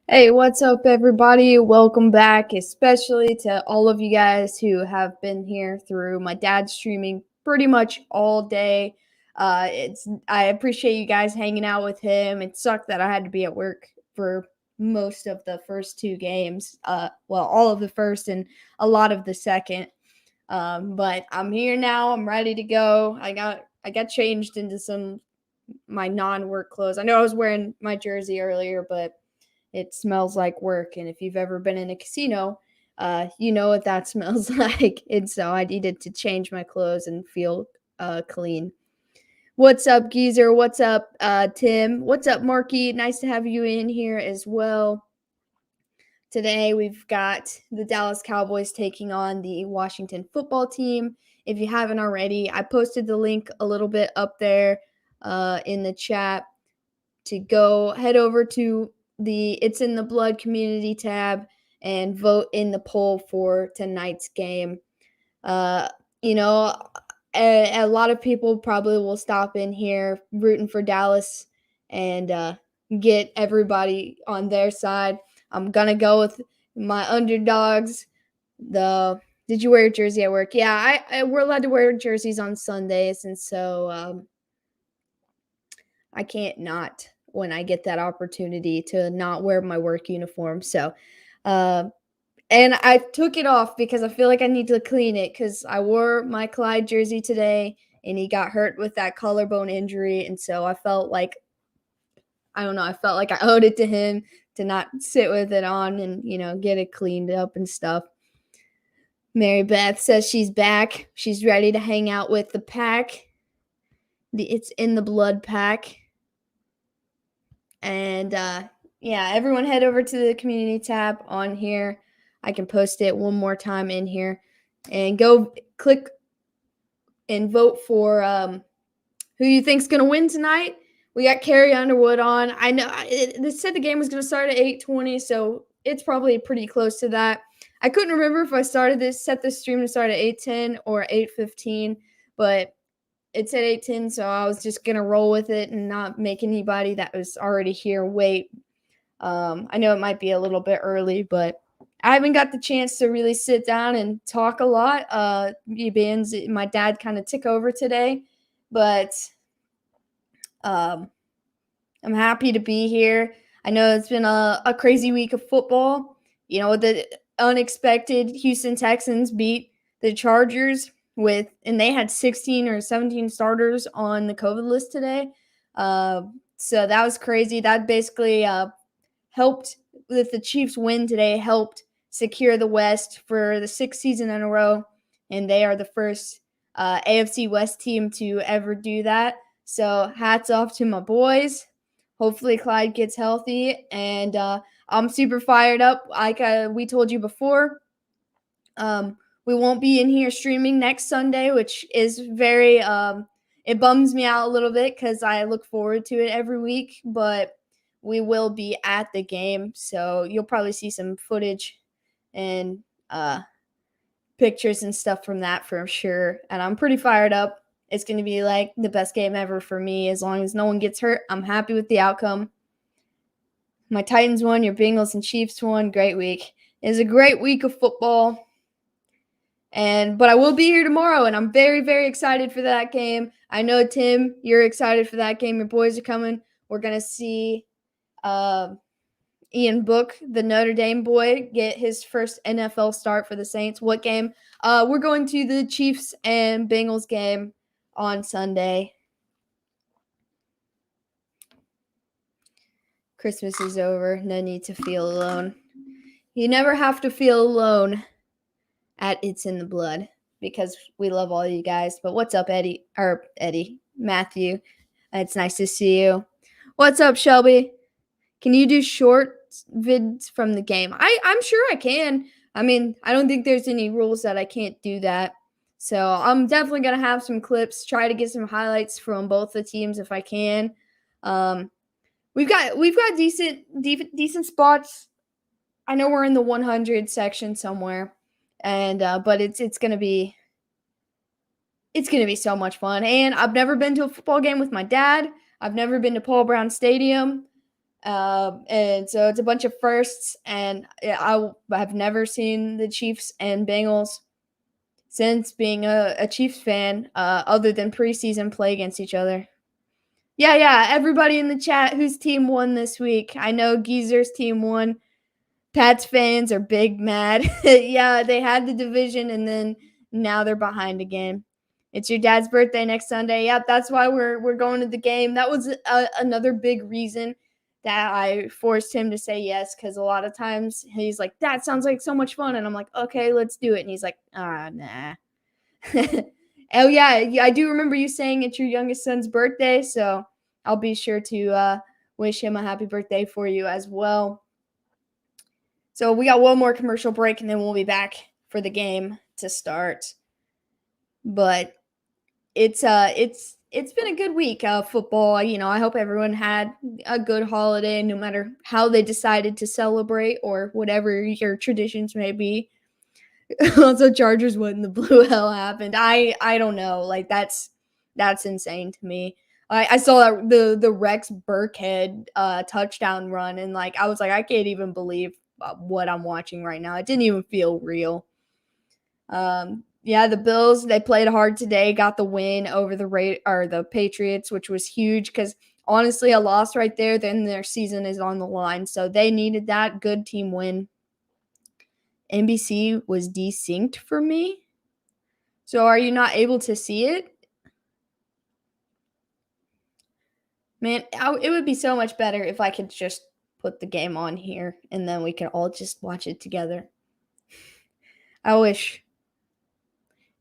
Hey, what's up, everybody? Welcome back, especially to all of you guys who have been here through my dad streaming pretty much all day. I appreciate you guys hanging out with him. It sucked that I had to be at work for most of the first two games. All of the first and a lot of the second. But I'm here now. I'm ready to go. I got changed into my non-work clothes. I know I was wearing my jersey earlier, but it smells like work. And if you've ever been in a casino, you know what that smells like. And so I needed to change my clothes and feel clean. What's up, Geezer? What's up, Tim? What's up, Marky? Nice to have you in here as well. Today we've got the Dallas Cowboys taking on the Washington football team. If you haven't already, I posted the link a little bit up there in the chat to go head over to the It's in the Blood community tab and vote in the poll for tonight's game. Uh, you know, a lot of people probably will stop in here rooting for Dallas and get everybody on their side. I'm gonna go with my underdogs. Did you wear your jersey at work? Yeah, we're allowed to wear jerseys on Sundays, and so I can't not when I get that opportunity to not wear my work uniform. So, and I took it off because I feel like I need to clean it because I wore my Clyde jersey today and he got hurt with that collarbone injury. And so I felt like, I don't know, I felt like I owed it to him to not sit with it on and, get it cleaned up and stuff. Mary Beth says she's back. She's ready to hang out with the pack. It's in the blood pack. And everyone head over to the community tab on here. I can post it one more time in here. And go click and vote for who you think's going to win tonight. We got Carrie Underwood on. I know they said the game was going to start at 8:20, so it's probably pretty close to that. I couldn't remember if I set this stream to start at 8:10 or 8:15, but it said 8:10, so I was just going to roll with it and not make anybody that was already here wait. I know it might be a little bit early, but I haven't got the chance to really sit down and talk a lot. My dad kind of took over today, but I'm happy to be here. I know it's been a crazy week of football. The unexpected Houston Texans beat the Chargers and they had 16 or 17 starters on the COVID list today. So that was crazy. That basically helped with the Chiefs win today, helped secure the West for the sixth season in a row. And they are the first AFC West team to ever do that. So hats off to my boys. Hopefully Clyde gets healthy. And I'm super fired up. Like we told you before, we won't be in here streaming next Sunday, which is very it bums me out a little bit because I look forward to it every week. But we will be at the game, so you'll probably see some footage and pictures and stuff from that for sure. And I'm pretty fired up. It's going to be like the best game ever for me. As long as no one gets hurt, I'm happy with the outcome. My Titans won, your Bengals and Chiefs won. Great week. It was a great week of football. But I will be here tomorrow, and I'm very, very excited for that game. I know, Tim, you're excited for that game. Your boys are coming. We're going to see Ian Book, the Notre Dame boy, get his first NFL start for the Saints. What game? We're going to the Chiefs and Bengals game on Sunday. Christmas is over. No need to feel alone. You never have to feel alone at It's in the Blood because we love all you guys. But what's up, Matthew? It's nice to see you. What's up, Shelby? Can you do short vids from the game? I'm sure I can. I mean, I don't think there's any rules that I can't do that. So I'm definitely going to have some clips, try to get some highlights from both the teams if I can. We've got decent spots. I know we're in the 100 section somewhere, and but it's going to be so much fun. And I've never been to a football game with my dad. I've never been to Paul Brown Stadium. And so it's a bunch of firsts, and I have never seen the Chiefs and Bengals since being a Chiefs fan, other than preseason play against each other. Yeah, everybody in the chat whose team won this week. I know Geezer's team won. Pats fans are big mad. Yeah, they had the division, and then now they're behind again. It's your dad's birthday next Sunday. Yep, that's why we're going to the game. That was another big reason that I forced him to say yes, because a lot of times he's like, "That sounds like so much fun," and I'm like, "Okay, let's do it." And he's like, Nah." Oh yeah, I do remember you saying it's your youngest son's birthday, so I'll be sure to wish him a happy birthday for you as well. So we got one more commercial break, and then we'll be back for the game to start. But it's been a good week of football. I hope everyone had a good holiday, no matter how they decided to celebrate or whatever your traditions may be. Also, Chargers won, the blue hell happened. I don't know. Like that's insane to me. I saw that the Rex Burkhead touchdown run, and like I was like, I can't even believe what I'm watching right now. It didn't even feel real. Yeah, the Bills, they played hard today, got the win over the Patriots, which was huge because honestly, a loss right there, then their season is on the line. So they needed that good team win. NBC was desynced for me. So are you not able to see it? Man, it would be so much better if I could just put the game on here and then we can all just watch it together. I wish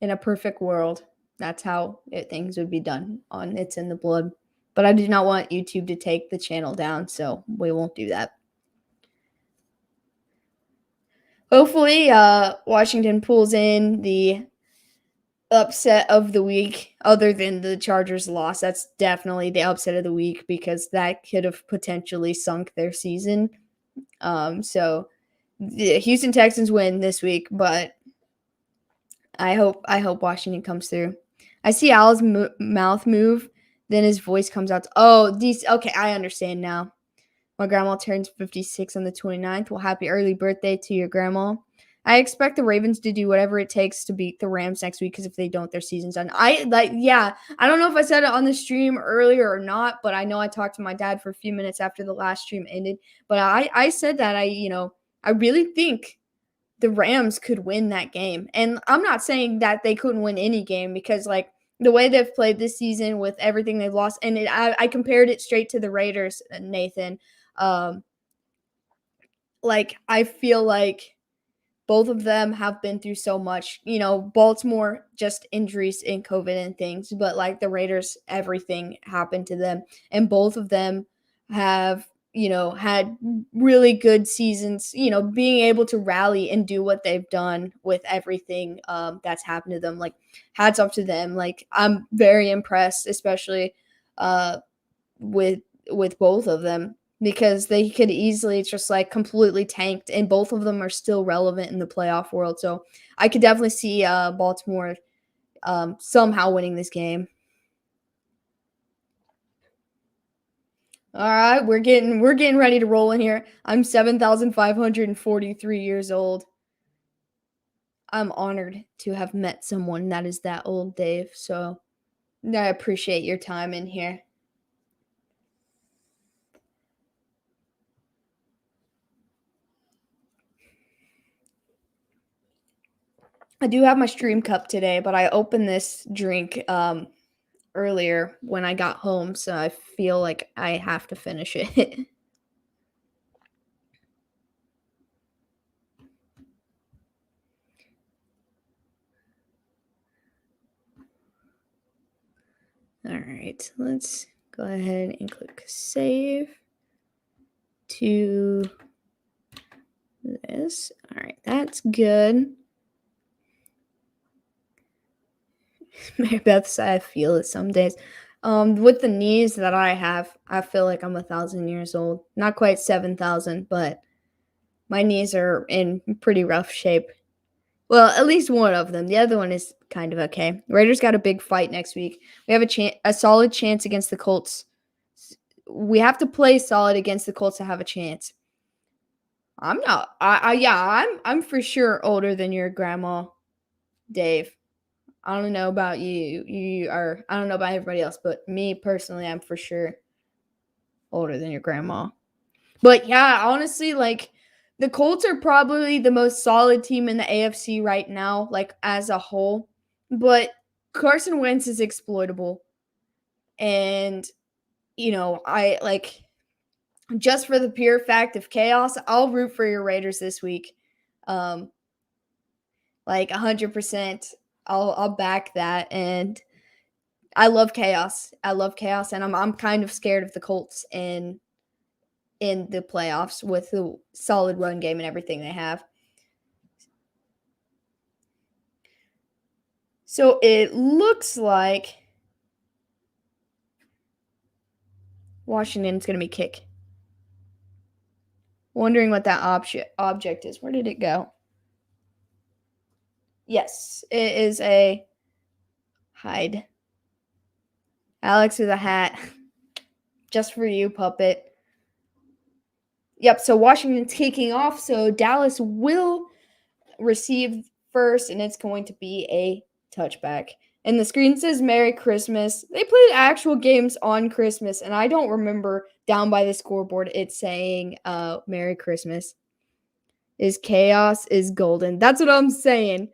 in a perfect world that's how things would be done on It's in the Blood. But I do not want YouTube to take the channel down, so we won't do that. Hopefully, Washington pulls in the upset of the week, other than the Chargers loss. That's definitely the upset of the week because that could have potentially sunk their season. So the Houston Texans win this week, but I hope Washington comes through. I see Al's mouth move, then his voice comes out. Okay, I understand now. My grandma turns 56 on the 29th. Well, happy early birthday to your grandma. I expect the Ravens to do whatever it takes to beat the Rams next week because if they don't, their season's done. I don't know if I said it on the stream earlier or not, but I know I talked to my dad for a few minutes after the last stream ended. But I said that I really think the Rams could win that game. And I'm not saying that they couldn't win any game because like the way they've played this season with everything they've lost, and I compared it straight to the Raiders, Nathan. Like I feel like both of them have been through so much. Baltimore just injuries and COVID and things, but like the Raiders, everything happened to them, and both of them have had really good seasons. Being able to rally and do what they've done with everything that's happened to them. Like hats off to them. Like I'm very impressed, especially with both of them, because they could easily just like completely tanked, and both of them are still relevant in the playoff world. So I could definitely see Baltimore somehow winning this game. All right, we're getting ready to roll in here. I'm 7,543 years old. I'm honored to have met someone that is that old, Dave. So I appreciate your time in here. I do have my stream cup today, but I opened this drink earlier when I got home, so I feel like I have to finish it. All right, let's go ahead and click save to this. All right, that's good. Mary Beth said I feel it some days. With the knees that I have, I feel like I'm 1,000 years old. Not quite 7,000, but my knees are in pretty rough shape. Well, at least one of them. The other one is kind of okay. Raiders got a big fight next week. We have a solid chance against the Colts. we have to play solid against the Colts to have a chance. I'm not. I'm for sure older than your grandma, Dave. I don't know about you. I don't know about everybody else, but me personally, I'm for sure older than your grandma. But yeah, honestly, like the Colts are probably the most solid team in the AFC right now, like as a whole. But Carson Wentz is exploitable. And, I like just for the pure fact of chaos, I'll root for your Raiders this week. Like 100%. I'll back that. And I love chaos. And I'm kind of scared of the Colts in the playoffs with the solid run game and everything they have. So it looks like Washington's going to be kick. Wondering what that object is. Where did it go? Yes, it is a hide. Alex with a hat. Just for you, puppet. Yep, so Washington's kicking off, so Dallas will receive first, and it's going to be a touchback. And the screen says Merry Christmas. They played actual games on Christmas, and I don't remember down by the scoreboard it saying Merry Christmas. Is chaos is golden. That's what I'm saying.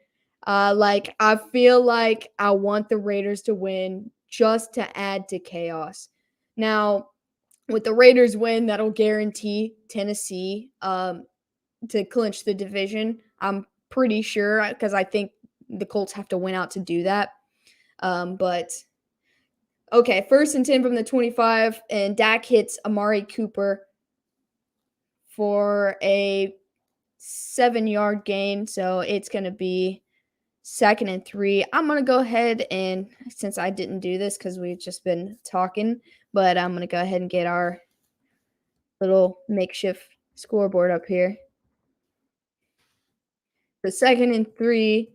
I feel like I want the Raiders to win just to add to chaos. Now, with the Raiders win, that'll guarantee Tennessee to clinch the division. I'm pretty sure because I think the Colts have to win out to do that. But okay, 1st and 10 from the 25, and Dak hits Amari Cooper for a 7-yard gain. So it's going to be 2nd and 3. I'm going to go ahead and, since I didn't do this because we've just been talking, but I'm going to go ahead and get our little makeshift scoreboard up here. The 2nd and 3.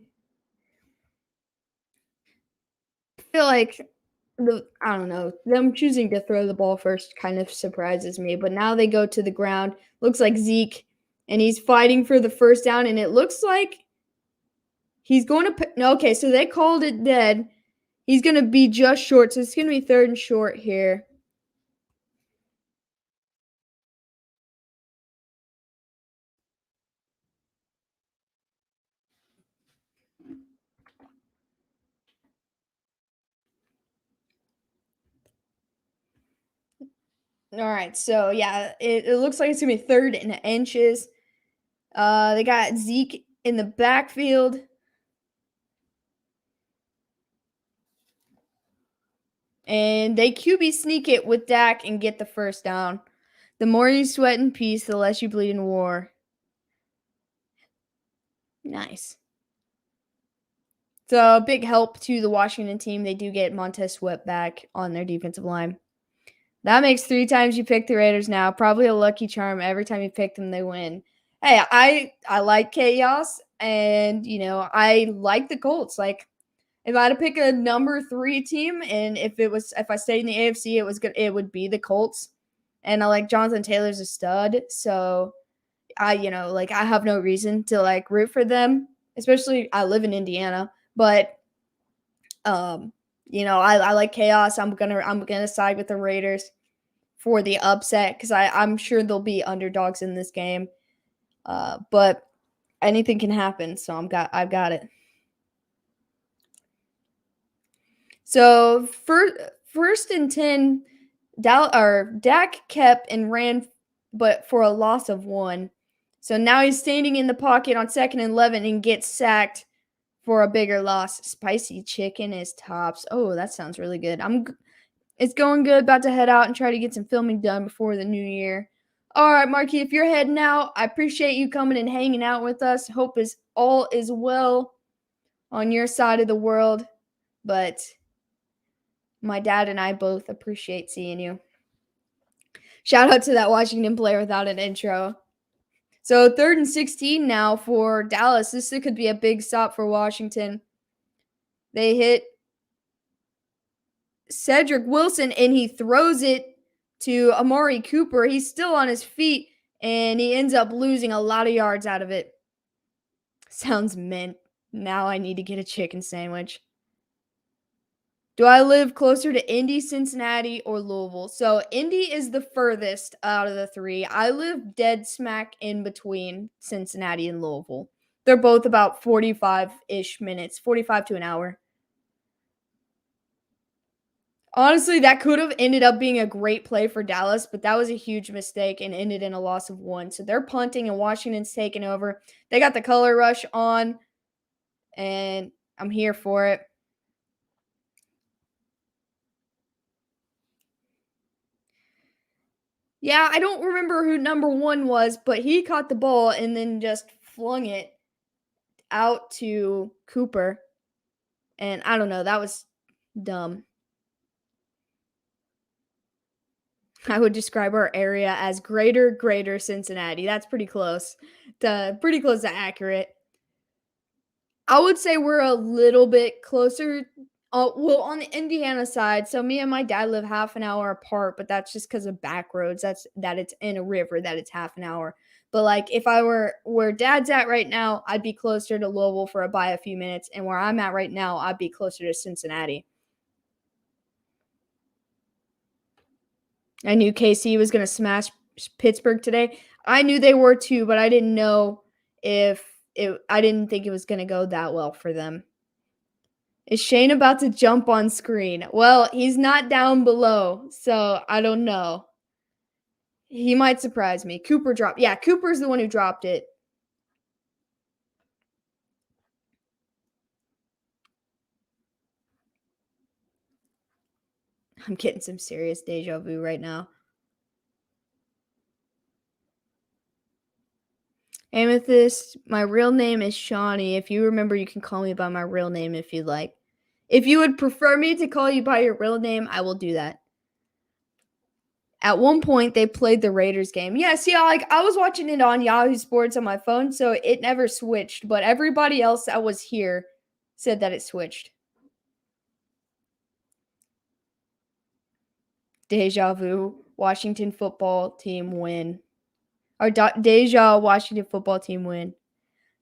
I feel like I don't know, them choosing to throw the ball first kind of surprises me, but now they go to the ground. Looks like Zeke, and he's fighting for the first down, and it looks like he's going to no, okay, so they called it dead. He's going to be just short, so it's going to be 3rd and short here. All right, so yeah, it looks like it's going to be 3rd and inches. They got Zeke in the backfield. And they QB sneak it with Dak and get the first down. The more you sweat in peace, the less you bleed in war. Nice. So big help to the Washington team. They do get Montez Sweat back on their defensive line. That makes 3 times you pick the Raiders now. Probably a lucky charm. Every time you pick them, they win. Hey, I like chaos, and I like the Colts. Like, if I had to pick a number 3 team, and if I stayed in the AFC, it would be the Colts. And I like Jonathan Taylor's a stud, so I have no reason to root for them. Especially I live in Indiana, but I like chaos. I'm gonna side with the Raiders for the upset because I'm sure they'll be underdogs in this game. But anything can happen, so I've got it. So 1st and 10, Dak kept and ran, but for a loss of 1. So now he's standing in the pocket on 2nd and 11 and gets sacked for a bigger loss. Spicy chicken is tops. Oh, that sounds really good. It's going good. About to head out and try to get some filming done before the new year. All right, Marky, if you're heading out, I appreciate you coming and hanging out with us. Hope all is well on your side of the world. But my dad and I both appreciate seeing you. Shout out to that Washington player without an intro. So 3rd and 16 now for Dallas. This could be a big stop for Washington. They hit Cedric Wilson, and he throws it to Amari Cooper. He's still on his feet, and he ends up losing a lot of yards out of it. Sounds mint. Now I need to get a chicken sandwich. Do I live closer to Indy, Cincinnati, or Louisville? So Indy is the furthest out of the three. I live dead smack in between Cincinnati and Louisville. They're both about 45-ish minutes, 45 to an hour. Honestly, that could have ended up being a great play for Dallas, but that was a huge mistake and ended in a loss of 1. So they're punting and Washington's taking over. They got the color rush on, and I'm here for it. Yeah, I don't remember who number 1 was, but he caught the ball and then just flung it out to Cooper. And I don't know, that was dumb. I would describe our area as greater Cincinnati. That's pretty close to accurate. I would say we're a little bit closer. Well, on the Indiana side, so me and my dad live half an hour apart, but that's just because of back roads. That it's in a river, that it's half an hour. But like if I were where dad's at right now, I'd be closer to Louisville by a few minutes, and where I'm at right now, I'd be closer to Cincinnati. I knew KC was going to smash Pittsburgh today. I knew they were too, but I didn't know I didn't think it was going to go that well for them. Is Shane about to jump on screen? Well, he's not down below, so I don't know. He might surprise me. Cooper dropped. Yeah, Cooper's the one who dropped it. I'm getting some serious deja vu right now. Amethyst, my real name is Shawnee. If you remember, you can call me by my real name if you'd like. If you would prefer me to call you by your real name, I will do that. At one point, they played the Raiders game. Yeah, see, I was watching it on Yahoo Sports on my phone, so it never switched. But everybody else that was here said that it switched. Deja vu, Washington football team win. Or deja Washington football team win.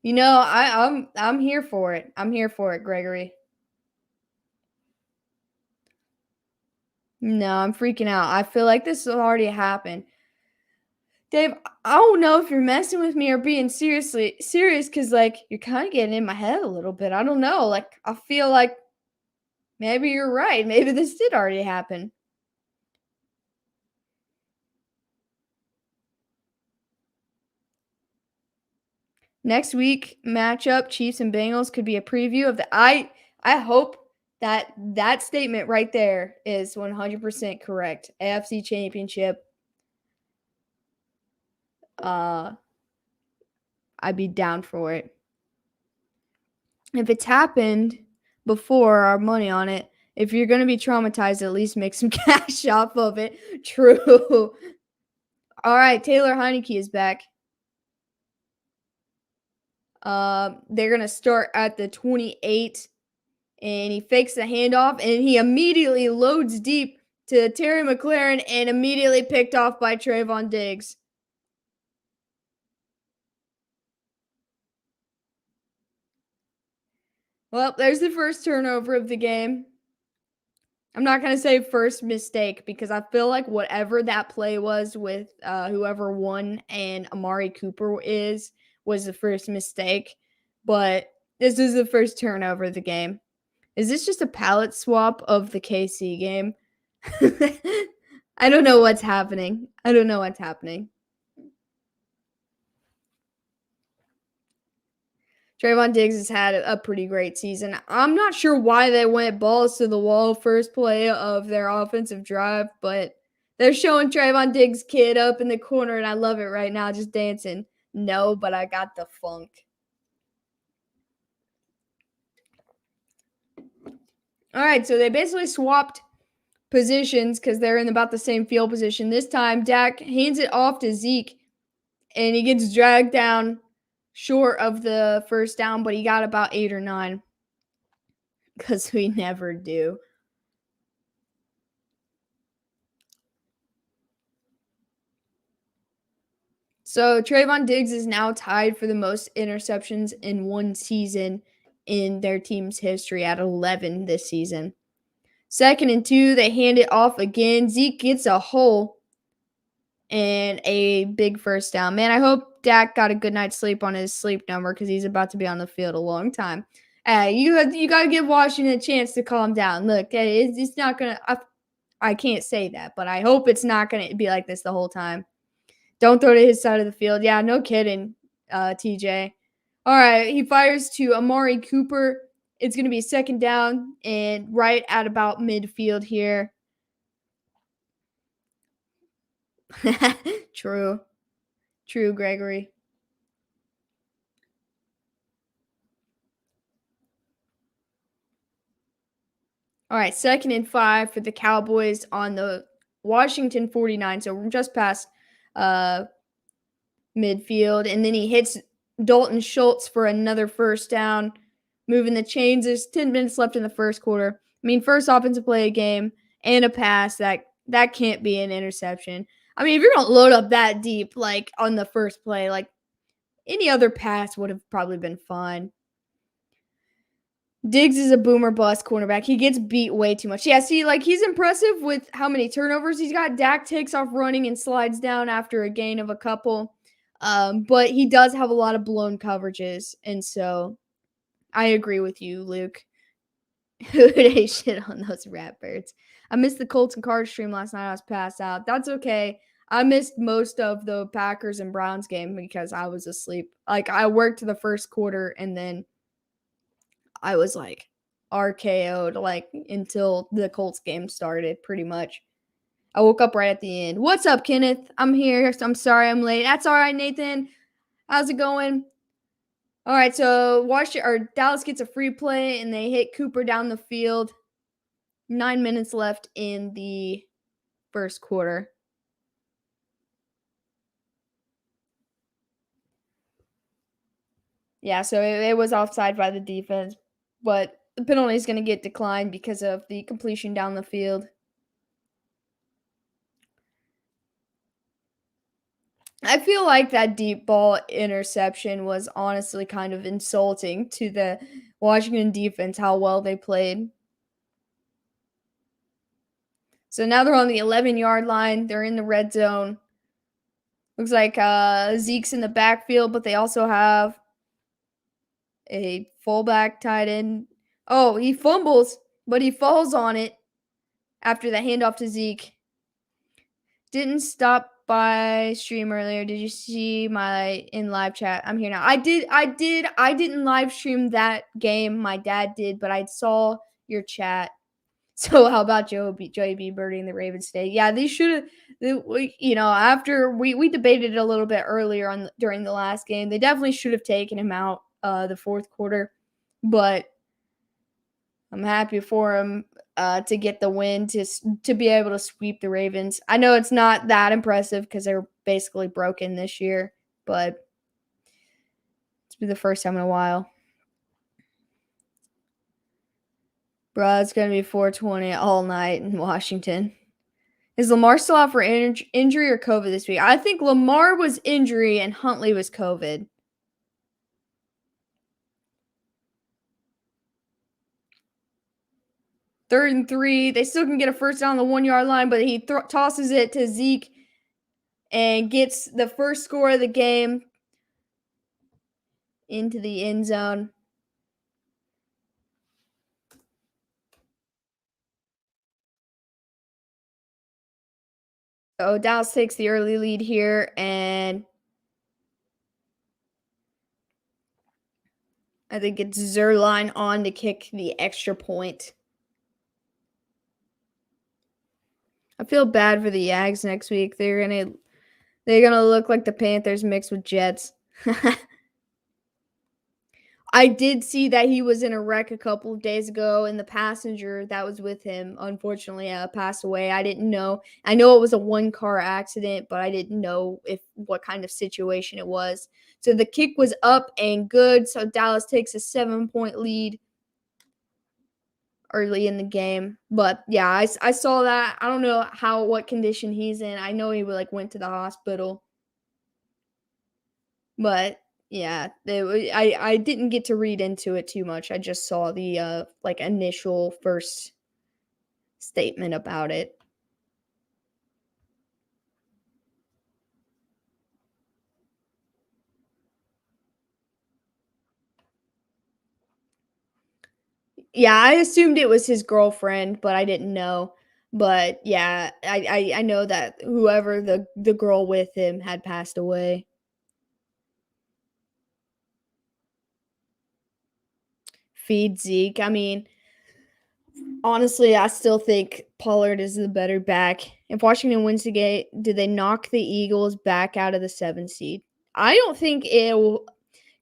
You know, I'm here for it. I'm here for it, Gregory. No, I'm freaking out. I feel like this has already happened. Dave, I don't know if you're messing with me or being serious because like you're kind of getting in my head a little bit. I don't know. Like I feel like maybe you're right. Maybe this did already happen. Next week matchup, Chiefs and Bengals could be a preview of the I hope that statement right there is 100% correct. AFC Championship. I'd be down for it. If it's happened before, our money on it. If you're going to be traumatized, at least make some cash off of it. True. All right, Taylor Heineke is back. They're going to start at the 28, and he fakes the handoff, and he immediately loads deep to Terry McLaurin and immediately picked off by Trayvon Diggs. Well, there's the first turnover of the game. I'm not going to say first mistake because I feel like whatever that play was with whoever won and Amari Cooper was the first mistake. But this is the first turnover of the game. Is this just a palette swap of the KC game? I don't know what's happening. Trayvon Diggs has had a pretty great season. I'm not sure why they went balls to the wall first play of their offensive drive, but they're showing Trayvon Diggs' kid up in the corner, and I love it right now, just dancing. No, but I got the funk. All right, so they basically swapped positions because they're in about the same field position. This time, Dak hands it off to Zeke, and he gets dragged down short of the first down, but he got about 8 or 9 because we never do. So Trayvon Diggs is now tied for the most interceptions in one season in their team's history at 11 this season. 2nd and 2, they hand it off again. Zeke gets a hole and a big first down. Man, I hope Dak got a good night's sleep on his sleep number because he's about to be on the field a long time. You got to give Washington a chance to calm down. Look, it's not going to – I can't say that, but I hope it's not going to be like this the whole time. Don't throw to his side of the field. Yeah, no kidding, TJ. All right, he fires to Amari Cooper. It's going to be 2nd down and right at about midfield here. True, Gregory. All right, 2nd and 5 for the Cowboys on the Washington 49. So we're just past midfield. And then he hits Dalton Schultz for another first down, moving the chains. There's 10 minutes left in the first quarter. I mean, first offensive play of game and a pass. That can't be an interception. I mean, if you're going to load up that deep, like on the first play, like any other pass would have probably been fine. Diggs is a boomer bust cornerback. He gets beat way too much. Yeah, see, like he's impressive with how many turnovers he's got. Dak takes off running and slides down after a gain of a couple. But he does have a lot of blown coverages. And so I agree with you, Luke. Who they shit on those Ratbirds. I missed the Colts and Cards stream last night. I was passed out. That's okay. I missed most of the Packers and Browns game because I was asleep. Like I worked the first quarter and then I was like RKO'd like until the Colts game started pretty much. I woke up right at the end. What's up, Kenneth? I'm here. I'm sorry I'm late. That's all right, Nathan. How's it going? All right, so Dallas gets a free play and they hit Cooper down the field. 9 minutes left in the first quarter. Yeah, so it was offside by the defense, but the penalty is going to get declined because of the completion down the field. I feel like that deep ball interception was honestly kind of insulting to the Washington defense, how well they played. So now they're on the 11-yard line. They're in the red zone. Looks like Zeke's in the backfield, but they also have a fullback tight end. Oh, he fumbles, but he falls on it after the handoff to Zeke. Didn't stop by stream earlier. Did you see my in live chat? I'm here now. I didn't live stream that game. My dad did, but I saw your chat. So how about Joey B birding the Ravens today? Yeah, they should have. After we debated it a little bit earlier during the last game, they definitely should have taken him out the fourth quarter. But I'm happy for him to get the win to be able to sweep the Ravens. I know it's not that impressive because they're basically broken this year, but it's been the first time in a while. Bruh, it's going to be 420 all night in Washington. Is Lamar still out for injury or COVID this week? I think Lamar was injury and Huntley was COVID. Third and 3. They still can get a first down on the 1-yard line, but he tosses it to Zeke and gets the first score of the game into the end zone. So Dallas takes the early lead here, and I think it's Zerline on to kick the extra point. I feel bad for the Yags next week. They're gonna look like the Panthers mixed with Jets. I did see that he was in a wreck a couple of days ago, and the passenger that was with him, unfortunately, passed away. I didn't know. I know it was a one-car accident, but I didn't know what kind of situation it was. So the kick was up and good, so Dallas takes a 7-point lead early in the game. But, yeah, I saw that. I don't know what condition he's in. I know he went to the hospital. But yeah, I didn't get to read into it too much. I just saw the like initial first statement about it. Yeah, I assumed it was his girlfriend, but I didn't know. But yeah, I know that whoever the girl with him had passed away. Feed Zeke. I mean, honestly, I still think Pollard is the better back. If Washington wins the game, do they knock the Eagles back out of the 7 seed? I don't think it will,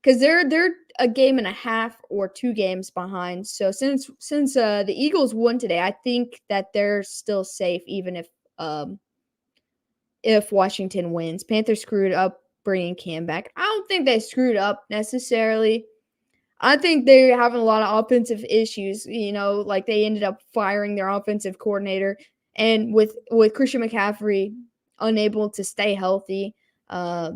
because they're a game and a half or 2 games behind. So since the Eagles won today, I think that they're still safe, even if Washington wins. Panthers screwed up bringing Cam back. I don't think they screwed up necessarily. I think they're having a lot of offensive issues. Like they ended up firing their offensive coordinator, and with Christian McCaffrey unable to stay healthy, uh,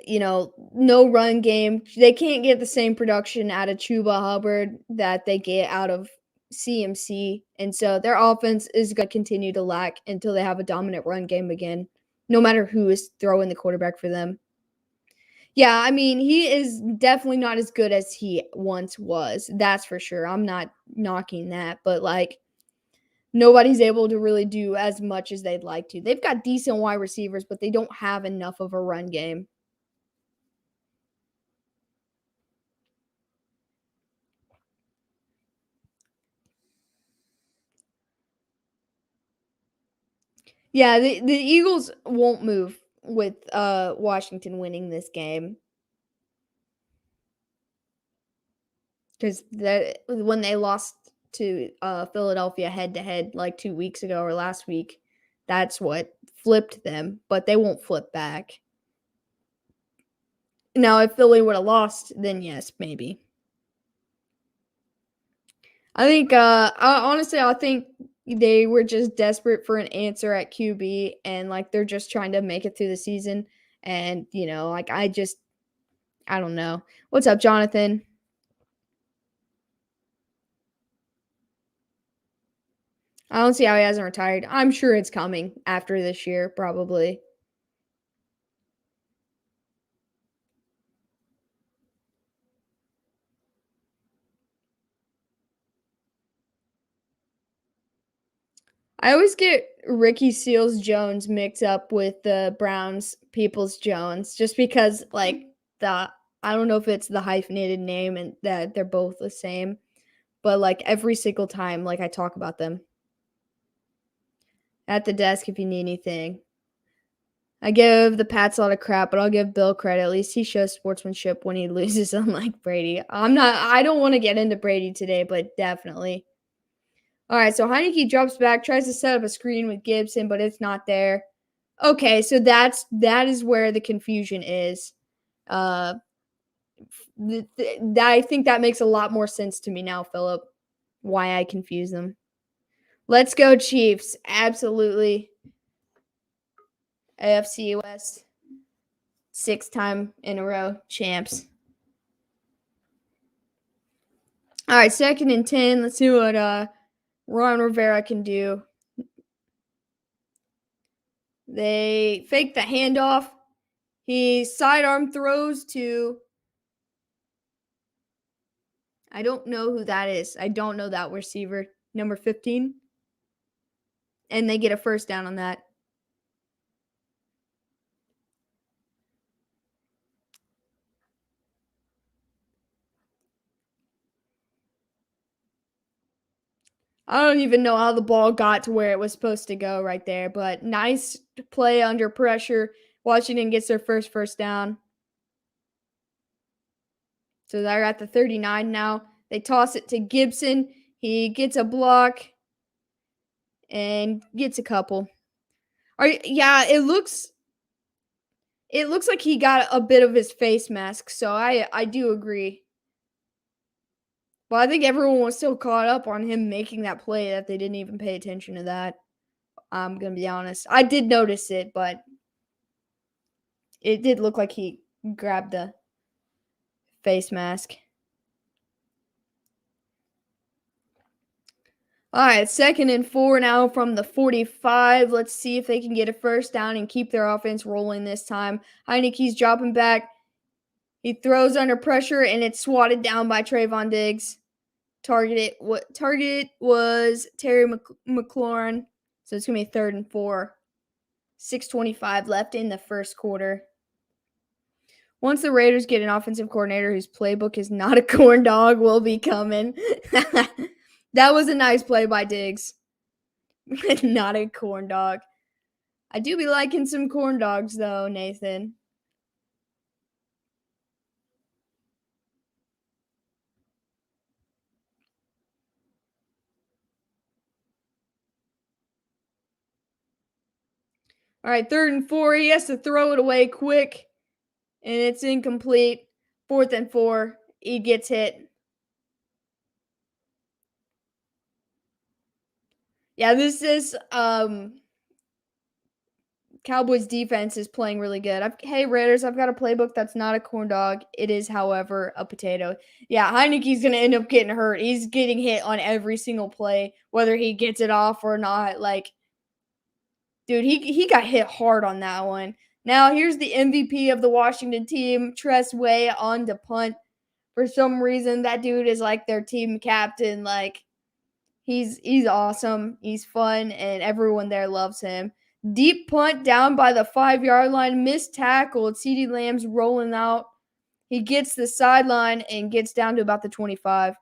no run game. They can't get the same production out of Chuba Hubbard that they get out of CMC, and so their offense is going to continue to lack until they have a dominant run game again, no matter who is throwing the quarterback for them. Yeah, I mean, he is definitely not as good as he once was. That's for sure. I'm not knocking that, but like nobody's able to really do as much as they'd like to. They've got decent wide receivers, but they don't have enough of a run game. Yeah, the Eagles won't move with Washington winning this game. Because when they lost to Philadelphia head to head like 2 weeks ago or last week, that's what flipped them. But they won't flip back. Now, if Philly would have lost, then yes, maybe. I think, honestly, I think they were just desperate for an answer at QB, and like they're just trying to make it through the season. And like I don't know. What's up, Jonathan? I don't see how he hasn't retired. I'm sure it's coming after this year, probably. I always get Ricky Seals Jones mixed up with the Browns Peoples Jones just because like the I don't know if it's the hyphenated name and that they're both the same, but like every single time like I talk about them at the desk if you need anything. I give the Pats a lot of crap, but I'll give Bill credit. At least he shows sportsmanship when he loses, unlike Brady. I don't want to get into Brady today, but definitely. All right, so Heineke drops back, tries to set up a screen with Gibson, but it's not there. Okay, so that is where the confusion is. Uh, I think that makes a lot more sense to me now, Philip. Why I confuse them. Let's go, Chiefs! Absolutely, AFC West, 6 time in a row champs. All right, 2nd and 10. Let's see what Ron Rivera can do. They fake the handoff. He sidearm throws to. I don't know who that is. I don't know that receiver. Number 15. And they get a first down on that. I don't even know how the ball got to where it was supposed to go right there, but nice play under pressure. Washington gets their first down. So they're at the 39 now. They toss it to Gibson. He gets a block and gets a couple. Yeah, it looks like he got a bit of his face mask, so I do agree. But I think everyone was so caught up on him making that play that they didn't even pay attention to that. I'm gonna be honest. I did notice it, but It did look like he grabbed the face mask. All right, 2nd and 4 now from the 45. Let's see if they can get a first down and keep their offense rolling this time. Heineke's dropping back. He throws under pressure, and it's swatted down by Trayvon Diggs. Target was Terry McLaurin. So it's going to be 3rd and 4. 6:25 left in the first quarter. Once the Raiders get an offensive coordinator whose playbook is not a corn dog, will be coming. That was a nice play by Diggs. Not a corn dog. I do be liking some corn dogs, though, Nathan. All right, 3rd and 4. He has to throw it away quick, and it's incomplete. 4th and 4. He gets hit. Yeah, this is Cowboys defense is playing really good. Hey, Raiders, I've got a playbook that's not a corn dog. It is, however, a potato. Yeah, Heineke's going to end up getting hurt. He's getting hit on every single play, whether he gets it off or not. Like, dude, he got hit hard on that one. Now, here's the MVP of the Washington team, Tress Way, on to punt. For some reason, that dude is like their team captain. Like, he's awesome. He's fun, and everyone there loves him. Deep punt down by the 5-yard line. Missed tackle. CeeDee Lamb's rolling out. He gets the sideline and gets down to about the 25.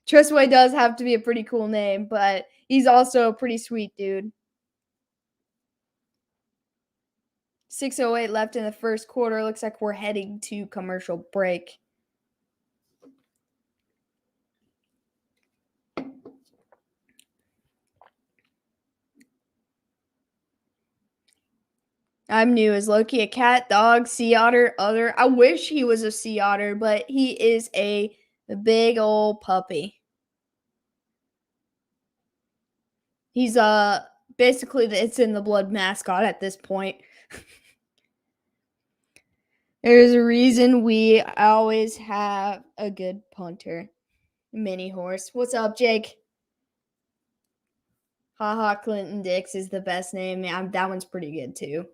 Tressway does have to be a pretty cool name, but he's also a pretty sweet dude. 6:08 left in the first quarter. Looks like we're heading to commercial break. I'm new. Is Loki a cat, dog, sea otter, other? I wish he was a sea otter, but he is a big old puppy. He's basically the It's in the Blood mascot at this point. There's a reason we always have a good punter. Mini horse. What's up, Jake? Haha, Clinton Dix is the best name. That one's pretty good too.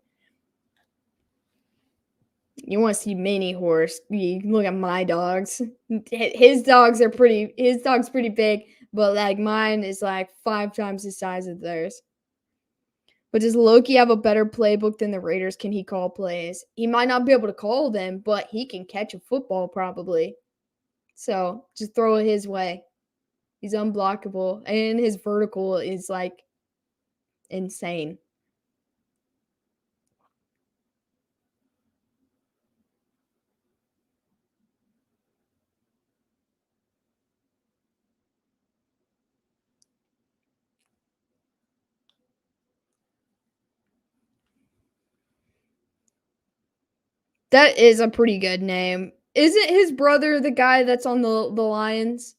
You want to see mini horse? You look at my dogs. His dog's pretty big, but like mine is like 5 times the size of theirs. But does Loki have a better playbook than the Raiders? Can he call plays? He might not be able to call them, but he can catch a football probably. So just throw it his way. He's unblockable, and his vertical is like insane. That is a pretty good name. Isn't his brother the guy that's on the Lions?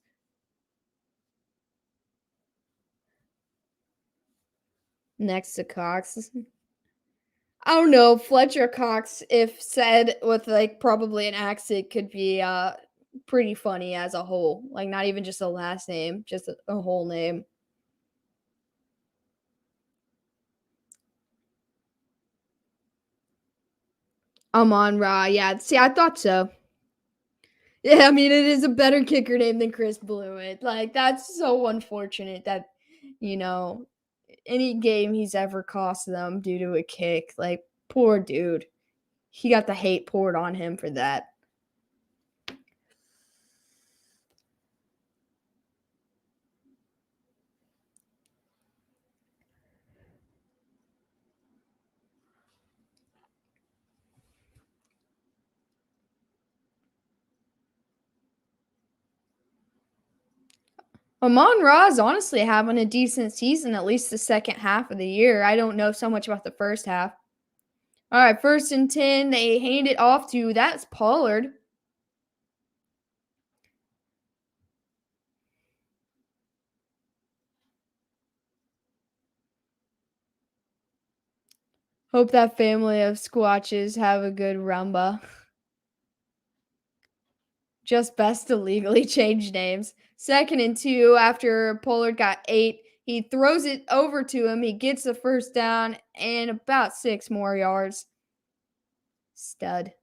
Next to Cox. I don't know. Fletcher Cox, if said with like probably an accent, could be pretty funny as a whole. Like not even just a last name, just a whole name. Amon-Ra, yeah. See, I thought so. Yeah, I mean, it is a better kicker name than Chris Blewett. Like, that's so unfortunate that, you know, any game he's ever cost them due to a kick. Like, poor dude. He got the hate poured on him for that. Amon-Ra is honestly having a decent season, at least the second half of the year. I don't know so much about the first half. All right, 1st and 10. They hand it off to, that's Pollard. Hope that family of squatches have a good rumba. Just best to legally change names. 2nd and 2 after Pollard got 8. He throws it over to him. He gets the first down and about 6 more yards. Stud.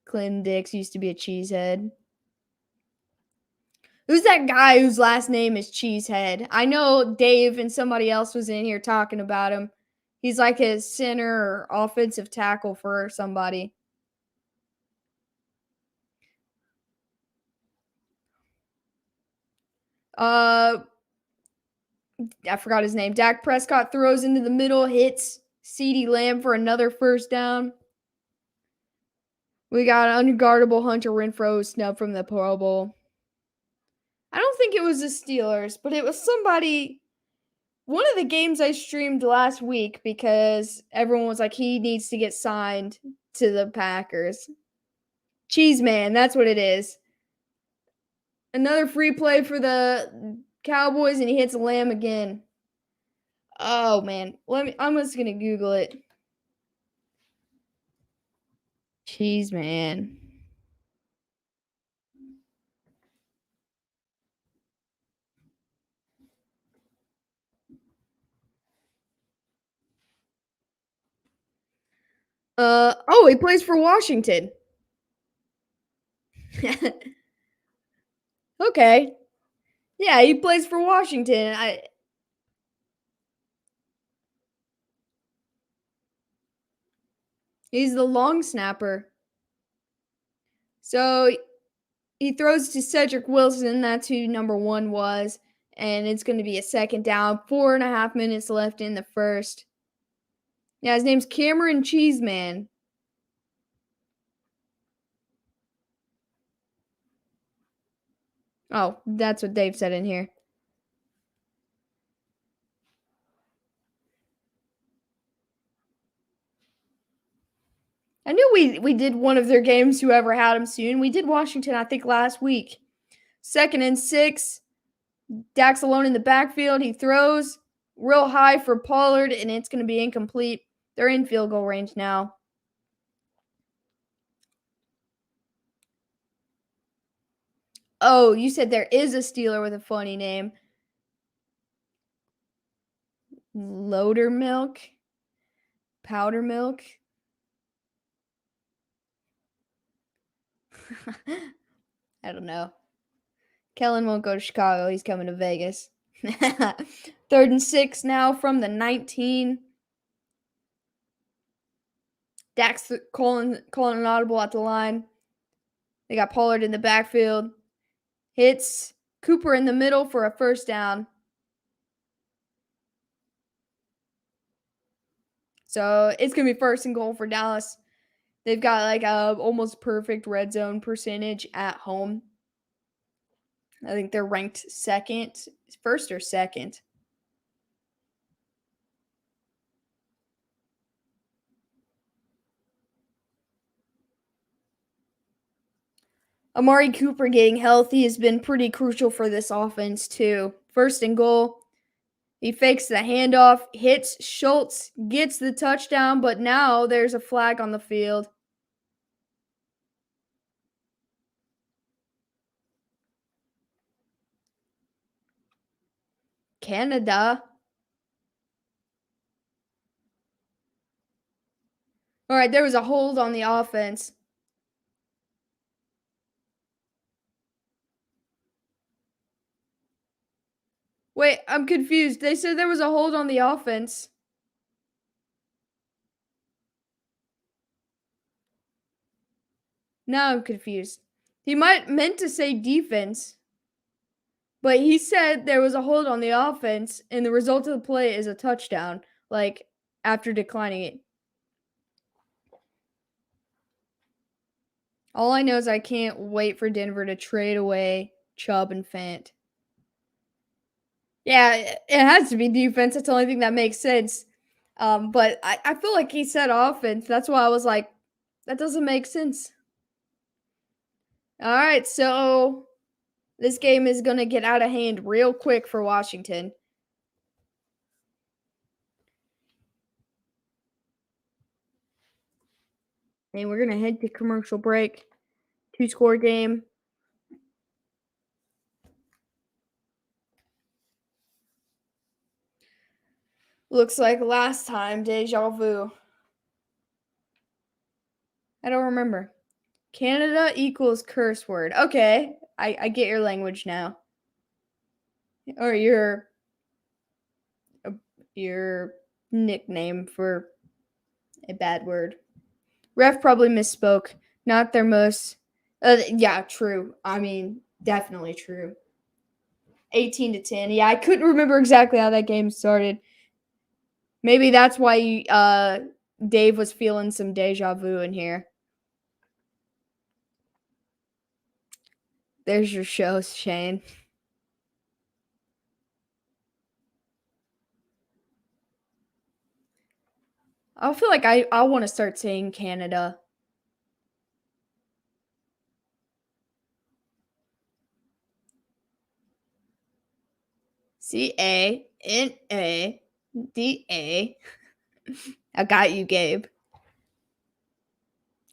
Clinton Dix used to be a cheesehead. Who's that guy whose last name is Cheesehead? I know Dave and somebody else was in here talking about him. He's like his center or offensive tackle for somebody. I forgot his name. Dak Prescott throws into the middle, hits CeeDee Lamb for another first down. We got unguardable Hunter Renfrow snubbed from the Pro Bowl. I don't think it was the Steelers, but it was somebody. One of the games I streamed last week because everyone was like, he needs to get signed to the Packers. Cheese Man, that's what it is. Another free play for the Cowboys, and he hits Lamb again. Oh man, I'm just gonna Google it. Cheese Man. Oh, he plays for Washington. Okay. Yeah, he plays for Washington. He's the long snapper. So he throws to Cedric Wilson. That's who number 1 was. And it's going to be a 2nd down. 4.5 minutes left in the first. Yeah, his name's Cameron Cheeseman. Oh, that's what Dave said in here. I knew we did one of their games, whoever had them soon. We did Washington, I think, last week. 2nd and 6. Dak's alone in the backfield. He throws real high for Pollard, and it's going to be incomplete. They're in field goal range now. Oh, you said there is a Steeler with a funny name. Loader milk? Powder milk? I don't know. Kellen won't go to Chicago. He's coming to Vegas. 3rd and 6 now from the 19. Dak's calling an audible at the line. They got Pollard in the backfield. Hits Cooper in the middle for a first down. So it's going to be 1st and goal for Dallas. They've got like a almost perfect red zone percentage at home. I think they're ranked 2nd, 1st or 2nd. Amari Cooper getting healthy has been pretty crucial for this offense too. 1st and goal. He fakes the handoff, hits Schultz, gets the touchdown, but now there's a flag on the field. Canada. All right, there was a hold on the offense. Wait, I'm confused. They said there was a hold on the offense. Now I'm confused. He meant to say defense, but he said there was a hold on the offense, and the result of the play is a touchdown, like after declining it. All I know is I can't wait for Denver to trade away Chubb and Fant. Yeah, it has to be defense. That's the only thing that makes sense. But I feel like he said offense. That's why I was like, that doesn't make sense. All right, so this game is going to get out of hand real quick for Washington. And we're going to head to commercial break. 2-score game. Looks like last time, deja vu. I don't remember. Canada equals curse word. Okay, I get your language now. Or your nickname for a bad word. Ref probably misspoke. Not their most. Yeah, true. I mean, definitely true. 18-10. Yeah, I couldn't remember exactly how that game started. Maybe that's why Dave was feeling some deja vu in here. There's your show, Shane. I feel like I want to start saying Canada. Canada. I got you, Gabe.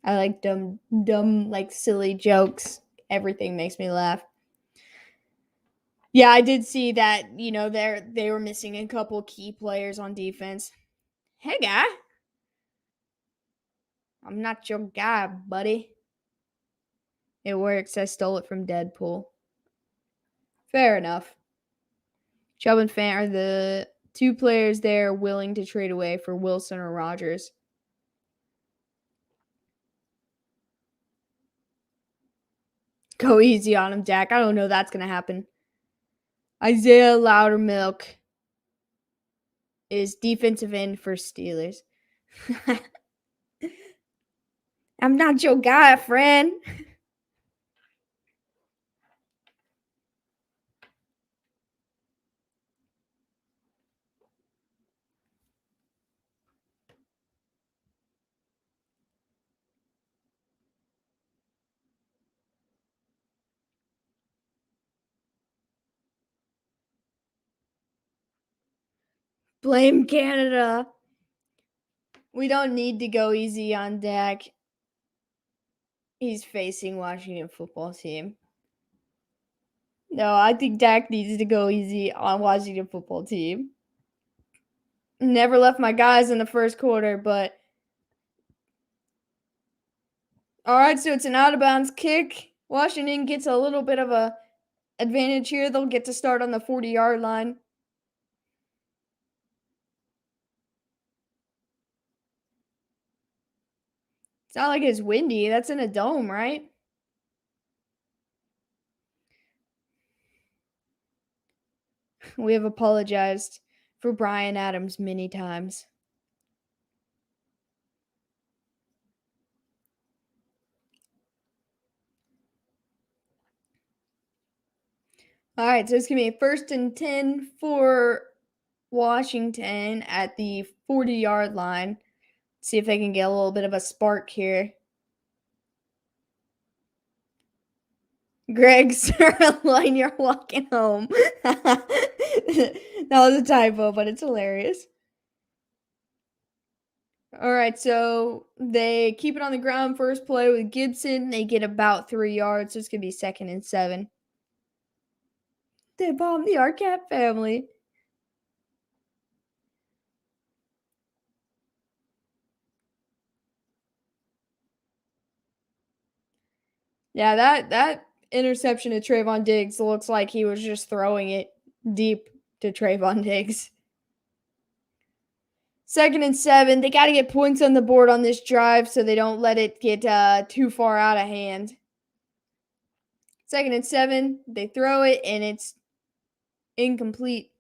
I like dumb, like silly jokes. Everything makes me laugh. Yeah, I did see that, they were missing a couple key players on defense. Hey, guy. I'm not your guy, buddy. It works. I stole it from Deadpool. Fair enough. Chubb and Fant are the two players they're willing to trade away for Wilson or Rogers. Go easy on him, Dak. I don't know that's going to happen. Isaiah Loudermilk is defensive end for Steelers. I'm not your guy, friend. Blame Canada. We don't need to go easy on Dak. He's facing Washington football team. No, I think Dak needs to go easy on Washington football team. Never left my guys in the first quarter, but all right, so it's an out of bounds kick. Washington gets a little bit of a advantage here. They'll get to start on the 40-yard line. It's not like it's windy. That's in a dome, right? We have apologized for Brian Adams many times. All right, so it's going to be 1st and 10 for Washington at the 40-yard line. See if they can get a little bit of a spark here. Greg Sirline, you're walking home. That was a typo, but it's hilarious. All right, so they keep it on the ground first play with Gibson. They get about 3 yards, so it's going to be 2nd and 7. They bombed the Arquette family. Yeah, that interception to Trayvon Diggs looks like he was just throwing it deep to Trayvon Diggs. 2nd and 7. They got to get points on the board on this drive so they don't let it get too far out of hand. 2nd and 7. They throw it, and it's incomplete.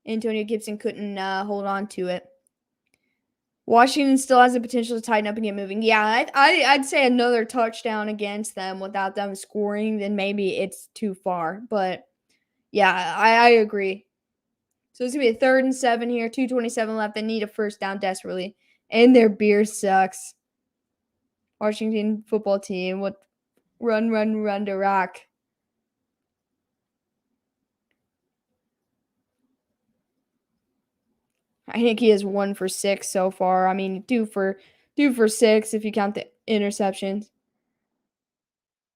Antonio Gibson couldn't hold on to it. Washington still has the potential to tighten up and get moving. Yeah, I'd say another touchdown against them without them scoring, then maybe it's too far. But, yeah, I agree. So it's going to be a 3rd and 7 here. 2:27 left. They need a first down desperately. And their beer sucks. Washington football team. What? Run to rock. I think he is 1 for 6 so far. I mean, 2 for 6 if you count the interceptions.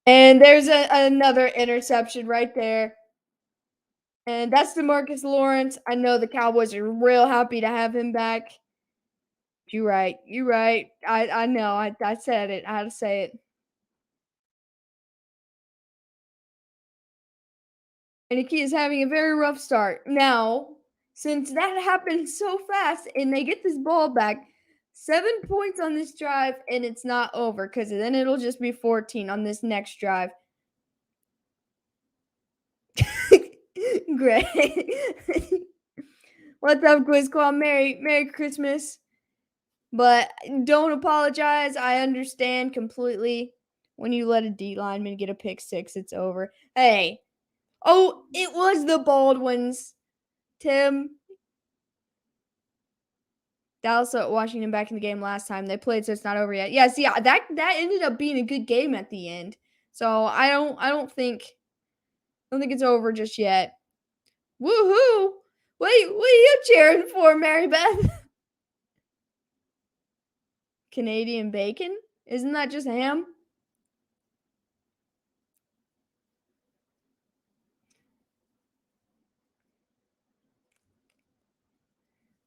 And there's another interception right there. And that's DeMarcus Lawrence. I know the Cowboys are real happy to have him back. You're right. You're right. I know. I said it. I had to say it. And he is having a very rough start. Now, since that happened so fast and they get this ball back, 7 points on this drive and it's not over because then it'll just be 14 on this next drive. Great. What's up, Quiz Club? Merry Christmas. But don't apologize. I understand completely. When you let a D lineman get a pick six, it's over. Hey. Oh, it was the Baldwins. Tim. Dallas Washington back in the game last time. They played, so it's not over yet. Yeah, see, that ended up being a good game at the end. So I don't think it's over just yet. Woohoo! What are you cheering for, Mary Beth? Canadian bacon? Isn't that just ham?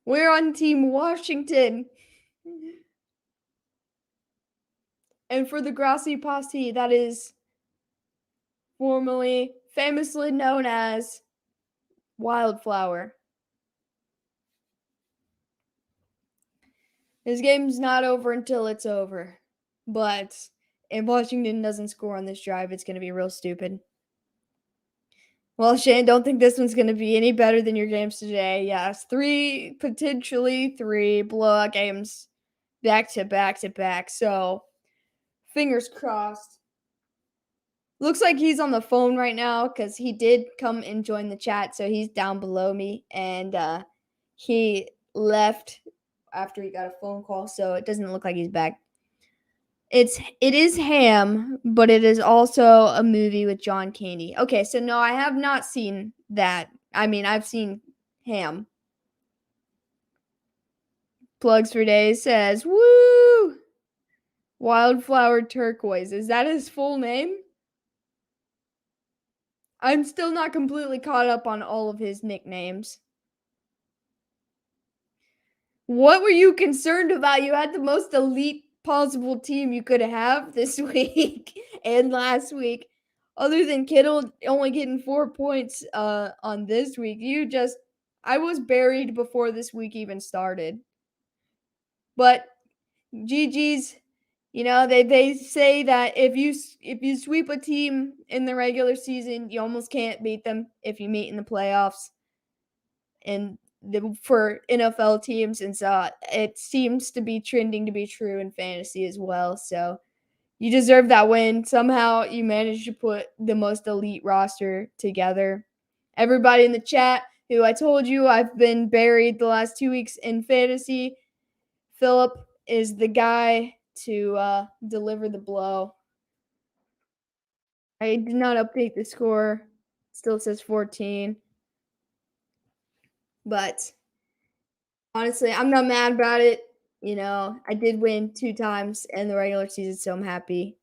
We're on Team Washington. And for the Grassy Posse, that is famously known as Wildflower. This game's not over until it's over. But if Washington doesn't score on this drive, it's going to be real stupid. Well, Shane, don't think this one's going to be any better than your games today. Yes, potentially three blowout games back to back to back. So, fingers crossed. Looks like he's on the phone right now because he did come and join the chat. So, he's down below me. And he left after he got a phone call. So, it doesn't look like he's back. It is Ham, but it is also a movie with John Candy. Okay, so no, I have not seen that. I mean, I've seen Ham. Plugs for Days says, woo! Wildflower Turquoise. Is that his full name? I'm still not completely caught up on all of his nicknames. What were you concerned about? You had the most elite possible team you could have this week and last week. Other than Kittle only getting 4 points on this week, I was buried before this week even started. But GG's, they say that if you sweep a team in the regular season, you almost can't beat them if you meet in the playoffs. And for NFL teams, and so it seems to be trending to be true in fantasy as well. So you deserve that win. Somehow you managed to put the most elite roster together. Everybody in the chat who I told you I've been buried the last 2 weeks in fantasy, Philip is the guy to deliver the blow. I did not update the score. Still says 14. But honestly, I'm not mad about it. I did win 2 times in the regular season, so I'm happy.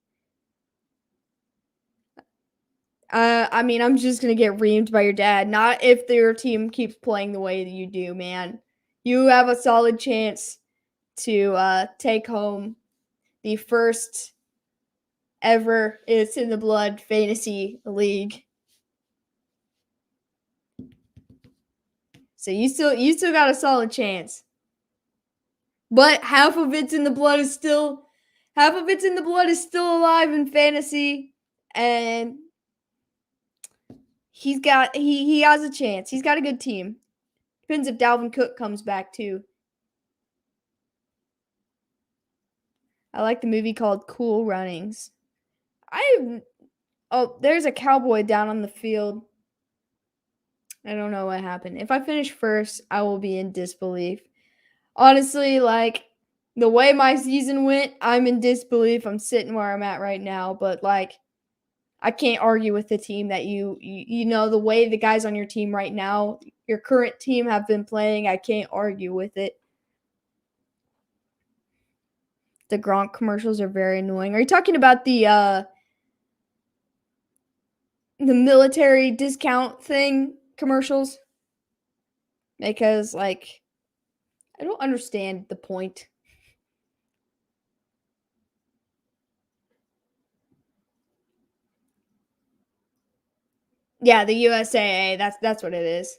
I mean, I'm just going to get reamed by your dad. Not if your team keeps playing the way that you do, man. You have a solid chance to take home the first ever It's in the Blood Fantasy League. So you still got a solid chance. But half of It's in the Blood is still alive in fantasy, and he has a chance. He's got a good team. Depends if Dalvin Cook comes back too. I like the movie called Cool Runnings. There's a cowboy down on the field. I don't know what happened. If I finish first, I will be in disbelief. Honestly, like the way my season went, I'm in disbelief. I'm sitting where I'm at right now, but like I can't argue with the team that you know the way the guys on your team right now, your current team have been playing. I can't argue with it. The Gronk commercials are very annoying. Are you talking about the military discount thing commercials? Because like I don't understand the point. Yeah, the USAA, that's what it is.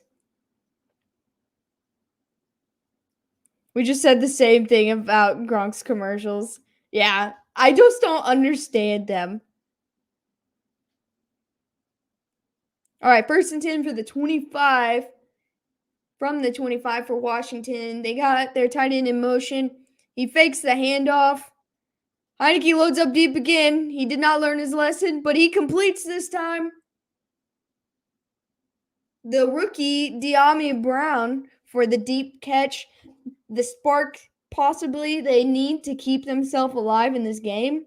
We just said the same thing about Gronk's commercials. Yeah, I just don't understand them. All right, 1st and 10 for the 25. From the 25 for Washington. They got their tight end in motion. He fakes the handoff. Heineke loads up deep again. He did not learn his lesson, but he completes this time. The rookie, De'Ami Brown, for the deep catch. The spark, possibly, they need to keep themselves alive in this game.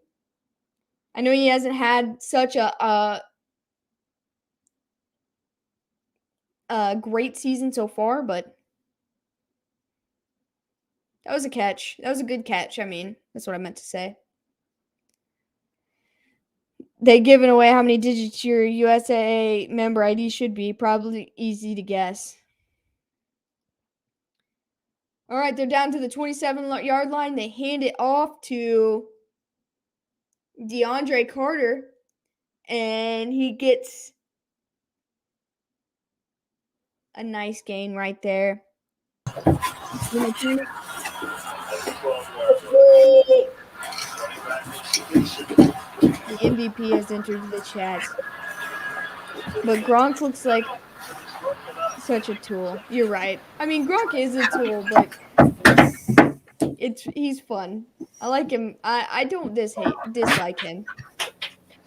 I know he hasn't had such a great season so far, but that was a catch. That was a good catch. I mean, that's what I meant to say. They given away how many digits your USAA member ID should be. Probably easy to guess. All right, they're down to the 27-yard line. They hand it off to DeAndre Carter, and he gets a nice gain right there. The MVP has entered the chat. But Gronk looks like such a tool. You're right. I mean, Gronk is a tool, but he's fun. I like him. I don't dislike him.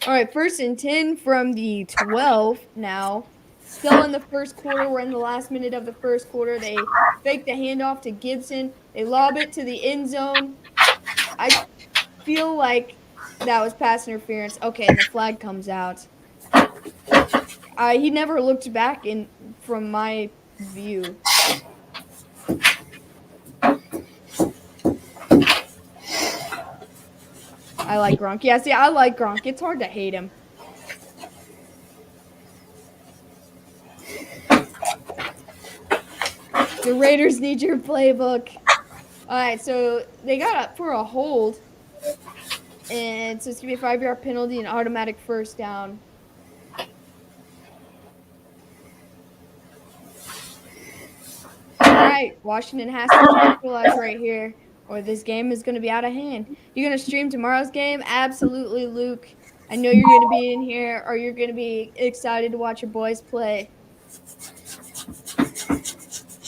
All right, 1st and 10 from the 12 now. Still in the first quarter. We're in the last minute of the first quarter. They fake the handoff to Gibson. They lob it to the end zone. I feel like that was pass interference. Okay, and the flag comes out. He never looked back from my view. I like Gronk. Yeah, see, I like Gronk. It's hard to hate him. The Raiders need your playbook. All right, so they got up for a hold. And so it's going to be a 5-yard penalty and automatic first down. All right, Washington has to capitalize right here, or this game is going to be out of hand. You're going to stream tomorrow's game? Absolutely, Luke. I know you're going to be in here, or you're going to be excited to watch your boys play.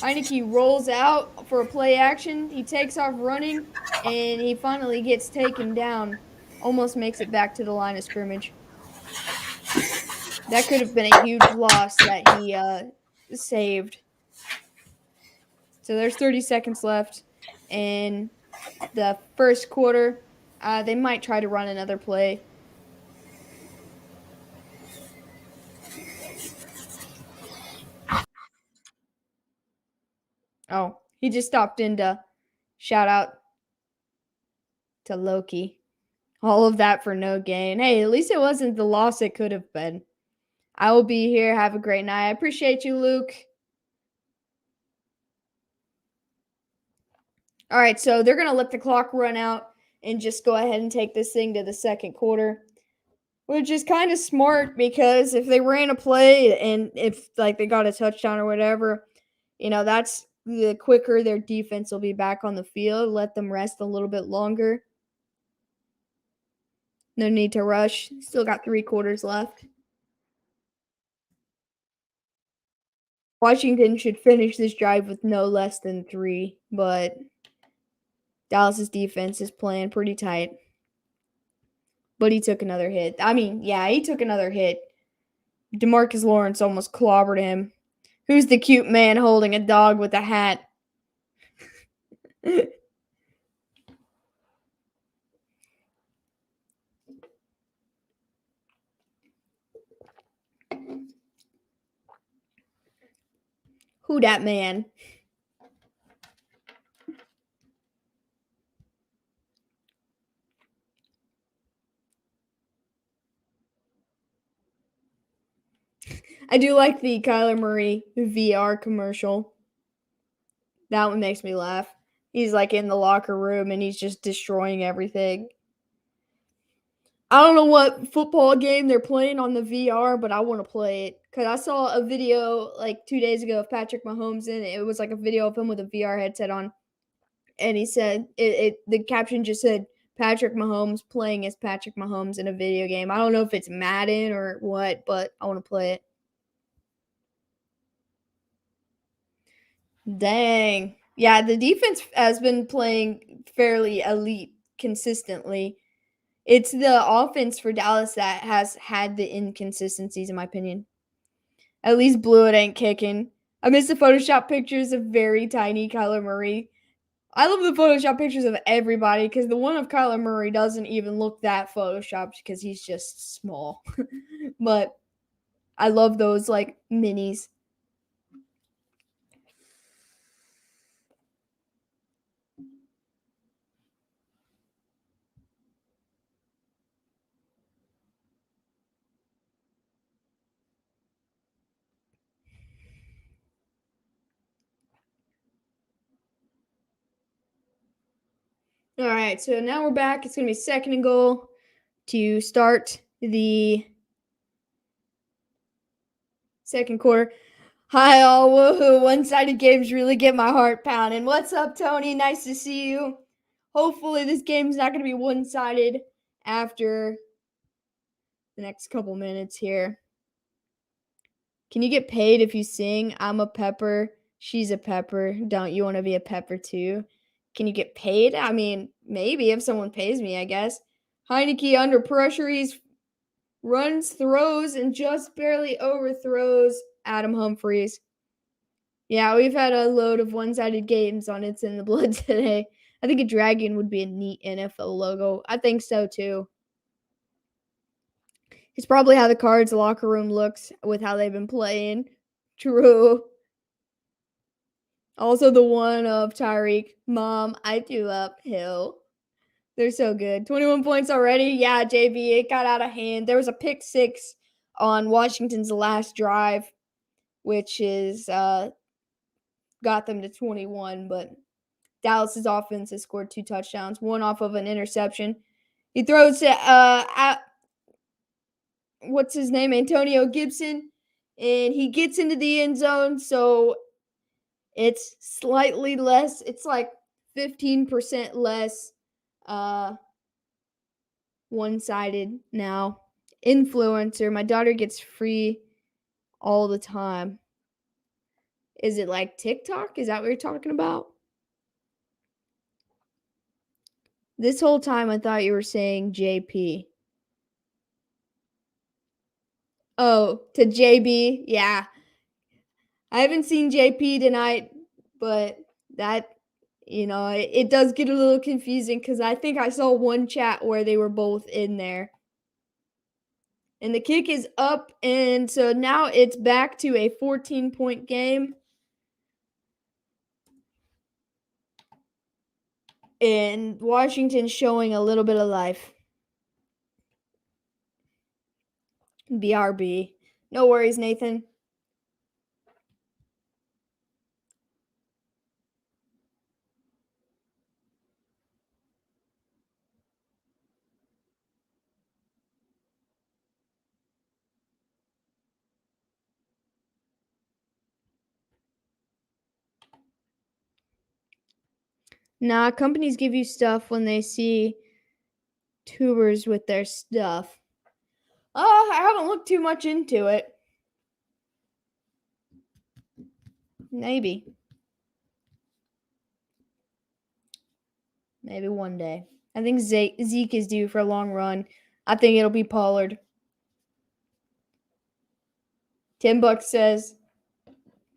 Heineke rolls out for a play action. He takes off running, and he finally gets taken down. Almost makes it back to the line of scrimmage. That could have been a huge loss that he saved. So there's 30 seconds left in the first quarter. They might try to run another play. Oh, he just stopped in to shout out to Loki. All of that for no gain. Hey, at least it wasn't the loss it could have been. I will be here. Have a great night. I appreciate you, Luke. All right, so they're going to let the clock run out and just go ahead and take this thing to the second quarter, which is kind of smart because if they ran a play and if like they got a touchdown or whatever, that's the quicker their defense will be back on the field. Let them rest a little bit longer. No need to rush. Still got 3 quarters left. Washington should finish this drive with no less than 3, but Dallas's defense is playing pretty tight. But he took another hit. I mean, yeah, he took another hit. DeMarcus Lawrence almost clobbered him. Who's the cute man holding a dog with a hat? Who dat man? I do like the Kyler Murray VR commercial. That one makes me laugh. He's like in the locker room and he's just destroying everything. I don't know what football game they're playing on the VR, but I want to play it because I saw a video like 2 days ago of Patrick Mahomes, and it was like a video of him with a VR headset on, and he said the caption just said Patrick Mahomes playing as Patrick Mahomes in a video game. I don't know if it's Madden or what, but I want to play it. Dang. Yeah, the defense has been playing fairly elite consistently. It's the offense for Dallas that has had the inconsistencies, in my opinion. At least Blewett ain't kicking. I miss the Photoshop pictures of very tiny Kyler Murray. I love the Photoshop pictures of everybody because the one of Kyler Murray doesn't even look that Photoshopped because he's just small. But I love those like minis. All right, so now we're back. It's going to be second and goal to start the second quarter. Hi, all. Woohoo. One-sided games really get my heart pounding. What's up, Tony? Nice to see you. Hopefully this game's not going to be one-sided after the next couple minutes here. Can you get paid if you sing, I'm a pepper, she's a pepper, don't you want to be a pepper too? Can you get paid? I mean, maybe if someone pays me, I guess. Heineke under pressure, he's runs, throws, and just barely overthrows Adam Humphries. Yeah, we've had a load of one-sided games on It's in the Blood today. I think a dragon would be a neat NFL logo. I think so too. It's probably how the Cards locker room looks with how they've been playing. True. Also the one of Tyreek, Mom, I threw uphill. They're so good. 21 points already. Yeah, JV, it got out of hand. There was a pick six on Washington's last drive, which is got them to 21, but Dallas's offense has scored 2 touchdowns, one off of an interception. He throws to what's his name? Antonio Gibson, and he gets into the end zone, so it's slightly less. It's like 15% less one-sided now. Influencer. My daughter gets free all the time. Is it like TikTok? Is that what you're talking about? This whole time I thought you were saying JP. Oh, to JB? Yeah. I haven't seen JP tonight, but that, it does get a little confusing because I think I saw one chat where they were both in there. And the kick is up, and so now it's back to a 14-point game. And Washington's showing a little bit of life. BRB. No worries, Nathan. Nah, companies give you stuff when they see tubers with their stuff. I haven't looked too much into it. Maybe one day. I think Zeke is due for a long run. I think it'll be Pollard. $10 says,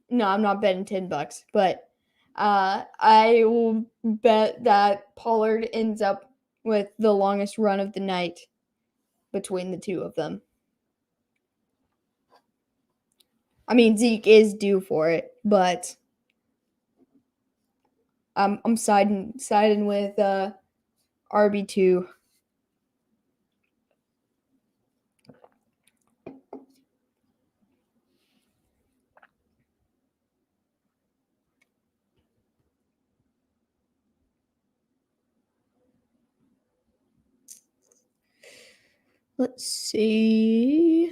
no, I'm not betting $10, but I will bet that Pollard ends up with the longest run of the night between the two of them. I mean, Zeke is due for it, but I'm siding with RB2. Let's see.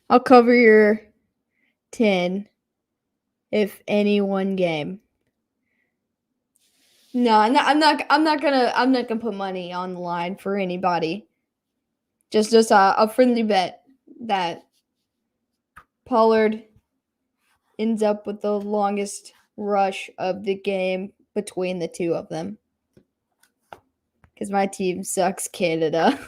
I'll cover your 10 if any one game. No, I'm not gonna put money on the line for anybody. Just a friendly bet that Pollard ends up with the longest rush of the game between the two of them. Because my team sucks, Canada.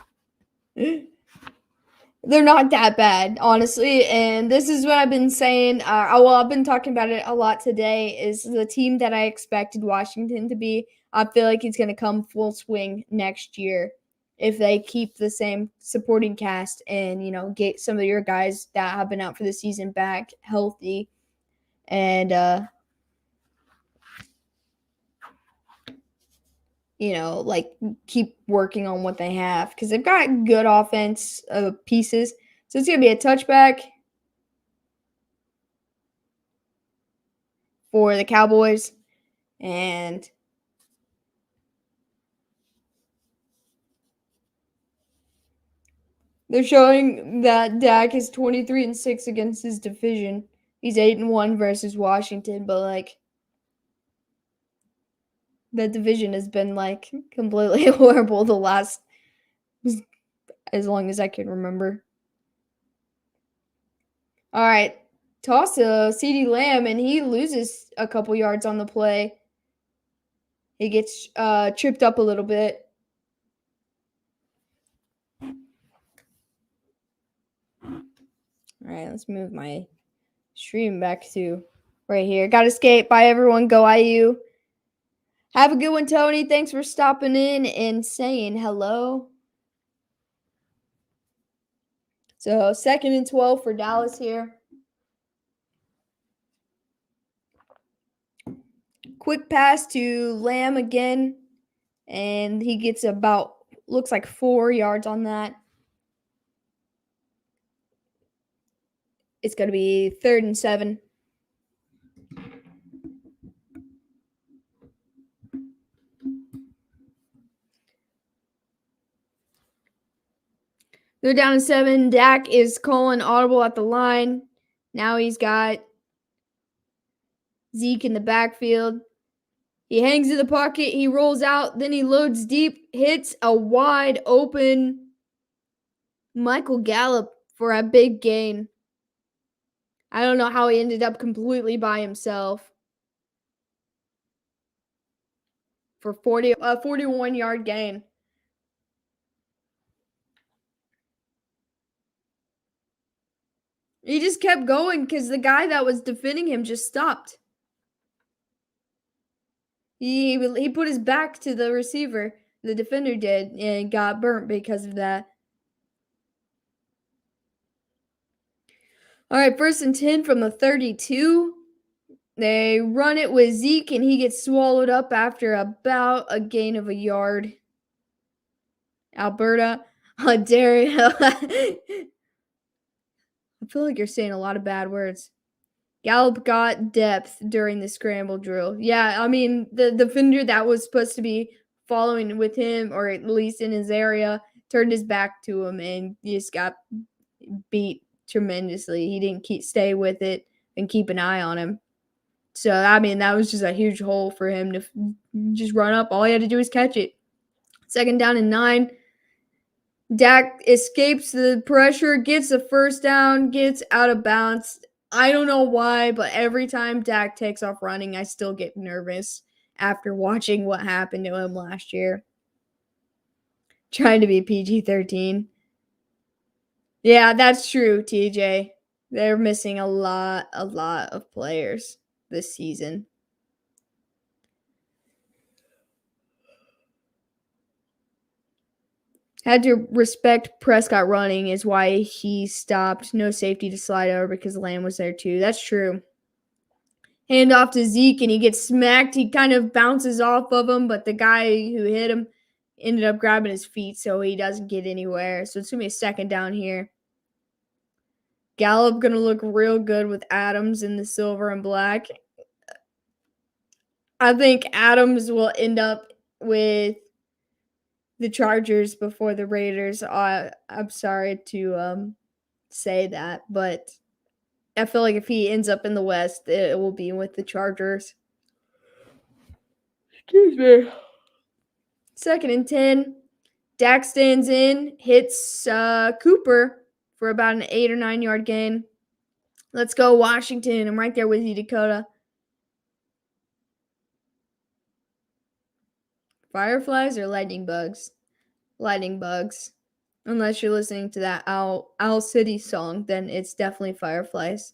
They're not that bad, honestly. And this is what I've been saying. I've been talking about it a lot today. Is the team that I expected Washington to be. I feel like it's going to come full swing next year if they keep the same supporting cast and get some of your guys that have been out for the season back healthy and keep working on what they have because they've got good offense pieces. So it's going to be a touchback for the Cowboys. And they're showing that Dak is 23-6 against his division. He's 8-1 versus Washington, but the division has been completely horrible the last as long as I can remember. All right, toss to CeeDee Lamb, and he loses a couple yards on the play. He gets tripped up a little bit. All right, let's move my stream back to right here. Got escaped by everyone. Go IU. Have a good one, Tony. Thanks for stopping in and saying hello. So 2nd and 12 for Dallas here. Quick pass to Lamb again. And he gets looks like 4 yards on that. It's going to be 3rd and 7. They're down to 7. Dak is calling audible at the line. Now he's got Zeke in the backfield. He hangs in the pocket. He rolls out. Then he loads deep. Hits a wide open Michael Gallup for a big gain. I don't know how he ended up completely by himself for a 41-yard gain. He just kept going because the guy that was defending him just stopped. He put his back to the receiver, the defender did, and got burnt because of that. All right, 1st and 10 from the 32. They run it with Zeke, and he gets swallowed up after about a gain of a yard. Alberta, Ontario. I feel like you're saying a lot of bad words. Gallup got depth during the scramble drill. Yeah, I mean, the defender that was supposed to be following with him, or at least in his area, turned his back to him and just got beat tremendously. He didn't stay with it and keep an eye on him. So, I mean, that was just a huge hole for him to just run up. All he had to do was catch it. 2nd down and 9. Dak escapes the pressure, gets the 1st down, gets out of bounds. I don't know why, but every time Dak takes off running, I still get nervous after watching what happened to him last year. Trying to be PG-13. Yeah, that's true, TJ. They're missing a lot of players this season. Had to respect Prescott running is why he stopped. No safety to slide over because Lamb was there too. That's true. Hand off to Zeke, and he gets smacked. He kind of bounces off of him, but the guy who hit him ended up grabbing his feet, so he doesn't get anywhere. So it's going to be a second down here. Gallup going to look real good with Adams in the silver and black. I think Adams will end up with the Chargers before the Raiders. I'm sorry to say that, but I feel like if he ends up in the West, it will be with the Chargers. Excuse me. 2nd and 10. Dak stands in, hits Cooper for about an 8 or 9 yard gain. Let's go, Washington. I'm right there with you, Dakota. Fireflies or lightning bugs? Lightning bugs. Unless you're listening to that Owl City song, then it's definitely fireflies.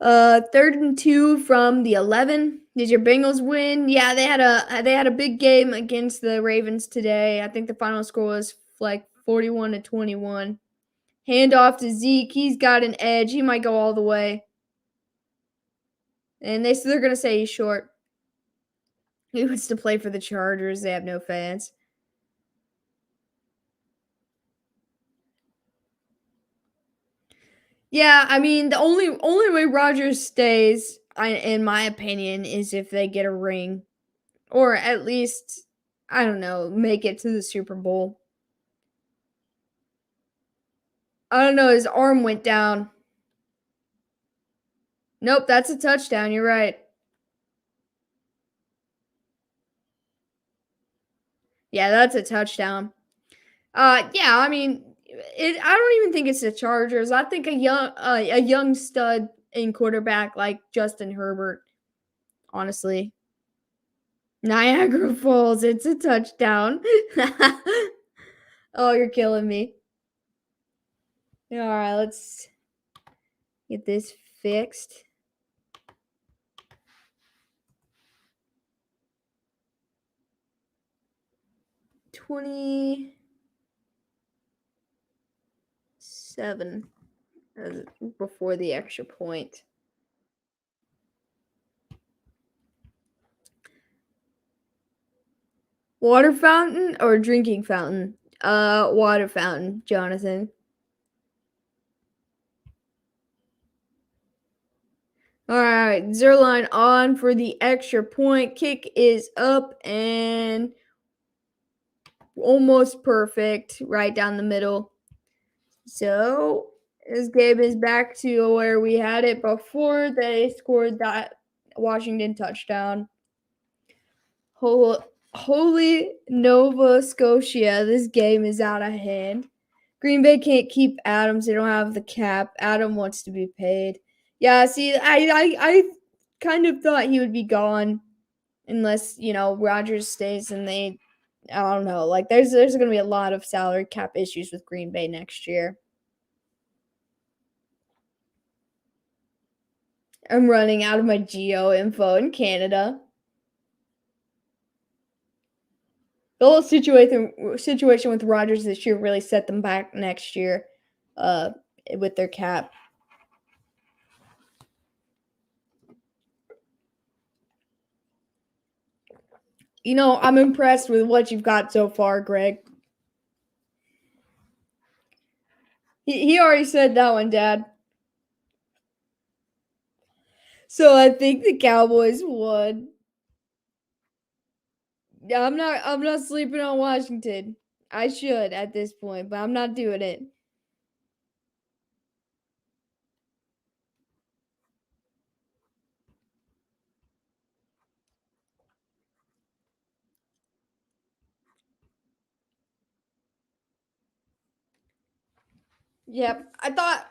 Third and 2 from the 11. Did your Bengals win? Yeah, they had a big game against the Ravens today. I think the final score was like 41-21. Hand off to Zeke. He's got an edge. He might go all the way. And they're gonna say he's short. He wants to play for the Chargers. They have no fans. Yeah, I mean the only way Rodgers stays, in my opinion, is if they get a ring, or at least I don't know, make it to the Super Bowl. I don't know. His arm went down. Nope, that's a touchdown. You're right. Yeah, that's a touchdown. Yeah, I mean, I don't even think it's the Chargers. I think a young stud in quarterback like Justin Herbert. Honestly, Niagara Falls. It's a touchdown. Oh, you're killing me. All right, let's get this fixed. $27 before the extra point. Water fountain or drinking fountain? Water fountain, Jonathan. All right, Zerline on for the extra point. Kick is up and almost perfect, right down the middle. So this game is back to where we had it before they scored that Washington touchdown. Holy Nova Scotia, this game is out of hand. Green Bay can't keep Adams. They don't have the cap. Adam wants to be paid. Yeah, see, I kind of thought he would be gone unless, Rodgers stays and I don't know. Like there's going to be a lot of salary cap issues with Green Bay next year. I'm running out of my geo info in Canada. The whole situation with Rodgers this year really set them back next year with their cap. I'm impressed with what you've got so far, Greg. He already said that one, Dad. So I think the Cowboys won. I'm not sleeping on Washington. I should at this point, but I'm not doing it. Yep. I thought,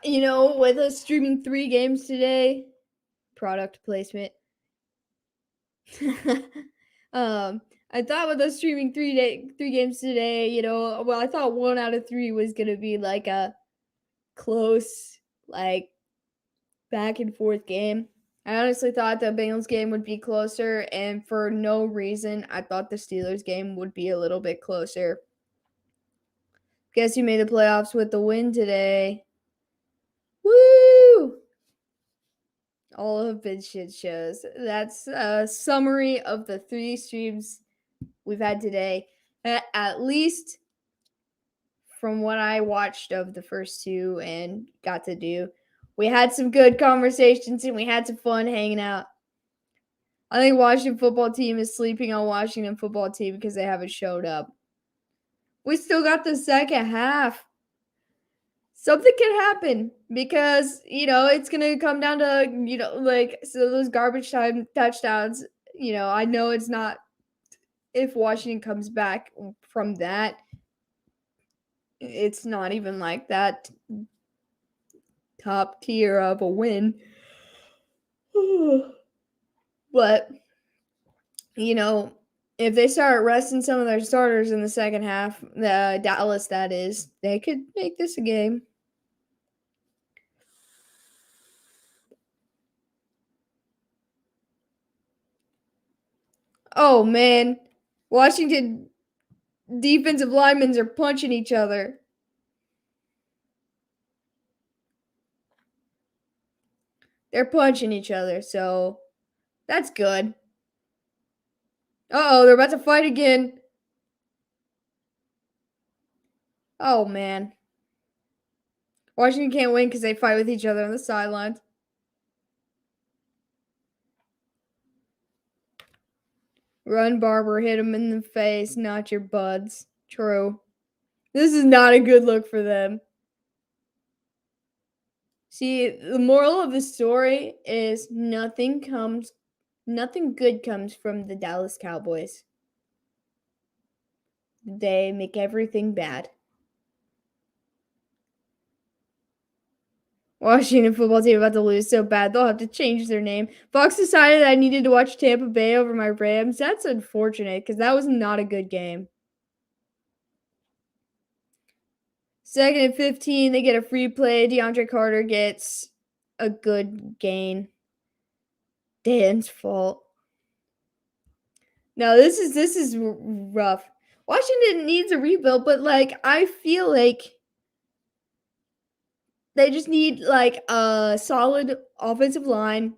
with us streaming 3 games today, product placement. I thought with us streaming 3 games today, I thought 1 out of 3 was going to be like a close, like back and forth game. I honestly thought the Bengals game would be closer, and for no reason, I thought the Steelers game would be a little bit closer. Guess you made the playoffs with the win today. Woo! All have been shit shows. That's a summary of the 3 streams we've had today. At least from what I watched of the first 2 and got to do. We had some good conversations and we had some fun hanging out. I think Washington football team is sleeping on Washington football team because they haven't showed up. We still got the second half. Something can happen because, it's going to come down to, so those garbage time touchdowns, I know it's not if Washington comes back from that. It's not even like that top tier of a win. But, if they start resting some of their starters in the second half, Dallas, that is, they could make this a game. Oh, man. Washington defensive linemen are punching each other. They're punching each other, so that's good. Uh-oh, they're about to fight again. Oh, man. Washington can't win because they fight with each other on the sidelines. Run, Barber, hit him in the face, not your buds. True. This is not a good look for them. See, the moral of the story is nothing good comes from the Dallas Cowboys. They make everything bad. Washington football team about to lose so bad they'll have to change their name. Fox decided I needed to watch Tampa Bay over my Rams. That's unfortunate because that was not a good game. 2nd and 15, they get a free play. DeAndre Carter gets a good gain. Dan's fault. No, this is rough. Washington needs a rebuild, but I feel like they just need a solid offensive line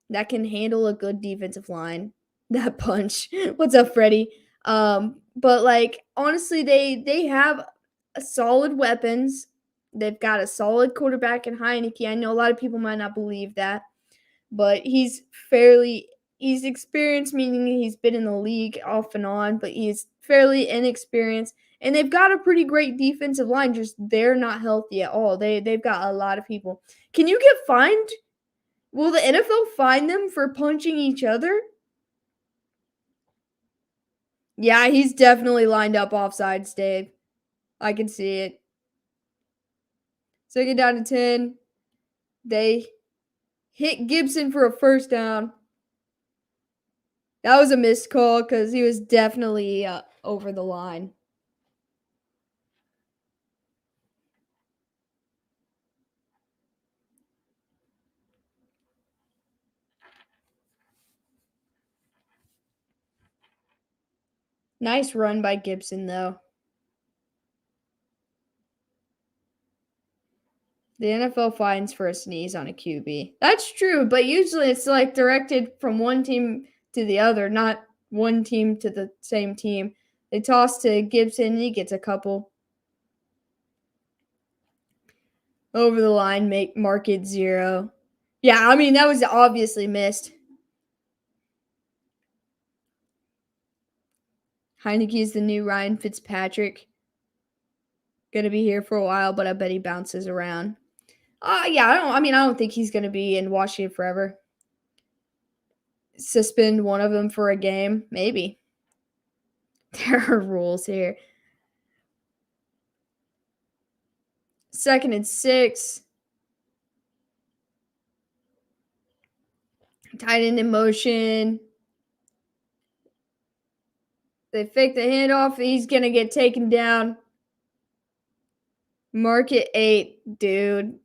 that can handle a good defensive line. That punch. What's up, Freddie? But honestly, they have solid weapons. They've got a solid quarterback in Heineke. I know a lot of people might not believe that, but he's experienced, meaning he's been in the league off and on, but he's fairly inexperienced. And they've got a pretty great defensive line, just they're not healthy at all. They've got a lot of people. Can you get fined? Will the NFL fine them for punching each other? Yeah, he's definitely lined up offsides, Dave. I can see it. 2nd down to 10. They hit Gibson for a first down. That was a missed call because he was definitely over the line. Nice run by Gibson, though. The NFL fines for a sneeze on a QB. That's true, but usually it's directed from one team to the other, not one team to the same team. They toss to Gibson, he gets a couple. Over the line, mark it 0. Yeah, I mean, that was obviously missed. Heineke is the new Ryan Fitzpatrick. Gonna be here for a while, but I bet he bounces around. Yeah, I don't think he's gonna be in Washington forever. Suspend one of them for a game, maybe. There are rules here. 2nd and 6. Tight end in motion. They fake the handoff. He's going to get taken down. Mark it 8, dude.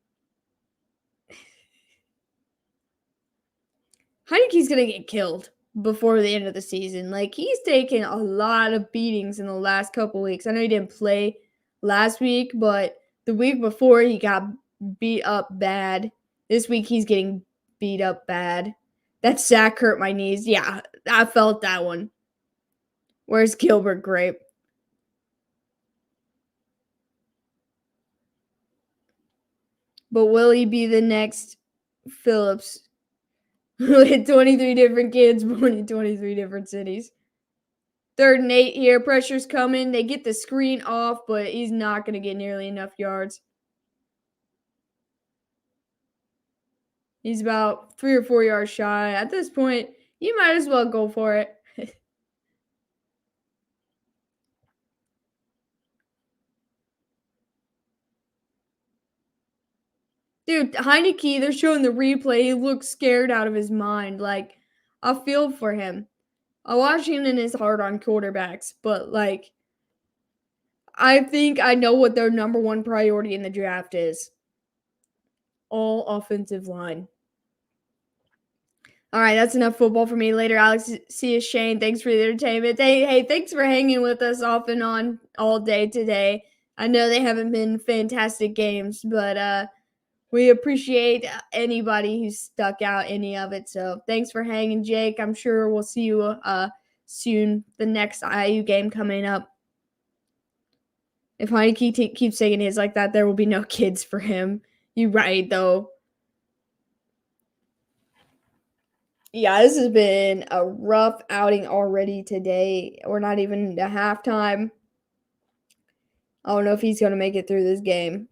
Heineke's going to get killed before the end of the season. Like, he's taken a lot of beatings in the last couple weeks. I know he didn't play last week, but the week before he got beat up bad. This week he's getting beat up bad. That sack hurt my knees. Yeah, I felt that one. Where's Gilbert Grape? But will he be the next Phillips with 23 different kids born in 23 different cities? 3rd and 8 here. Pressure's coming. They get the screen off, but he's not going to get nearly enough yards. He's about 3 or 4 yards shy. At this point, you might as well go for it. Dude, Heineke, they're showing the replay. He looks scared out of his mind. Like, I feel for him. Washington is hard on quarterbacks, but, like, I think I know what their number one priority in the draft is. All offensive line. All right, that's enough football for me. Later, Alex. See you, Shane. Thanks for the entertainment. Hey, thanks for hanging with us off and on all day today. I know they haven't been fantastic games, but we appreciate anybody who stuck out any of it. So thanks for hanging, Jake. I'm sure we'll see you soon. The next IU game coming up. If Heineke keeps taking hits like that, there will be no kids for him. You're right, though. Yeah, this has been a rough outing already today. We're not even at halftime. I don't know if he's going to make it through this game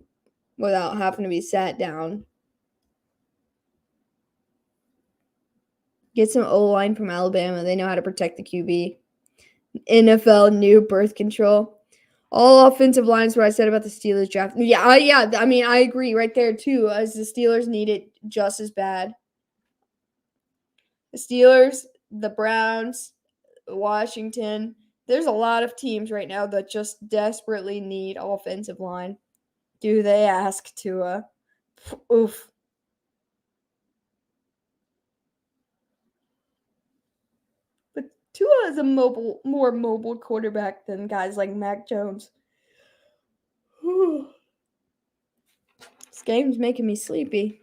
without having to be sat down. Get some O-line from Alabama. They know how to protect the QB. NFL new birth control. All offensive lines, what I said about the Steelers draft. Yeah, I mean, I agree right there, too, as the Steelers need it just as bad. The Steelers, the Browns, Washington. There's a lot of teams right now that just desperately need offensive line. Do they ask Tua? Oof. But Tua is a more mobile quarterback than guys like Mac Jones. This game's making me sleepy.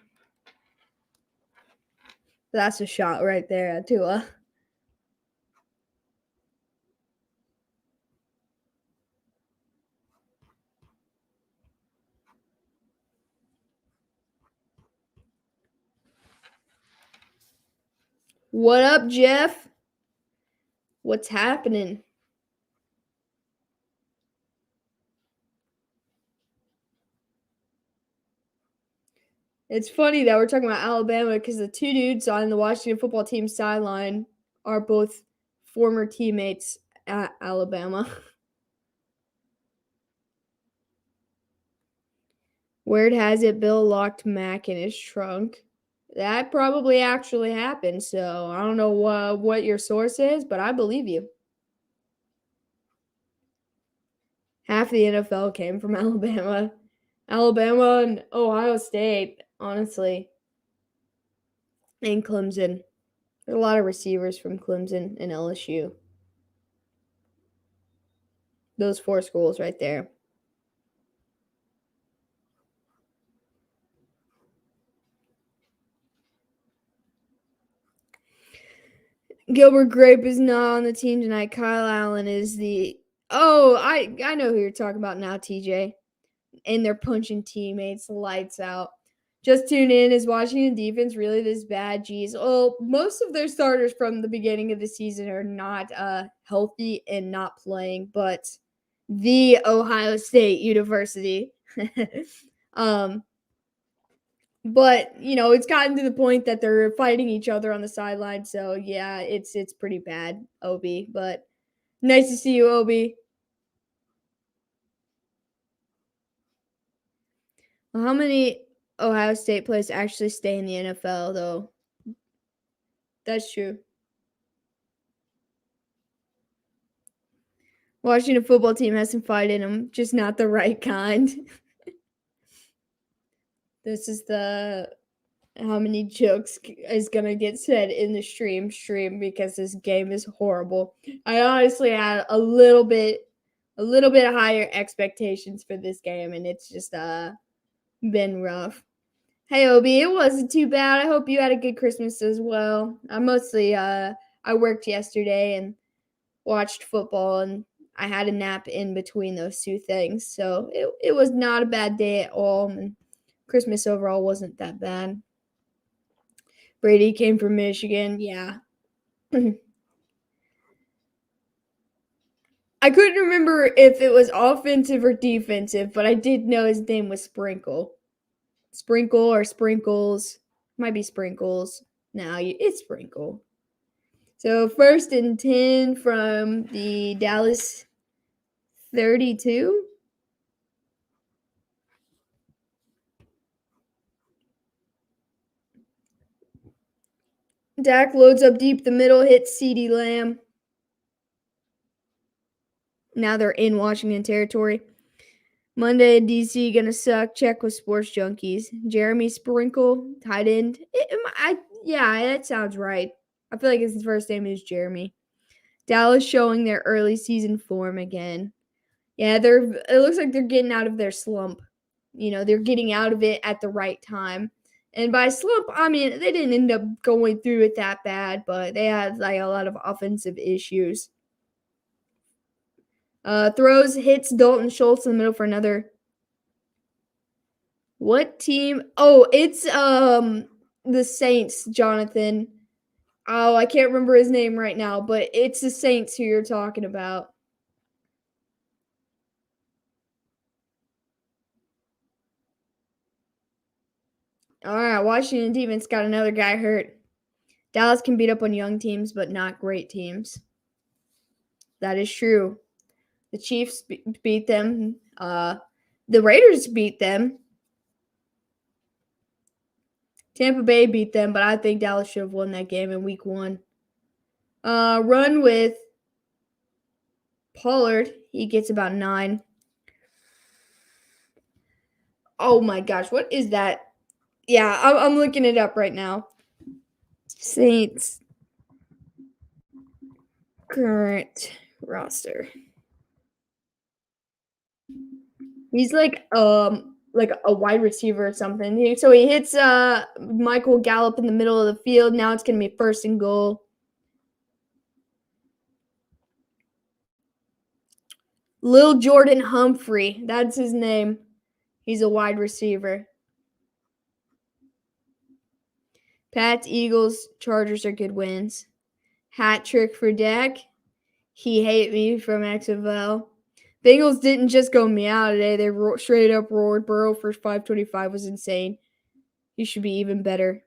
That's a shot right there at Tua. What up, Jeff? What's happening? It's funny that we're talking about Alabama because the two dudes on the Washington football team sideline are both former teammates at Alabama. Word has it Bill locked Mac in his trunk. That probably actually happened, so I don't know what your source is, but I believe you. Half the NFL came from Alabama. Alabama and Ohio State, honestly. And Clemson. There are a lot of receivers from Clemson and LSU. Those 4 schools right there. Gilbert Grape is not on the team tonight. Kyle Allen is the I know who you're talking about now, TJ. And they're punching teammates lights out. Just tune in. Is Washington defense really this bad? Geez. Well, most of their starters from the beginning of the season are not healthy and not playing, but the Ohio State University. But, it's gotten to the point that they're fighting each other on the sideline. So, yeah, it's pretty bad, Obi. But nice to see you, Obi. Well, how many Ohio State players actually stay in the NFL, though? That's true. Washington football team has some fight in them, just not the right kind. This is the how many jokes is gonna get said in the stream because this game is horrible. I honestly had a little bit higher expectations for this game, and it's just been rough. Hey Obi, it wasn't too bad. I hope you had a good Christmas as well. I worked yesterday and watched football, and I had a nap in between those two things. So it was not a bad day at all, and Christmas overall wasn't that bad. Brady came from Michigan, yeah. I couldn't remember if it was offensive or defensive, but I did know his name was Sprinkle. Sprinkle or Sprinkles. Might be Sprinkles. No, it's Sprinkle. So 1st and 10 from the Dallas 32. Dak loads up deep the middle, hits CeeDee Lamb. Now they're in Washington territory. Monday, DC gonna suck. Check with Sports Junkies. Jeremy Sprinkle, tight end. Yeah, that sounds right. I feel like his first name is Jeremy. Dallas showing their early season form again. Yeah, it looks like they're getting out of their slump. They're getting out of it at the right time. And by slump, I mean they didn't end up going through it that bad, but they had like a lot of offensive issues. Throws, hits Dalton Schultz in the middle for another. What team? Oh, it's the Saints, Jonathan. Oh, I can't remember his name right now, but it's the Saints who you're talking about. All right, Washington defense got another guy hurt. Dallas can beat up on young teams, but not great teams. That is true. The Chiefs beat them. The Raiders beat them. Tampa Bay beat them, but I think Dallas should have won that game in week 1. Run with Pollard. He gets about 9. Oh my gosh, what is that? Yeah, I'm looking it up right now. Saints current roster. He's like a wide receiver or something. So he hits Michael Gallup in the middle of the field. Now it's gonna be 1st and goal. Lil Jordan Humphrey, that's his name. He's a wide receiver. Pats, Eagles, Chargers are good wins. Hat trick for Dak. He hate me from XFL. Bengals didn't just go meow today. They straight up roared. Burrow for 525 was insane. He should be even better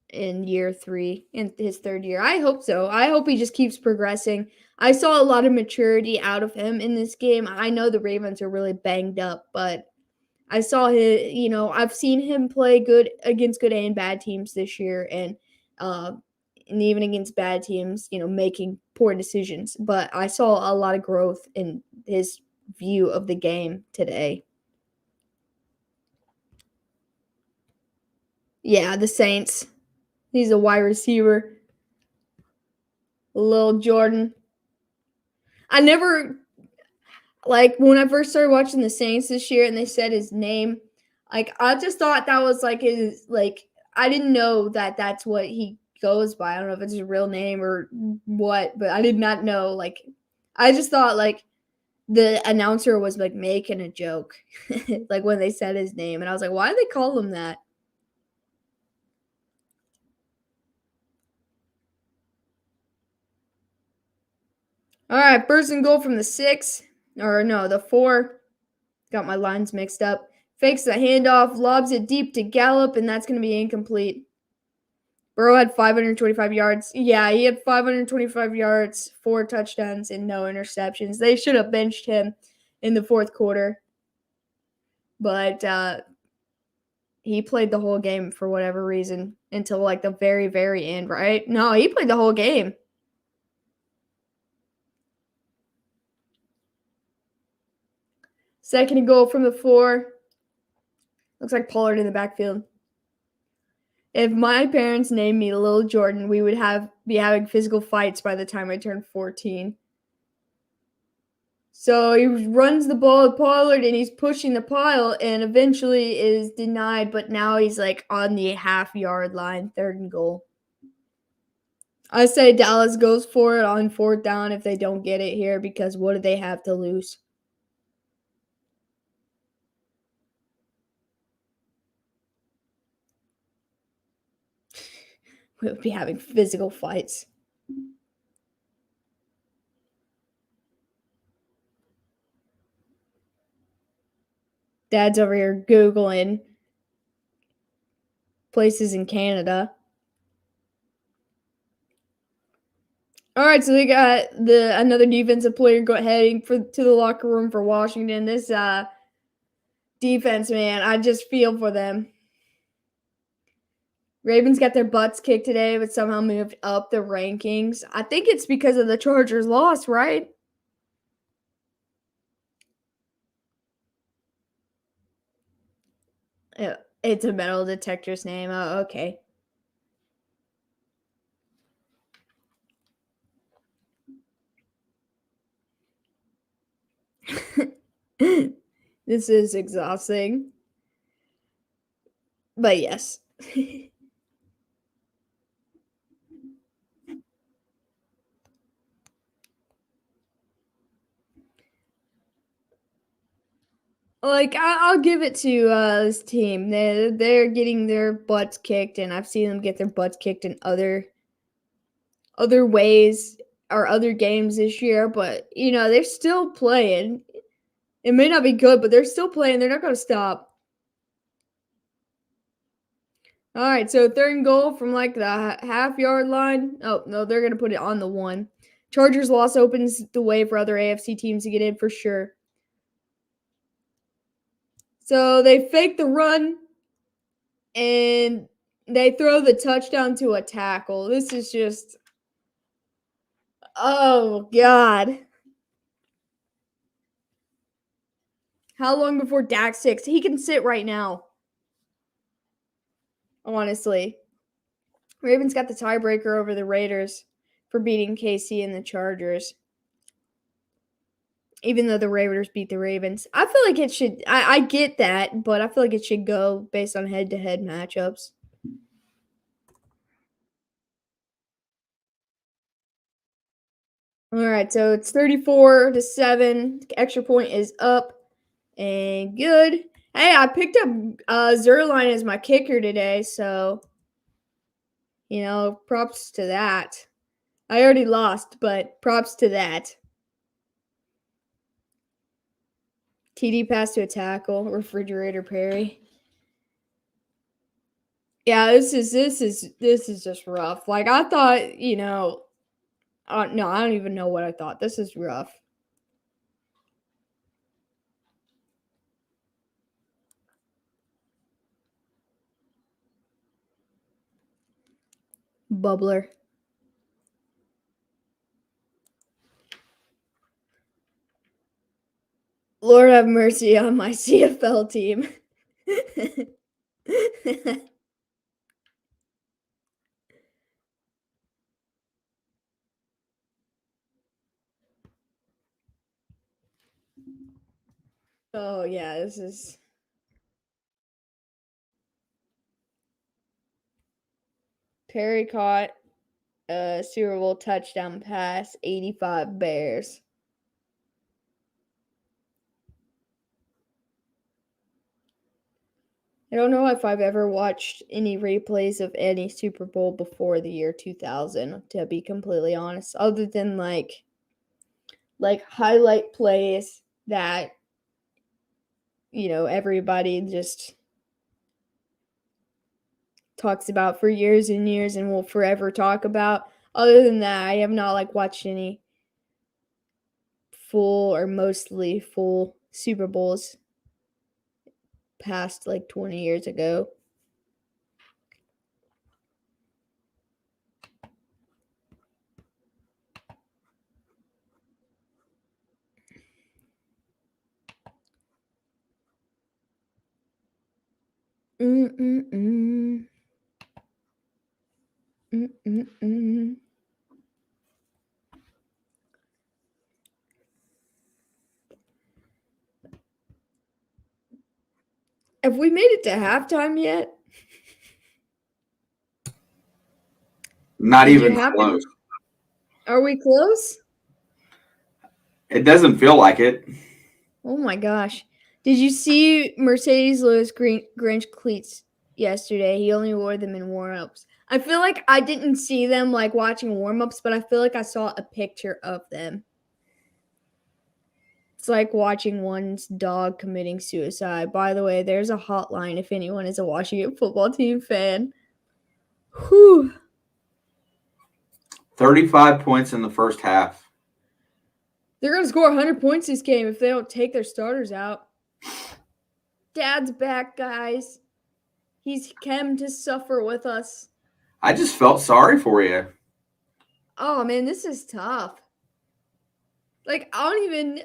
in year 3, in his 3rd year. I hope so. I hope he just keeps progressing. I saw a lot of maturity out of him in this game. I know the Ravens are really banged up, but I saw him, I've seen him play good against good and bad teams this year, and even against bad teams, making poor decisions. But I saw a lot of growth in his view of the game today. Yeah, the Saints. He's a wide receiver. Lil Jordan. I never, when I first started watching the Saints this year and they said his name, I just thought that was his, I didn't know that that's what he goes by. I don't know if it's his real name or what, but I did not know. I just thought, the announcer was, making a joke, when they said his name. And I was like, why do they call him that? All right, 1st and goal from the 6. Or no, the 4. Got my lines mixed up. Fakes the handoff, lobs it deep to Gallup, and that's going to be incomplete. Burrow had 525 yards. Yeah, he had 525 yards, 4 touchdowns, and no interceptions. They should have benched him in the 4th quarter. But he played the whole game for whatever reason until, the very, very end, right? No, he played the whole game. Second and goal from the 4. Looks like Pollard in the backfield. If my parents named me Lil Jordan, we would be having physical fights by the time I turned 14. So he runs the ball at Pollard, and he's pushing the pile, and eventually is denied, but now he's like on the half-yard line, 3rd and goal. I say Dallas goes for it on 4th down if they don't get it here, because what do they have to lose? We would be having physical fights. Dad's over here Googling places in Canada. All right, so they got another defensive player heading to the locker room for Washington. This defense, man, I just feel for them. Ravens got their butts kicked today, but somehow moved up the rankings. I think it's because of the Chargers' loss, right? It's a metal detector's name. Oh, okay. This is exhausting. But yes. Like, I'll give it to this team. They're getting their butts kicked, and I've seen them get their butts kicked in other ways or other games this year. But they're still playing. It may not be good, but they're still playing. They're not going to stop. All right, so 3rd and goal from like the half-yard line. Oh no, they're going to put it on the 1. Chargers loss opens the way for other AFC teams to get in for sure. So they fake the run, and they throw the touchdown to a tackle. This is just, oh, God. How long before Dak sits? He can sit right now. Honestly. Ravens got the tiebreaker over the Raiders for beating KC and the Chargers. Even though the Raiders beat the Ravens. I feel like it should, I get that, but I feel like it should go based on head-to-head matchups. All right, so it's 34-7. Extra point is up and good. Hey, I picked up Zerline as my kicker today, so props to that. I already lost, but props to that. TD pass to a tackle, refrigerator Perry. Yeah, this is just rough. Like, I thought, no, I don't even know what I thought. This is rough. Bubbler. Lord have mercy on my CFL team. Oh, yeah, this is... Perry caught a Super Bowl touchdown pass, 85 Bears. I don't know if I've ever watched any replays of any Super Bowl before the year 2000, to be completely honest, other than like highlight plays that everybody just talks about for years and years and will forever talk about. Other than that, I have not watched any full or mostly full Super Bowls past 20 years ago. Mm-mm-mm. Mm-mm-mm. Have we made it to halftime yet? Not Did you even happen? close. Are we close? It doesn't feel like it. Oh my gosh. Did you see Mercedes Lewis Grinch cleats yesterday? He only wore them in warm-ups. I feel like I didn't see them like watching warm-ups, but I feel like I saw a picture of them. It's like watching one's dog committing suicide. By the way, there's a hotline if anyone is a Washington football team fan. Whew. 35 points in the first half. They're going to score 100 points this game if they don't take their starters out. Dad's back, guys. He's come to suffer with us. I just felt sorry for you. Oh, man, this is tough. Like, I don't even...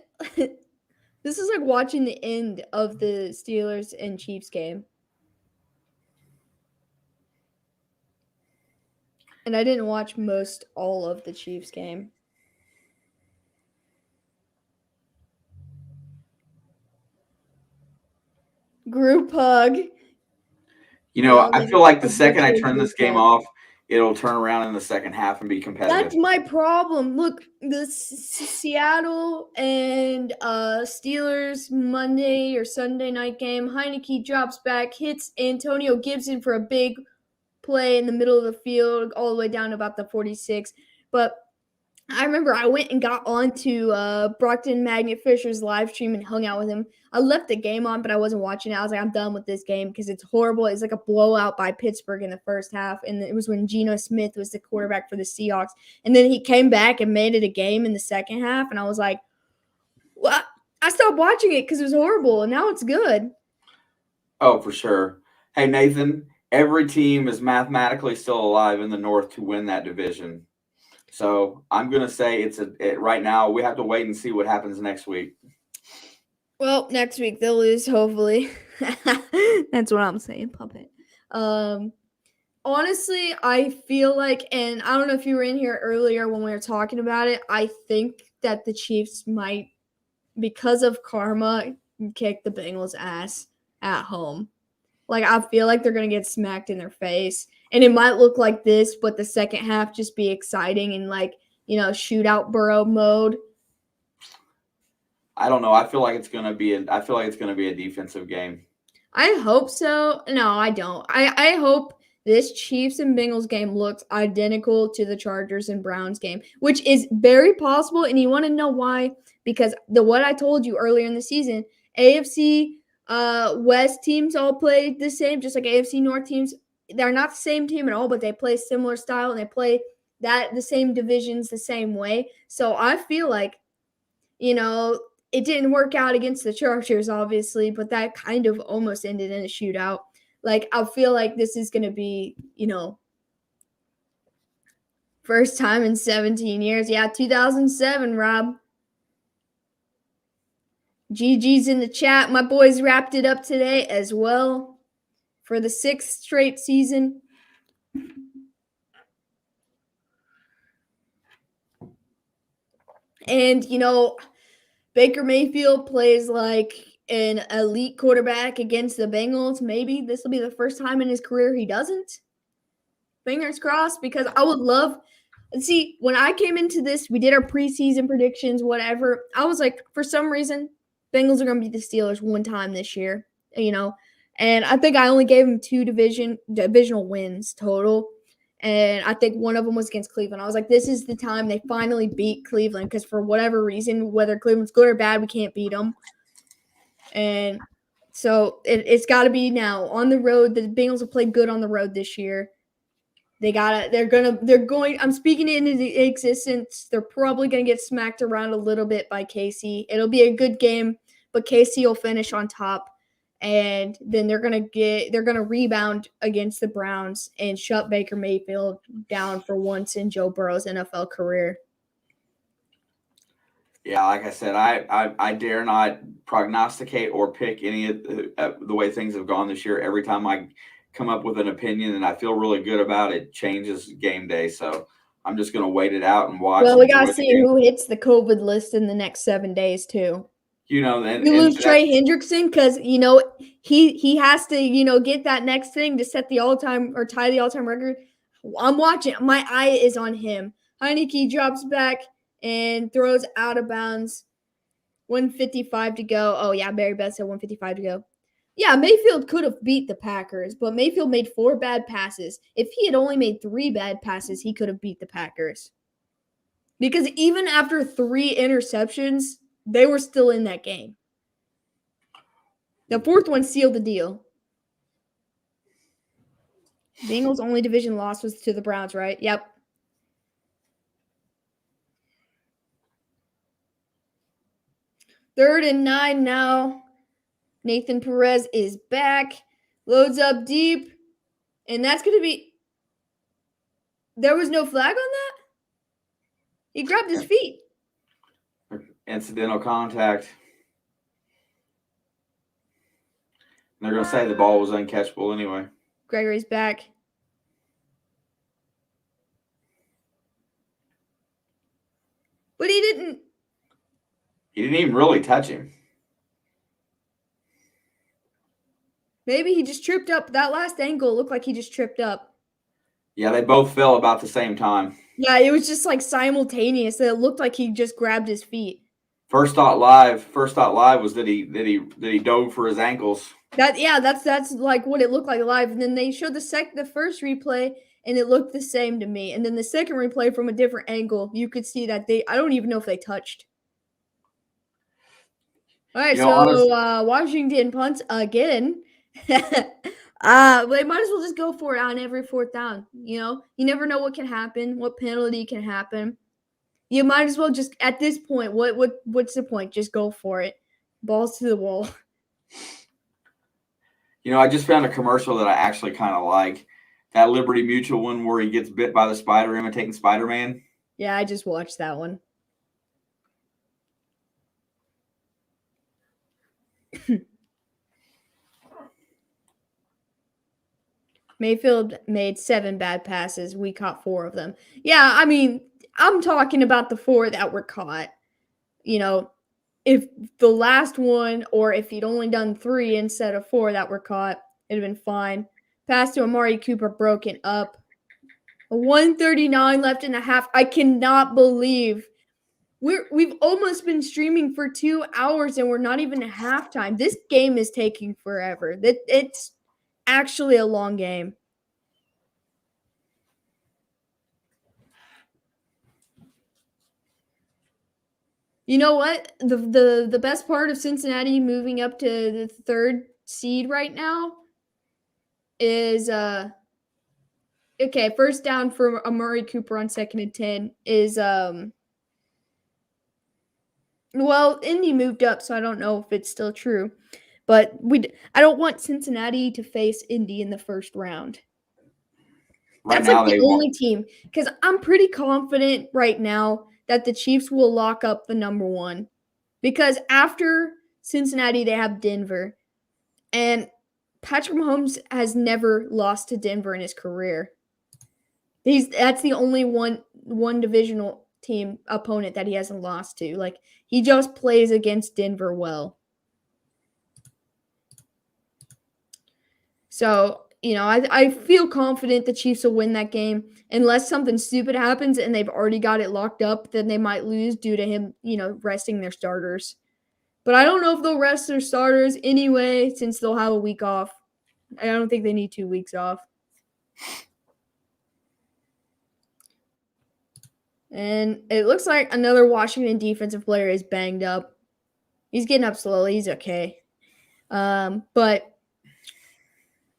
This is like watching the end of the Steelers and Chiefs game. And I didn't watch all of the Chiefs game. Group hug. You know, Yeah, I feel like the second I turn this game off, it'll turn around in the second half and be competitive. That's my problem. Look, the Seattle and Steelers Monday or Sunday night game, Heineke drops back, hits Antonio Gibson for a big play in the middle of the field, all the way down to about the 46. But I remember I went and got onto Brockton Magnet Fisher's live stream and hung out with him. I left the game on, but I wasn't watching it. I was like, I'm done with this game because it's horrible. It's like a blowout by Pittsburgh in the first half. And it was when Geno Smith was the quarterback for the Seahawks. And then he came back and made it a game in the second half. And I was like, well, I stopped watching it because it was horrible. And now it's good. Oh, for sure. Hey, Nathan, every team is mathematically still alive in the North to win that division. So I'm going to say right now. We have to wait and see what happens next week. Well, next week they'll lose, hopefully. That's what I'm saying, puppet. Honestly, I feel like, and I don't know if you were in here earlier when we were talking about it, I think that the Chiefs might, because of karma, kick the Bengals' ass at home. Like, I feel like they're going to get smacked in their face. And it might look like this, but the second half just be exciting and, like, shootout Burrow mode. I don't know. I feel like it's going to be a defensive game. I hope so. No, I don't. I hope this Chiefs and Bengals game looks identical to the Chargers and Browns game, which is very possible. And you want to know why? Because what I told you earlier in the season, AFC West teams all play the same, just like AFC North teams. They're not the same team at all, but they play similar style and they play the same divisions the same way. So I feel like, it didn't work out against the Chargers, obviously, but that kind of almost ended in a shootout. Like, I feel like this is going to be, first time in 17 years. Yeah, 2007, Rob. GG's in the chat. My boys wrapped it up today as well for the 6th straight season. And, Baker Mayfield plays like an elite quarterback against the Bengals. Maybe this will be the first time in his career he doesn't. Fingers crossed, because I would love – see, when I came into this, we did our preseason predictions, whatever. I was like, for some reason, Bengals are going to beat the Steelers one time this year, And I think I only gave them 2 divisional wins total. And I think one of them was against Cleveland. I was like, this is the time they finally beat Cleveland, because for whatever reason, whether Cleveland's good or bad, we can't beat them. And so it's got to be now. On the road, the Bengals have played good on the road this year. I'm speaking it into existence. They're probably going to get smacked around a little bit by KC. It'll be a good game, but KC will finish on top. And then they're going to rebound against the Browns and shut Baker Mayfield down for once in Joe Burrow's NFL career. Yeah, like I said, I dare not prognosticate or pick any of the way things have gone this year. Every time I come up with an opinion and I feel really good about it, changes game day. So I'm just going to wait it out and watch Well, and we got enjoy to the see game. who hits the COVID list in the next 7 days, too. You know, and You lose that, Trey Hendrickson because, he has to, get that next thing to set the all-time or tie the all-time record. I'm watching. My eye is on him. Heineke drops back and throws out of bounds. 1:55 to go. Oh, yeah, Barry Best said 1:55 to go. Yeah, Mayfield could have beat the Packers, but Mayfield made 4 bad passes. If he had only made 3 bad passes, he could have beat the Packers. Because even after 3 interceptions, they were still in that game. The 4th one sealed the deal. Bengals' only division loss was to the Browns, right? Yep. Third and 9 now. Nathan Perez is back. Loads up deep. And that's going to be... There was no flag on that? He grabbed his feet. incidental contact. They're going to say the ball was uncatchable anyway. Gregory's back. But he didn't even really touch him. Maybe he just tripped up. That last angle looked like he just tripped up. Yeah, they both fell about the same time. Yeah, it was just like simultaneous. It looked like he just grabbed his feet. First thought live was that he dove for his ankles. That's like what it looked like live. And then they showed the first replay, and it looked the same to me. And then the second replay from a different angle, you could see that I don't even know if they touched. All right, Washington punts again. They might as well just go for it on every 4th down. You never know what can happen, what penalty can happen. You might as well just, at this point, what's the point? Just go for it. Balls to the wall. I just found a commercial that I actually kind of like. That Liberty Mutual one where he gets bit by the spider imitating Spider-Man. Yeah, I just watched that one. Mayfield made 7 bad passes. We caught 4 of them. Yeah, I mean, I'm talking about the 4 that were caught. If the last one, or if he'd only done 3 instead of 4 that were caught, it'd have been fine. Pass to Amari Cooper broken up. 1:39 left in the half. I cannot believe we've almost been streaming for 2 hours and we're not even at halftime. This game is taking forever. It's actually a long game. You know what? The best part of Cincinnati moving up to the 3rd seed right now is okay, first down for Amari Cooper on 2nd and 10 is well, Indy moved up, so I don't know if it's still true. But I don't want Cincinnati to face Indy in the first round. That's like the only team, because I'm pretty confident right now that the Chiefs will lock up the number 1. Because after Cincinnati, they have Denver. And Patrick Mahomes has never lost to Denver in his career. That's the only one divisional team opponent that he hasn't lost to. Like, he just plays against Denver well. So, I feel confident the Chiefs will win that game. Unless something stupid happens and they've already got it locked up, then they might lose due to him, resting their starters. But I don't know if they'll rest their starters anyway, since they'll have a week off. I don't think they need 2 weeks off. And it looks like another Washington defensive player is banged up. He's getting up slowly. He's okay. But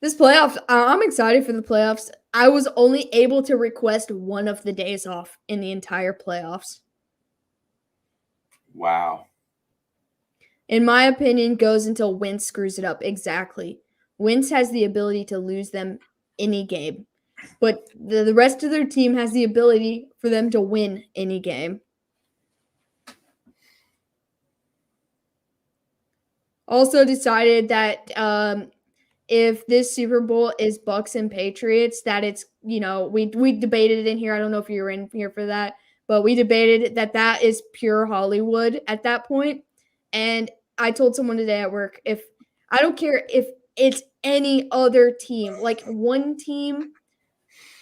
this playoffs, I'm excited for the playoffs. I was only able to request 1 of the days off in the entire playoffs. Wow. In my opinion, goes until Wentz screws it up. Exactly. Wentz has the ability to lose them any game. But the rest of their team has the ability for them to win any game. Also decided that if this Super Bowl is Bucks and Patriots, that it's, we debated it in here. I don't know if you were in here for that, but we debated that is pure Hollywood at that point. And I told someone today at work, if I don't care if it's any other team, like one team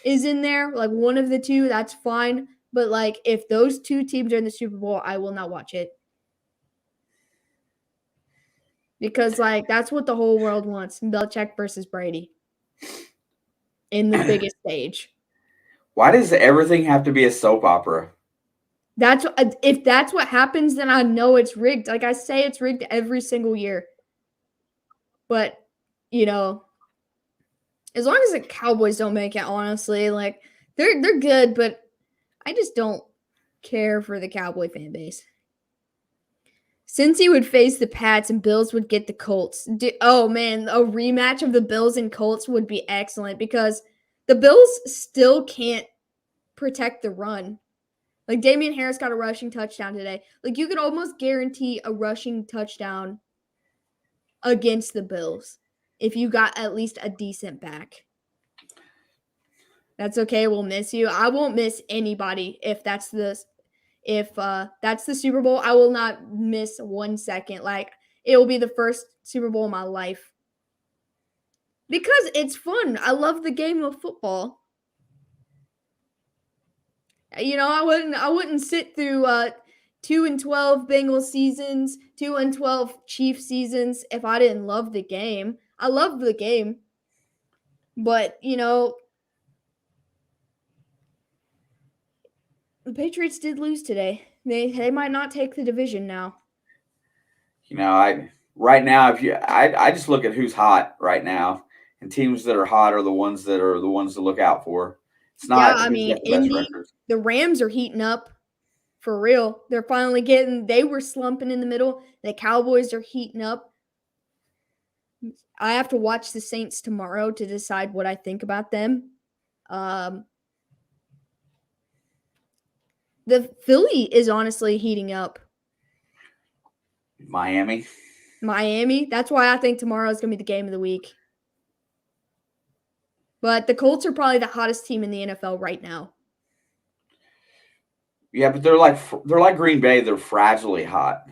is in there, like one of the two, that's fine. But like if those two teams are in the Super Bowl, I will not watch it. Because like that's what the whole world wants. Belichick versus Brady in the biggest stage. Why does everything have to be a soap opera? If that's what happens, then I know it's rigged. Like I say, it's rigged every single year. But as long as the Cowboys don't make it, honestly, like they're good, but I just don't care for the Cowboy fan base. Since he would face the Pats and Bills would get the Colts. Oh man, a rematch of the Bills and Colts would be excellent because the Bills still can't protect the run. Like Damian Harris got a rushing touchdown today. Like you could almost guarantee a rushing touchdown against the Bills if you got at least a decent back. That's okay. We'll miss you. I won't miss anybody if that's the Super Bowl. I will not miss 1 second. Like it will be the first Super Bowl of my life because it's fun. I love the game of football. I wouldn't sit through 2-12 Bengals seasons, 2-12 Chiefs seasons if I didn't love the game. I love the game, but the Patriots did lose today. They might not take the division now. Right now, I just look at who's hot right now, and teams that are hot are the ones to look out for. It's not who's got the best records. The Rams are heating up for real. They're finally they were slumping in the middle. The Cowboys are heating up. I have to watch the Saints tomorrow to decide what I think about them. The Philly is honestly heating up. Miami. That's why I think tomorrow is going to be the game of the week. But the Colts are probably the hottest team in the NFL right now. Yeah, but they're like Green Bay. They're fragilely hot.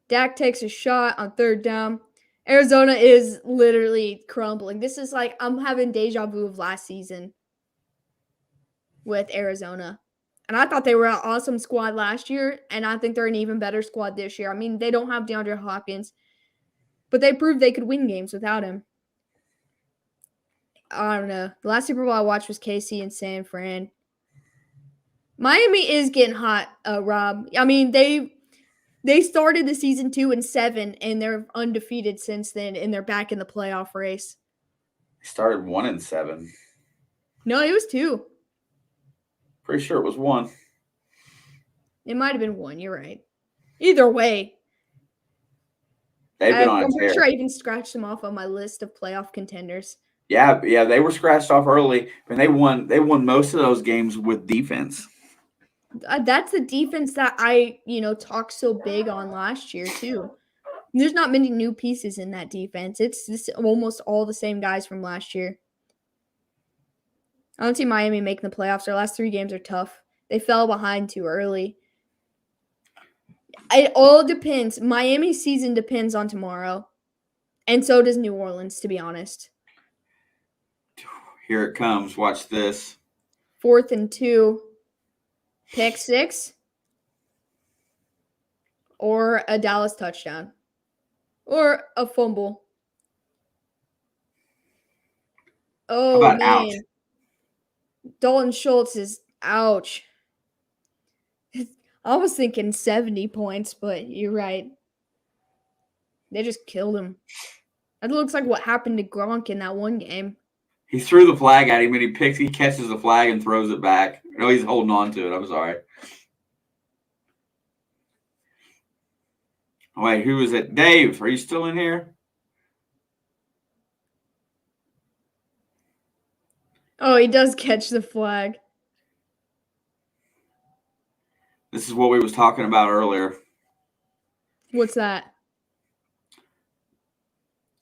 Dak takes a shot on third down. Arizona is literally crumbling. This is like I'm having deja vu of last season with Arizona. And I thought they were an awesome squad last year, and I think they're an even better squad this year. I mean, they don't have DeAndre Hopkins, but they proved they could win games without him. I don't know. The last Super Bowl I watched was KC and San Fran. Miami is getting hot, Rob. I mean, they started the season 2-7, and they're undefeated since then, and they're back in the playoff race. They started 1-7. No, it was 2. Pretty sure it was 1. It might have been 1. You're right. Either way, they've been on a tear. I'm pretty sure I even scratched them off on my list of playoff contenders. Yeah, they were scratched off early, and they won most of those games with defense. That's the defense that I, talked so big on last year too. There's not many new pieces in that defense. It's almost all the same guys from last year. I don't see Miami making the playoffs. Their last 3 games are tough. They fell behind too early. It all depends. Miami's season depends on tomorrow. And so does New Orleans, to be honest. Here it comes. Watch this. 4th and 2. Pick 6. Or a Dallas touchdown. Or a fumble. Oh, man. Ouch? Dalton Schultz is ouch. I was thinking 70 points, but you're right. They just killed him. That looks like what happened to Gronk in that one game. He threw the flag at him, and he catches the flag and throws it back. No, he's holding on to it. I'm sorry. Wait, who is it? Dave, are you still in here? Oh, he does catch the flag. This is what we was talking about earlier. What's that?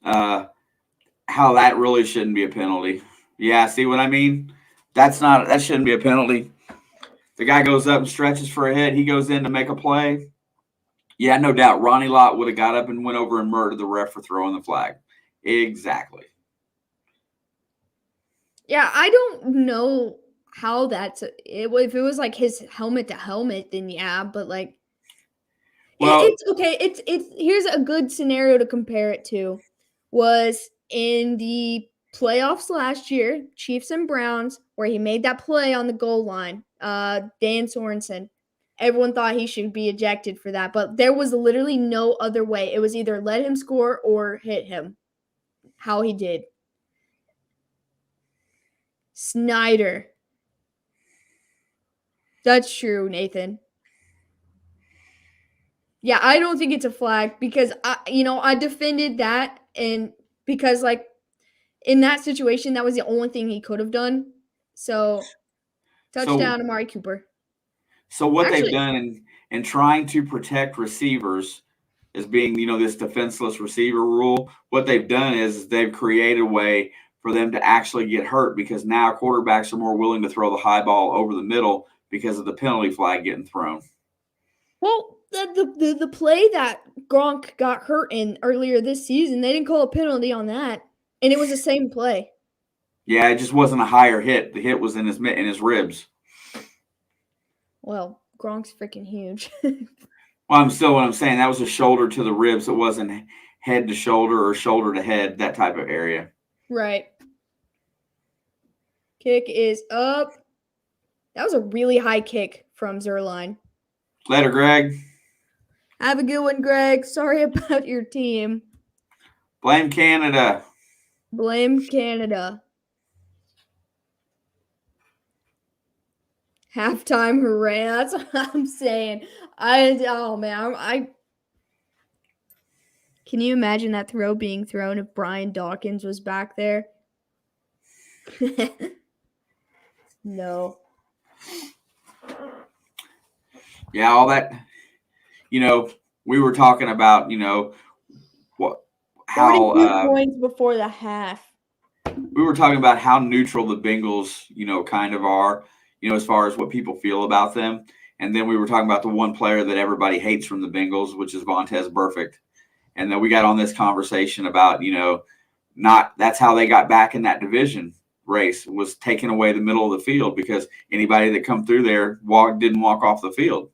How that really shouldn't be a penalty. Yeah, see what I mean? That shouldn't be a penalty. The guy goes up and stretches for a hit. He goes in to make a play. Yeah, no doubt. Ronnie Lott would have got up and went over and murdered the ref for throwing the flag. Exactly. Yeah, I don't know how that's if it was like his helmet to helmet, then yeah, but like it's okay. It's here's a good scenario to compare it to. Was in the playoffs last year, Chiefs and Browns, where he made that play on the goal line. Dan Sorensen. Everyone thought he should be ejected for that, but there was literally no other way. It was either let him score or hit him. How he did. Snyder. That's true, Nathan. Yeah, I don't think it's a flag because I defended that, and because like in that situation, that was the only thing he could have done. So touchdown, Amari Cooper. So what they've done in trying to protect receivers as being, this defenseless receiver rule, what they've done is they've created a way for them to actually get hurt because now quarterbacks are more willing to throw the high ball over the middle because of the penalty flag getting thrown. Well, the play that Gronk got hurt in earlier this season, they didn't call a penalty on that, and it was the same play. Yeah, it just wasn't a higher hit. The hit was in his ribs. Well, Gronk's freaking huge. Well, what I'm saying, that was a shoulder to the ribs. It wasn't head to shoulder or shoulder to head, that type of area. Right. Kick is up. That was a really high kick from Zerline. Later, Greg. Have a good one, Greg. Sorry about your team. Blame Canada. Blame Canada. Halftime hooray. That's what I'm saying. Can you imagine that throw being thrown if Brian Dawkins was back there? No. Yeah, all that, we were talking about, how 42 points before the half. We were talking about how neutral the Bengals, kind of are, as far as what people feel about them. And then we were talking about the one player that everybody hates from the Bengals, which is Vontaze Burfict. And then we got on this conversation about, that's how they got back in that division race, was taking away the middle of the field because anybody that come through there didn't walk off the field.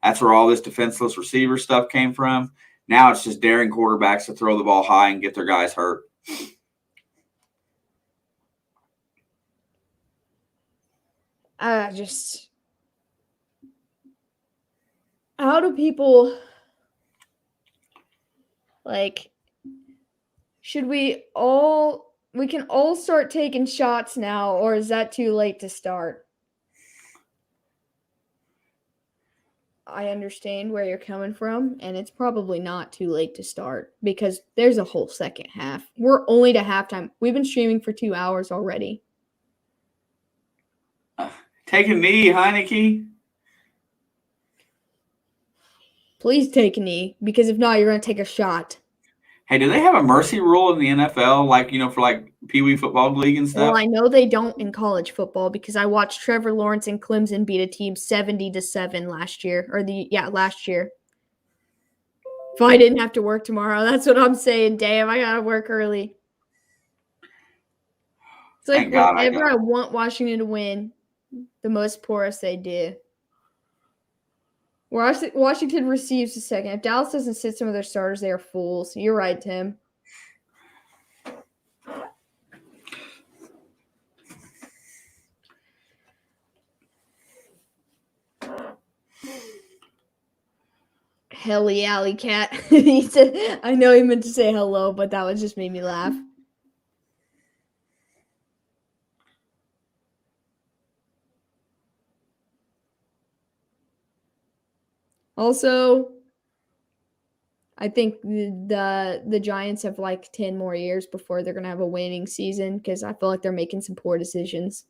That's where all this defenseless receiver stuff came from. Now it's just daring quarterbacks to throw the ball high and get their guys hurt. How do people should we can all start taking shots now, or is that too late to start? I understand where you're coming from, and it's probably not too late to start because there's a whole second half. We're only to halftime. We've been streaming for 2 hours already. Take a knee, Heineke. Please take a knee, because if not, you're going to take a shot. Hey, do they have a mercy rule in the NFL, for Pee Wee Football League and stuff? Well, I know they don't in college football because I watched Trevor Lawrence and Clemson beat a team 70-7 last year. Last year. If I didn't have to work tomorrow, that's what I'm saying. Damn, I got to work early. It's like whenever I want Washington to win, the most porous they do. Washington receives a second. If Dallas doesn't sit some of their starters, they are fools. You're right, Tim. Helly alley cat. He said, I know he meant to say hello, but that just made me laugh. Also, I think the Giants have 10 more years before they're going to have a winning season because I feel like they're making some poor decisions.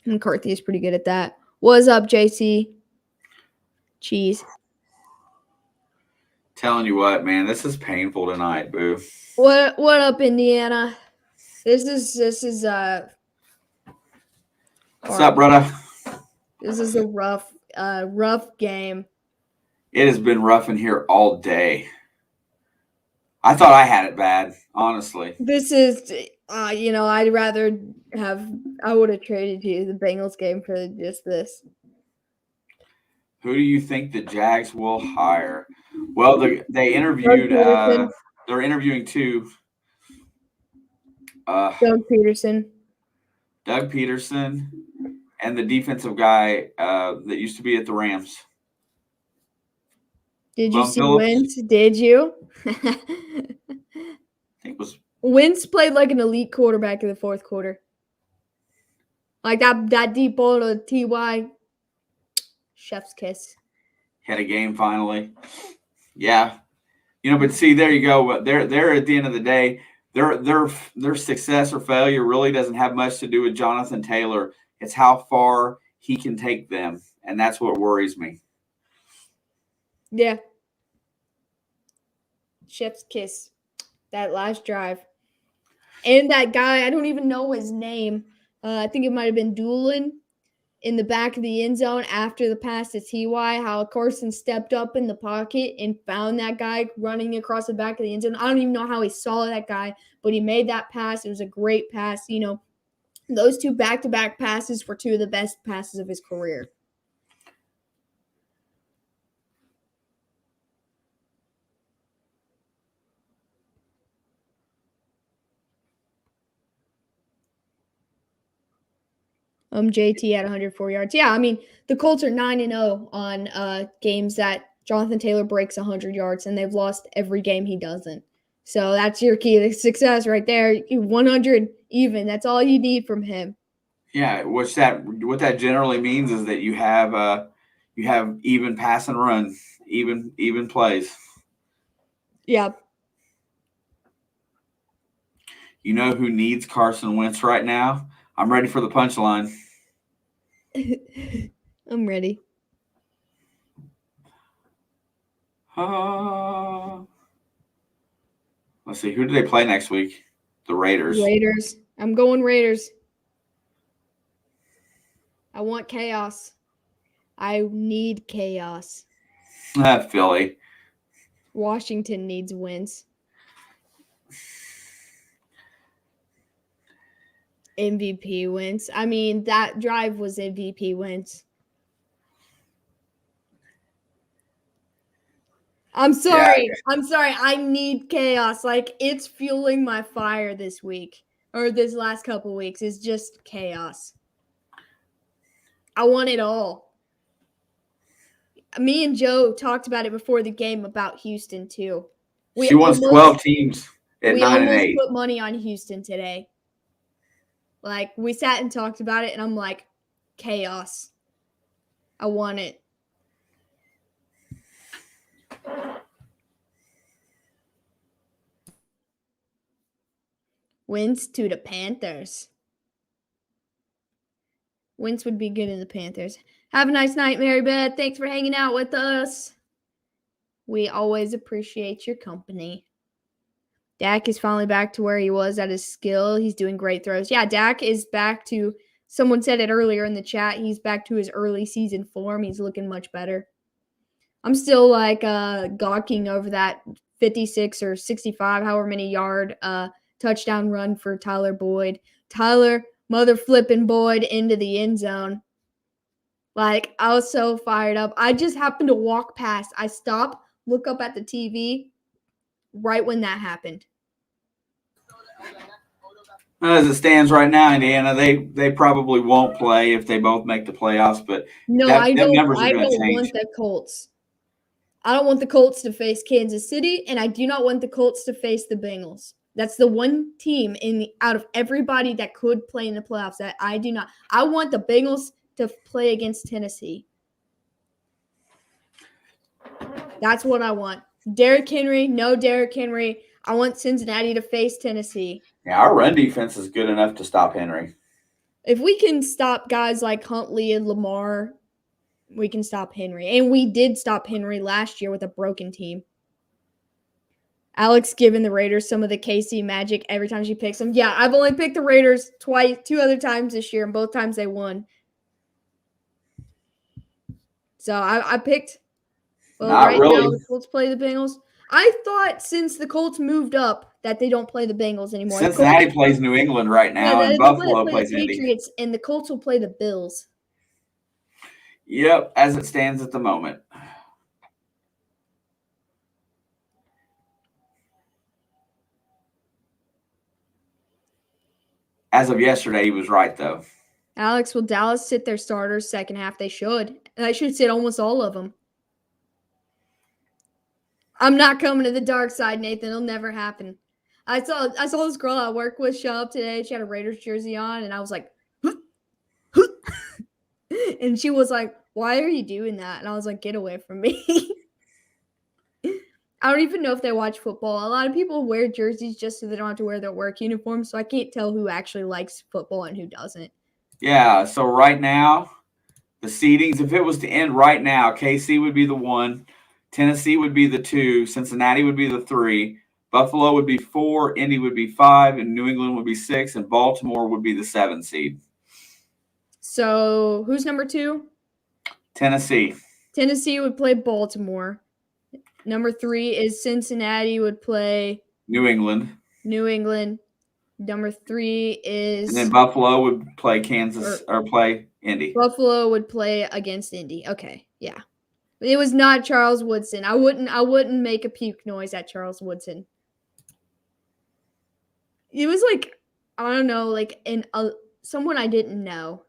McCarthy is pretty good at that. What's up, JC? Cheese. Telling you what, man, this is painful tonight, boo. What up, Indiana? This is What's up, brother? This is a rough game. It has been rough in here all day. I thought I had it bad, honestly. This is, I'd rather I would have traded you the Bengals game for just this. Who do you think the Jags will hire? Well, they interviewed. They're interviewing two. Doug Peterson. Doug Peterson, and the defensive guy that used to be at the Rams. Did you see Wentz? Did you? I think it was Wentz played like an elite quarterback in the fourth quarter. Like that deep ball to T.Y. Chef's kiss. Had a game finally. Yeah. But see, there you go. They're at the end of the day, their success or failure really doesn't have much to do with Jonathan Taylor. It's how far he can take them, and that's what worries me. Yeah. Chef's kiss. That last drive. And that guy, I don't even know his name. I think it might have been Doolin in the back of the end zone after the pass to T.Y., how Carson stepped up in the pocket and found that guy running across the back of the end zone. I don't even know how he saw that guy, but he made that pass. It was a great pass. Those two back-to-back passes were two of the best passes of his career. JT at 104 yards. Yeah, I mean, the Colts are 9-0 on games that Jonathan Taylor breaks 100 yards, and they've lost every game he doesn't. So that's your key to success right there. 100 even. That's all you need from him. Yeah, what that generally means is that you have even pass and run, even plays. Yeah. You know who needs Carson Wentz right now? I'm ready for the punchline. I'm ready. Let's see. Who do they play next week? The Raiders. Raiders. I'm going Raiders. I want chaos. I need chaos. Philly. Washington needs wins. MVP wins. I mean, that drive was MVP wins. I'm sorry. Yeah. I'm sorry. I need chaos. Like, it's fueling my fire this week or this last couple weeks. It's just chaos. I want it all. Me and Joe talked about it before the game about Houston, too. She wants 12 teams at 9-8. We almost put money on Houston today. Like, we sat and talked about it, and I'm like, chaos. I want it. Wins to the Panthers. Wins would be good in the Panthers. Have a nice night, Mary Beth. Thanks for hanging out with us. We always appreciate your company. Dak is finally back to where he was at his skill. He's doing great throws. Yeah, Dak is back to, someone said it earlier in the chat, he's back to his early season form. He's looking much better. I'm still like gawking over that 56 or 65, however many yard touchdown run for Tyler Boyd. Tyler mother flipping Boyd into the end zone. Like, I was so fired up. I just happened to walk past. I stop, look up at the TV right when that happened. As it stands right now, Indiana, they probably won't play if they both make the playoffs. But no, I don't want the Colts. I don't want the Colts to face Kansas City, and I do not want the Colts to face the Bengals. That's the one team out of everybody that could play in the playoffs that I do not. I want the Bengals to play against Tennessee. That's what I want. Derrick Henry, no Derrick Henry. I want Cincinnati to face Tennessee. Yeah, our run defense is good enough to stop Henry. If we can stop guys like Huntley and Lamar, we can stop Henry. And we did stop Henry last year with a broken team. Alex giving the Raiders some of the KC magic every time she picks them. Yeah, I've only picked the Raiders two other times this year, and both times they won. So I picked. Well, Not right really. now the Colts play the Bengals. I thought since the Colts moved up that they don't play the Bengals anymore. Cincinnati plays New England right now, and Buffalo plays the Patriots, and the Colts will play the Bills. Yep, as it stands at the moment. As of yesterday, he was right, though. Alex, will Dallas sit their starters second half? They should. They should sit almost all of them. I'm not coming to the dark side, Nathan. It'll never happen. I saw this girl I work with show up today. She had a Raiders jersey on, and I was like, and she was like, "Why are you doing that?" And I was like, "Get away from me." I don't even know if they watch football. A lot of people wear jerseys just so they don't have to wear their work uniform, so I can't tell who actually likes football and who doesn't. Yeah, so right now, the seedings, if it was to end right now, KC would be the 1, Tennessee would be the 2, Cincinnati would be the 3, Buffalo would be 4, Indy would be 5, and New England would be 6, and Baltimore would be the 7 seed. So who's number 2? Tennessee. Tennessee would play Baltimore. Number 3 is Cincinnati would play New England. Number 3 is... And then Buffalo would play Kansas or play Indy. Buffalo would play against Indy. Okay, yeah. It was not Charles Woodson. I wouldn't make a puke noise at Charles Woodson. It was like, I don't know, like someone I didn't know.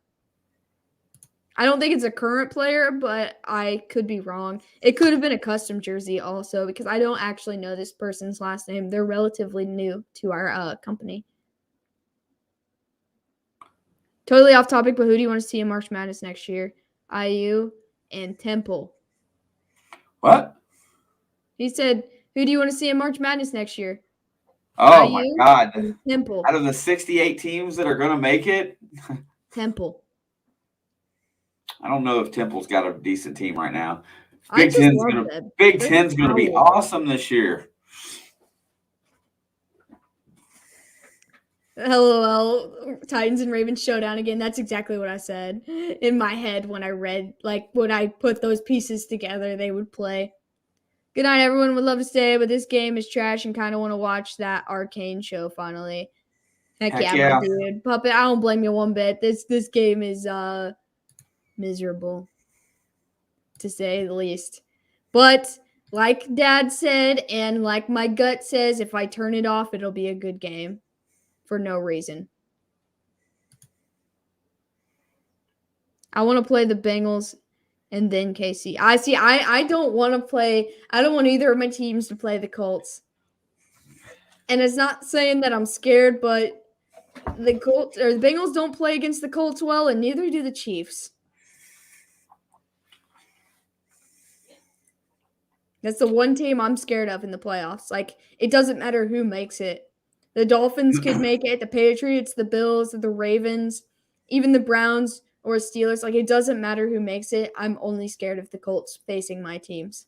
I don't think it's a current player, but I could be wrong. It could have been a custom jersey also, because I don't actually know this person's last name. They're relatively new to our company. Totally off topic, but who do you want to see in March Madness next year? IU and Temple. What? He said, who do you want to see in March Madness next year? Oh, IU my God. Temple. Out of the 68 teams that are going to make it? Temple. I don't know if Temple's got a decent team right now. Big Ten's going to be awesome this year. LOL, Titans and Ravens showdown again. That's exactly what I said in my head when I read, like, when I put those pieces together, they would play. Good night, everyone. Would love to stay, but this game is trash and kind of want to watch that Arcane show finally. Heck yeah, my dude. Puppet, I don't blame you one bit. This game is miserable, to say the least. But like Dad said, and like my gut says, if I turn it off, it'll be a good game. For no reason. I want to play the Bengals and then KC. I don't want to play. I don't want either of my teams to play the Colts. And it's not saying that I'm scared, but the Colts or the Bengals don't play against the Colts well, and neither do the Chiefs. That's the one team I'm scared of in the playoffs. Like, it doesn't matter who makes it. The Dolphins could make it, the Patriots, the Bills, the Ravens, even the Browns or Steelers. Like, it doesn't matter who makes it. I'm only scared of the Colts facing my teams.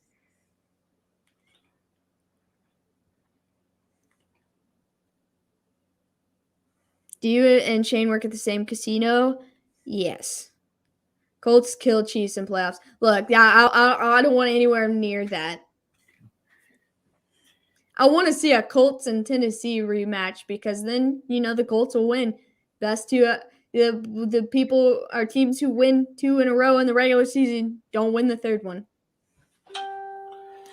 Do you and Shane work at the same casino? Yes. Colts kill Chiefs in playoffs. Look, I don't want anywhere near that. I want to see a Colts and Tennessee rematch because then, the Colts will win. Best two, the people or teams who win 2 in a row in the regular season don't win the third one.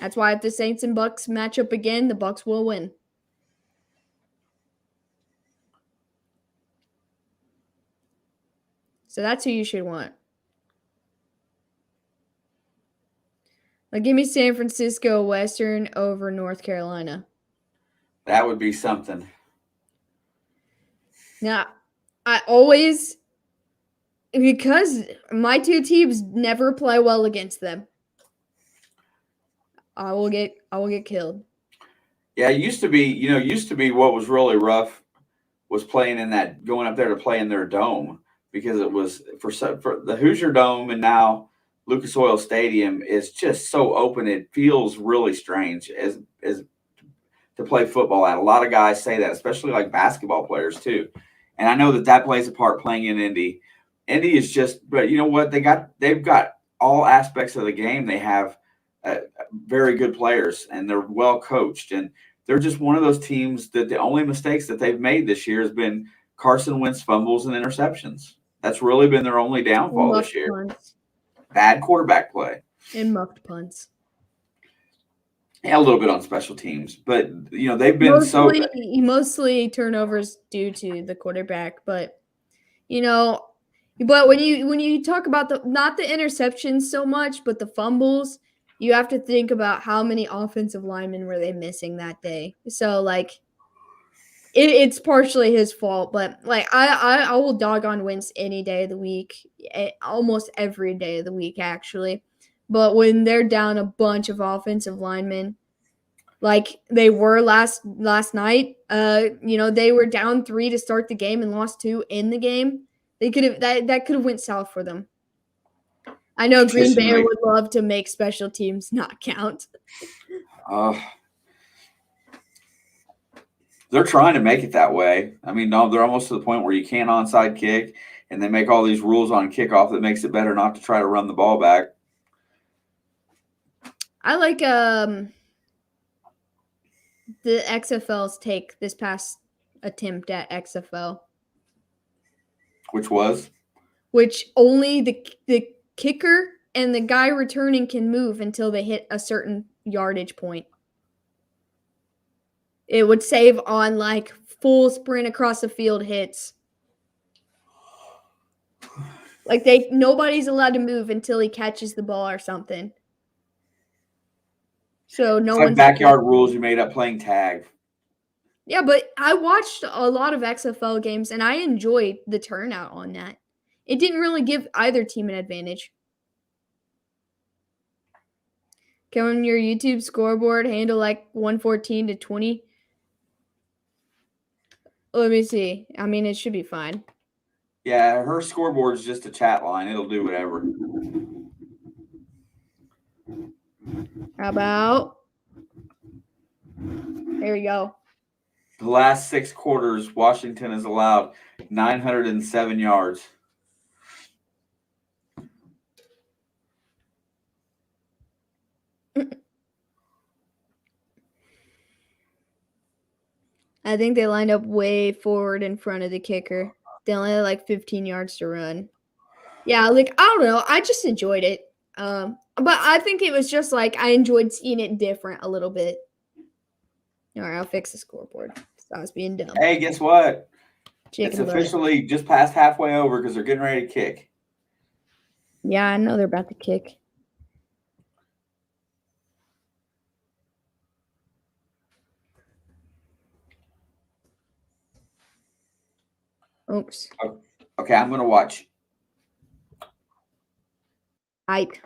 That's why if the Saints and Bucks match up again, the Bucks will win. So that's who you should want. Like, give me San Francisco Western over North Carolina. That would be something. Now, I always, because my two teams never play well against them, I will get killed. Yeah, it used to be what was really rough was going up there to play in their dome because it was for the Hoosier Dome and now Lucas Oil Stadium is just so open. It feels really strange as to play football at. A lot of guys say that, especially like basketball players too. And I know that plays a part playing in Indy. Indy is just, but you know what? They've got all aspects of the game. They have very good players, and they're well coached. And they're just one of those teams that the only mistakes that they've made this year has been Carson Wentz fumbles and interceptions. That's really been their only downfall this year. Punts. Bad quarterback play. And muffed punts. Yeah, a little bit on special teams, but they've been mostly turnovers due to the quarterback. But but when you talk about not the interceptions so much, but the fumbles, you have to think about how many offensive linemen were they missing that day. So like, it's partially his fault, but like I will dog on Wentz any day of the week, almost every day of the week actually. But when they're down a bunch of offensive linemen, like they were last night, they were down 3 to start the game and lost 2 in the game. They could have that could have went south for them. I know Green Bay would love to make special teams not count. They're trying to make it that way. I mean, no, they're almost to the point where you can't onside kick, and they make all these rules on kickoff that makes it better not to try to run the ball back. I like the XFL's take this past attempt at XFL. Which only the kicker and the guy returning can move until they hit a certain yardage point. It would save on like full sprint across the field hits. Like nobody's allowed to move until he catches the ball or something. So no one's like backyard rules you made up playing tag. Yeah, but I watched a lot of XFL games and I enjoyed the turnout on that. It didn't really give either team an advantage. Can your YouTube scoreboard handle like 114 to 20? Let me see. I mean, it should be fine. Yeah, her scoreboard's just a chat line. It'll do whatever. How about? There we go. The last 6 quarters, Washington has allowed 907 yards. I think they lined up way forward in front of the kicker. They only had like 15 yards to run. Yeah, like, I don't know. I just enjoyed it. But I think it was just like I enjoyed seeing it different a little bit. All right, I'll fix the scoreboard. So I was being dumb. Hey, guess what? Chicken it's officially just past halfway over because they're getting ready to kick. Yeah, I know they're about to kick. Oops. Okay, I'm going to watch. Ike.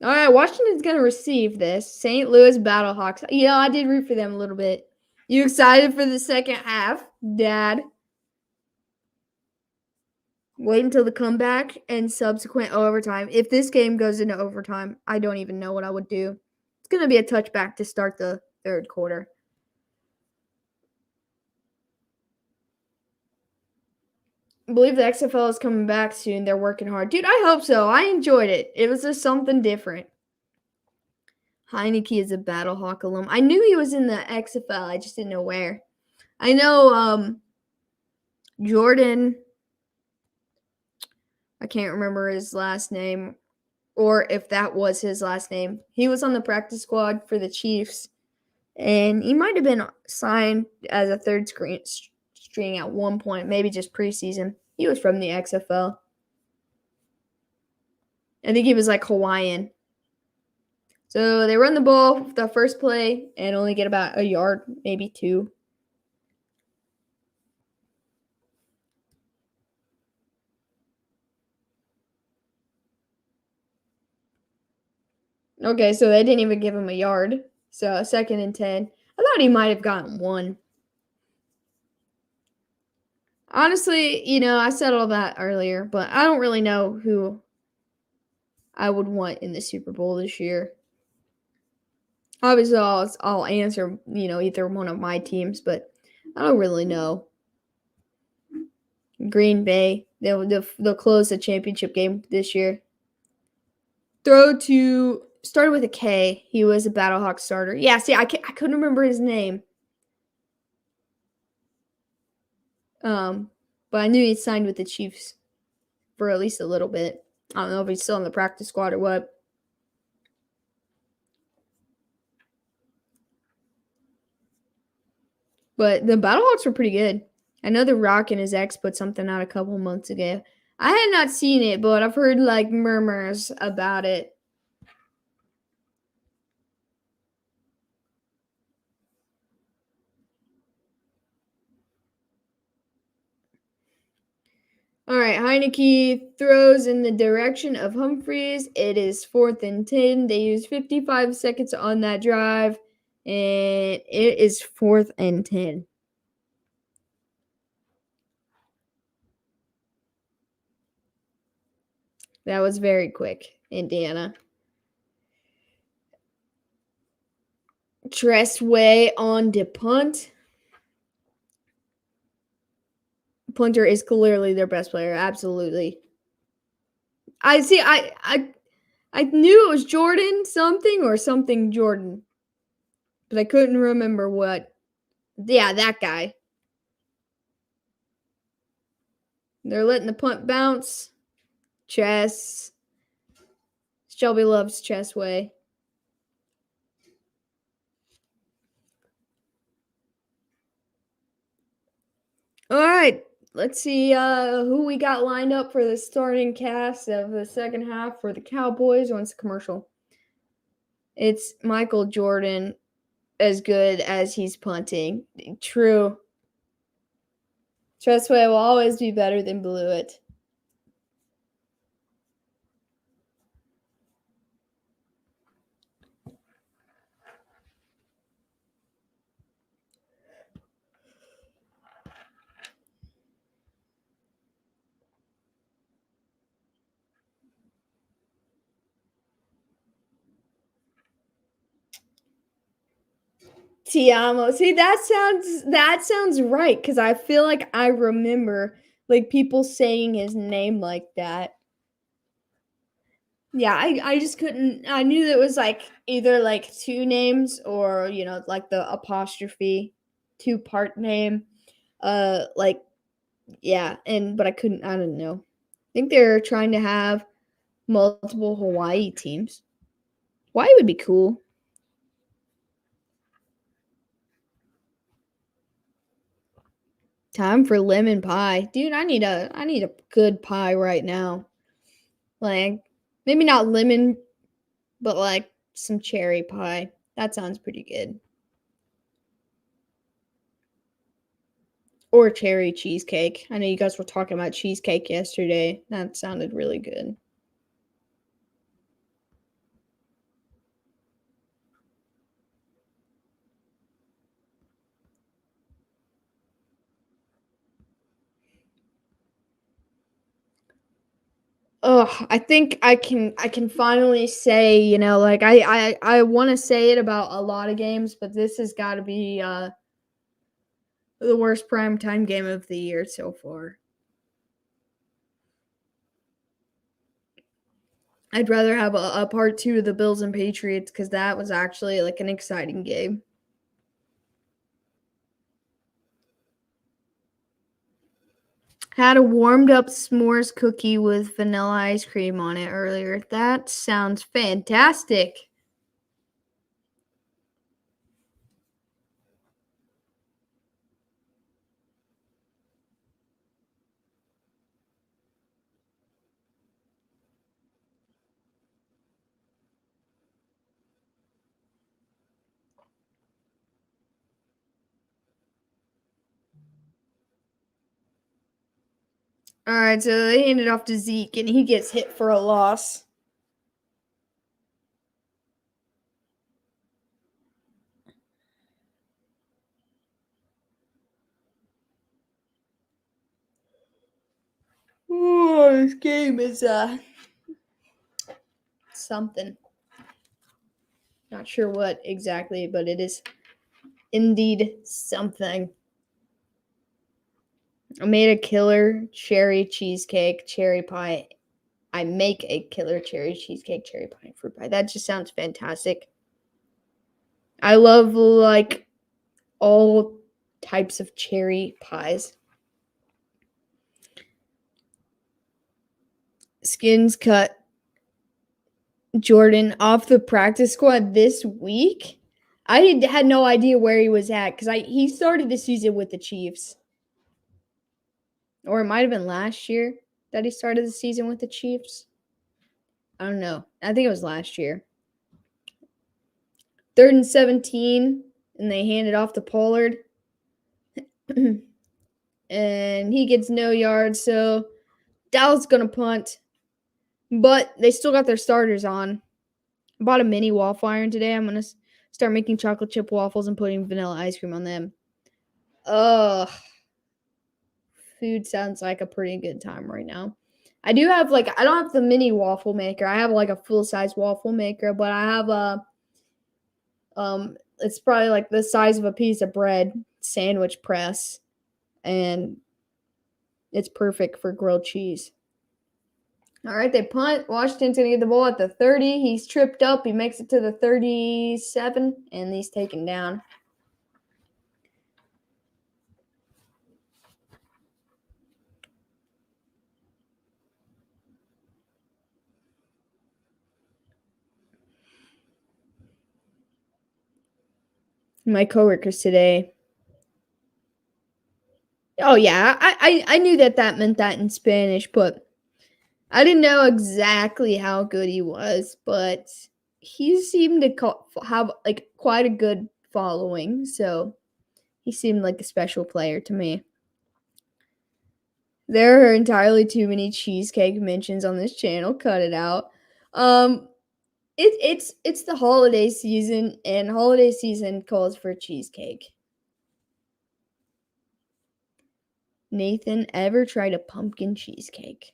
All right, Washington's going to receive this. St. Louis Battlehawks. Yeah, I did root for them a little bit. You excited for the second half, Dad? Wait until the comeback and subsequent overtime. If this game goes into overtime, I don't even know what I would do. It's going to be a touchback to start the third quarter. I believe the XFL is coming back soon. They're working hard. Dude, I hope so. I enjoyed it. It was just something different. Heineke is a Battlehawk alum. I knew he was in the XFL. I just didn't know where. I know Jordan, I can't remember his last name or if that was his last name. He was on the practice squad for the Chiefs, and he might have been signed as a third string at one point, maybe just preseason. He was from the XFL. I think he was like Hawaiian. So they run the ball the first play and only get about a yard, maybe 2. Okay, so they didn't even give him a yard. So 2nd and 10. I thought he might have gotten 1. Honestly, I said all that earlier, but I don't really know who I would want in the Super Bowl this year. Obviously, I'll answer, either one of my teams, but I don't really know. Green Bay, they'll close the championship game this year. Started with a K. He was a Battlehawk starter. Yeah, see, I couldn't remember his name. But I knew he signed with the Chiefs for at least a little bit. I don't know if he's still in the practice squad or what. But the Battlehawks were pretty good. I know The Rock and his ex put something out a couple months ago. I had not seen it, but I've heard murmurs about it. All right, Heineke throws in the direction of Humphreys. It is 4th and 10. They use 55 seconds on that drive, and it is 4th and 10. That was very quick, Indiana. Tressway on the punt. Punter is clearly their best player, absolutely. I knew it was Jordan something or something Jordan, but I couldn't remember what. Yeah, that guy. They're letting the punt bounce. Chess. Shelby loves Chessway. All right, let's see who we got lined up for the starting cast of the second half for the Cowboys once the commercial. It's Michael Jordan, as good as he's punting. True. Tressway will always be better than Blewett. Tiamo. See, that sounds right, because I feel like I remember people saying his name like that. Yeah, I just couldn't. I knew that it was either two names or the apostrophe 2-part name. Yeah, but I couldn't. I don't know. I think they're trying to have multiple Hawaii teams. Hawaii would be cool. Time for lemon pie. Dude, I need a good pie right now. Maybe not lemon, but some cherry pie. That sounds pretty good. Or cherry cheesecake. I know you guys were talking about cheesecake yesterday. That sounded really good. Oh, I think I can finally say, I want to say it about a lot of games, but this has got to be the worst primetime game of the year so far. I'd rather have a part 2 of the Bills and Patriots, because that was actually an exciting game. Had a warmed up s'mores cookie with vanilla ice cream on it earlier. That sounds fantastic. All right, so they hand it off to Zeke, and he gets hit for a loss. on this game is something. Not sure what exactly, but it is indeed something. I made a killer cherry cheesecake, cherry pie. I make a killer cherry cheesecake, cherry pie, and fruit pie. That just sounds fantastic. I love like all types of cherry pies. Skins cut Jordan off the practice squad this week. I had no idea where he was at because he started the season with the Chiefs. Or it might have been last year that he started the season with the Chiefs. I don't know. I think it was last year. 3rd and 17, and they hand it off to Pollard. And he gets no yards, so Dallas is going to punt. But they still got their starters on. I bought a mini waffle iron today. I'm going to start making chocolate chip waffles and putting vanilla ice cream on them. Ugh. Food sounds like a pretty good time right now. I do have I don't have the mini waffle maker. I have a full-size waffle maker, but I have it's probably the size of a piece of bread sandwich press, and it's perfect for grilled cheese. All right, they punt. Washington's going to get the ball at the 30. He's tripped up. He makes it to the 37, and he's taken down. My coworkers today. Oh, yeah, I knew that meant that in Spanish, but I didn't know exactly how good he was, but he seemed to have quite a good following, so he seemed like a special player to me. There are entirely too many cheesecake mentions on this channel. Cut it out. It's the holiday season, and holiday season calls for cheesecake. Nathan, ever tried a pumpkin cheesecake?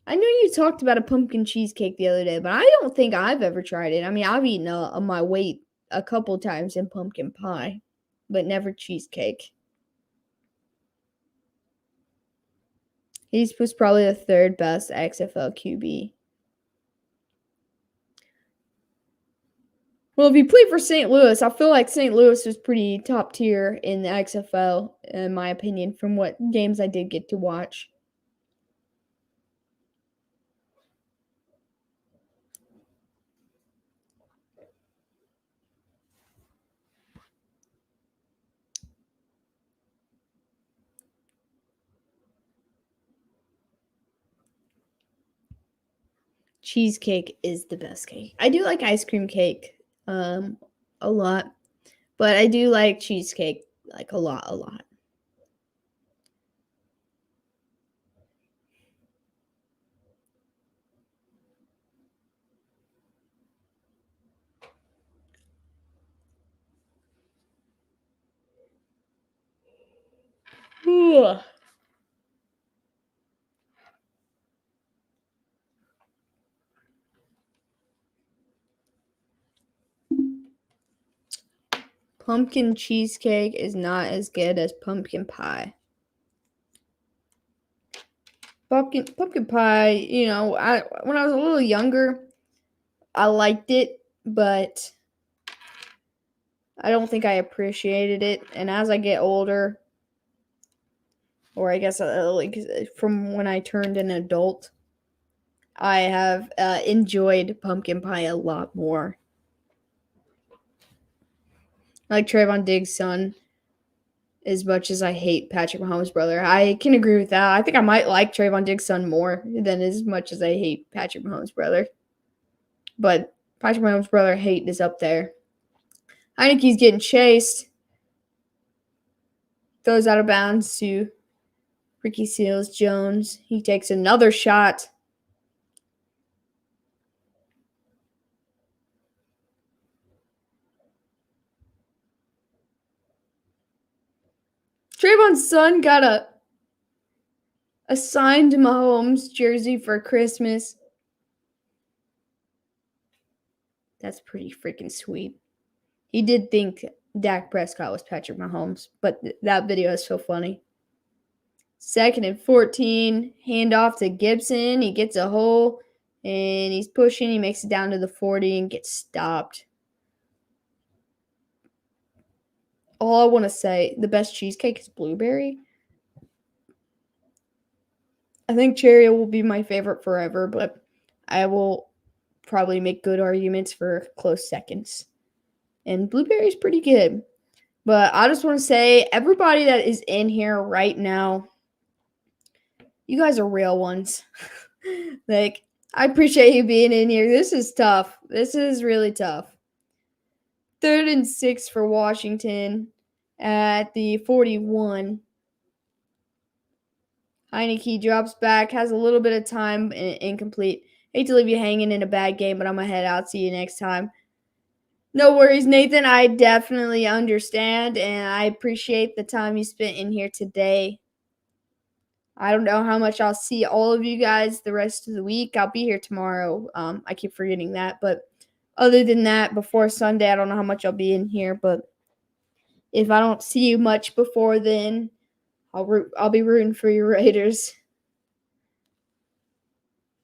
I know you talked about a pumpkin cheesecake the other day, but I don't think I've ever tried it. I mean, I've eaten my weight a couple times in pumpkin pie, but never cheesecake. He was probably the 3rd best XFL QB. Well, if you played for St. Louis, I feel like St. Louis was pretty top tier in the XFL, in my opinion, from what games I did get to watch. Cheesecake is the best cake. I do like ice cream cake a lot, but I do like cheesecake a lot. Ugh. Pumpkin cheesecake is not as good as pumpkin pie. Pumpkin pie, when I was a little younger, I liked it, but I don't think I appreciated it. And as I get older, or I guess from when I turned an adult, I have enjoyed pumpkin pie a lot more. I like Trayvon Diggs' son as much as I hate Patrick Mahomes' brother. I can agree with that. I think I might like Trayvon Diggs' son more than as much as I hate Patrick Mahomes' brother. But Patrick Mahomes' brother hate is up there. Heineke's getting chased. Throws out of bounds to Ricky Seals-Jones. He takes another shot. Trayvon's son got a signed Mahomes jersey for Christmas. That's pretty freaking sweet. He did think Dak Prescott was Patrick Mahomes, but that video is so funny. 2nd and 14, handoff to Gibson. He gets a hole, and he's pushing. He makes it down to the 40 and gets stopped. All I want to say, the best cheesecake is blueberry. I think cherry will be my favorite forever, but I will probably make good arguments for close seconds. And blueberry is pretty good. But I just want to say, everybody that is in here right now, you guys are real ones. Like, I appreciate you being in here. This is tough. This is really tough. 3rd and 6 for Washington at the 41. Heineke drops back, has a little bit of time, incomplete. Hate to leave you hanging in a bad game, but I'm going to head out. See you next time. No worries, Nathan. I definitely understand, and I appreciate the time you spent in here today. I don't know how much I'll see all of you guys the rest of the week. I'll be here tomorrow. I keep forgetting that, but other than that, before Sunday, I don't know how much I'll be in here, but if I don't see you much before then, I'll be rooting for your Raiders.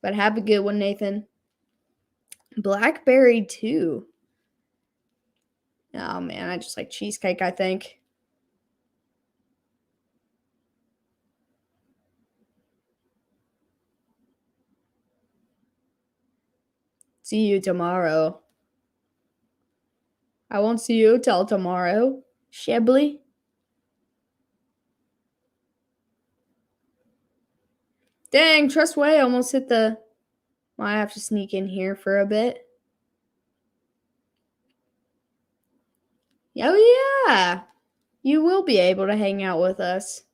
But have a good one, Nathan. Blackberry too. Oh man, I just like cheesecake, I think. See you tomorrow. I won't see you till tomorrow, Shebley. Dang, Trustway almost hit the... Might have to sneak in here for a bit. Oh, yeah. You will be able to hang out with us.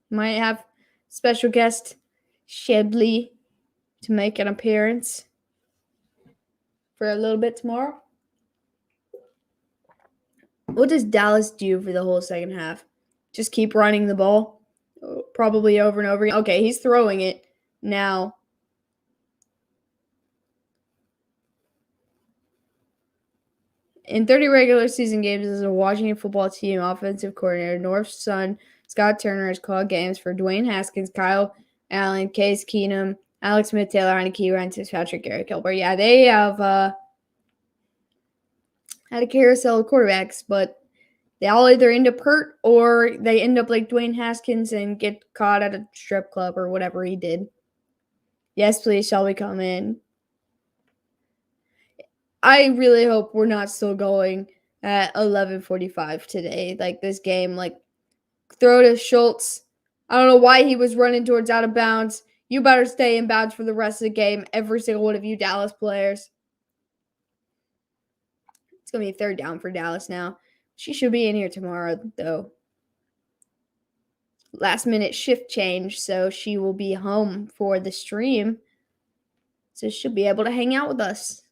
Might have special guest Shebley to make an appearance for a little bit tomorrow. What does Dallas do for the whole second half? Just keep running the ball? Probably over and over again. Okay, he's throwing it now. In 30 regular season games as a Washington football team offensive coordinator, North's son, Scott Turner, has called games for Dwayne Haskins, Kyle Allen, Case Keenum, Alex Smith, Taylor Heineke, Ryan Fitzpatrick, Garrett Gilbert. Yeah, they have had a carousel of quarterbacks, but they all either end up hurt or they end up like Dwayne Haskins and get caught at a strip club or whatever he did. Yes, please, shall we come in? I really hope we're not still going at 11:45 today. Like this game, like throw to Schultz. I don't know why he was running towards out of bounds. You better stay in bounds for the rest of the game. Every single one of you Dallas players. It's going to be 3rd down for Dallas now. She should be in here tomorrow, though. Last minute shift change, so she will be home for the stream. So she'll be able to hang out with us.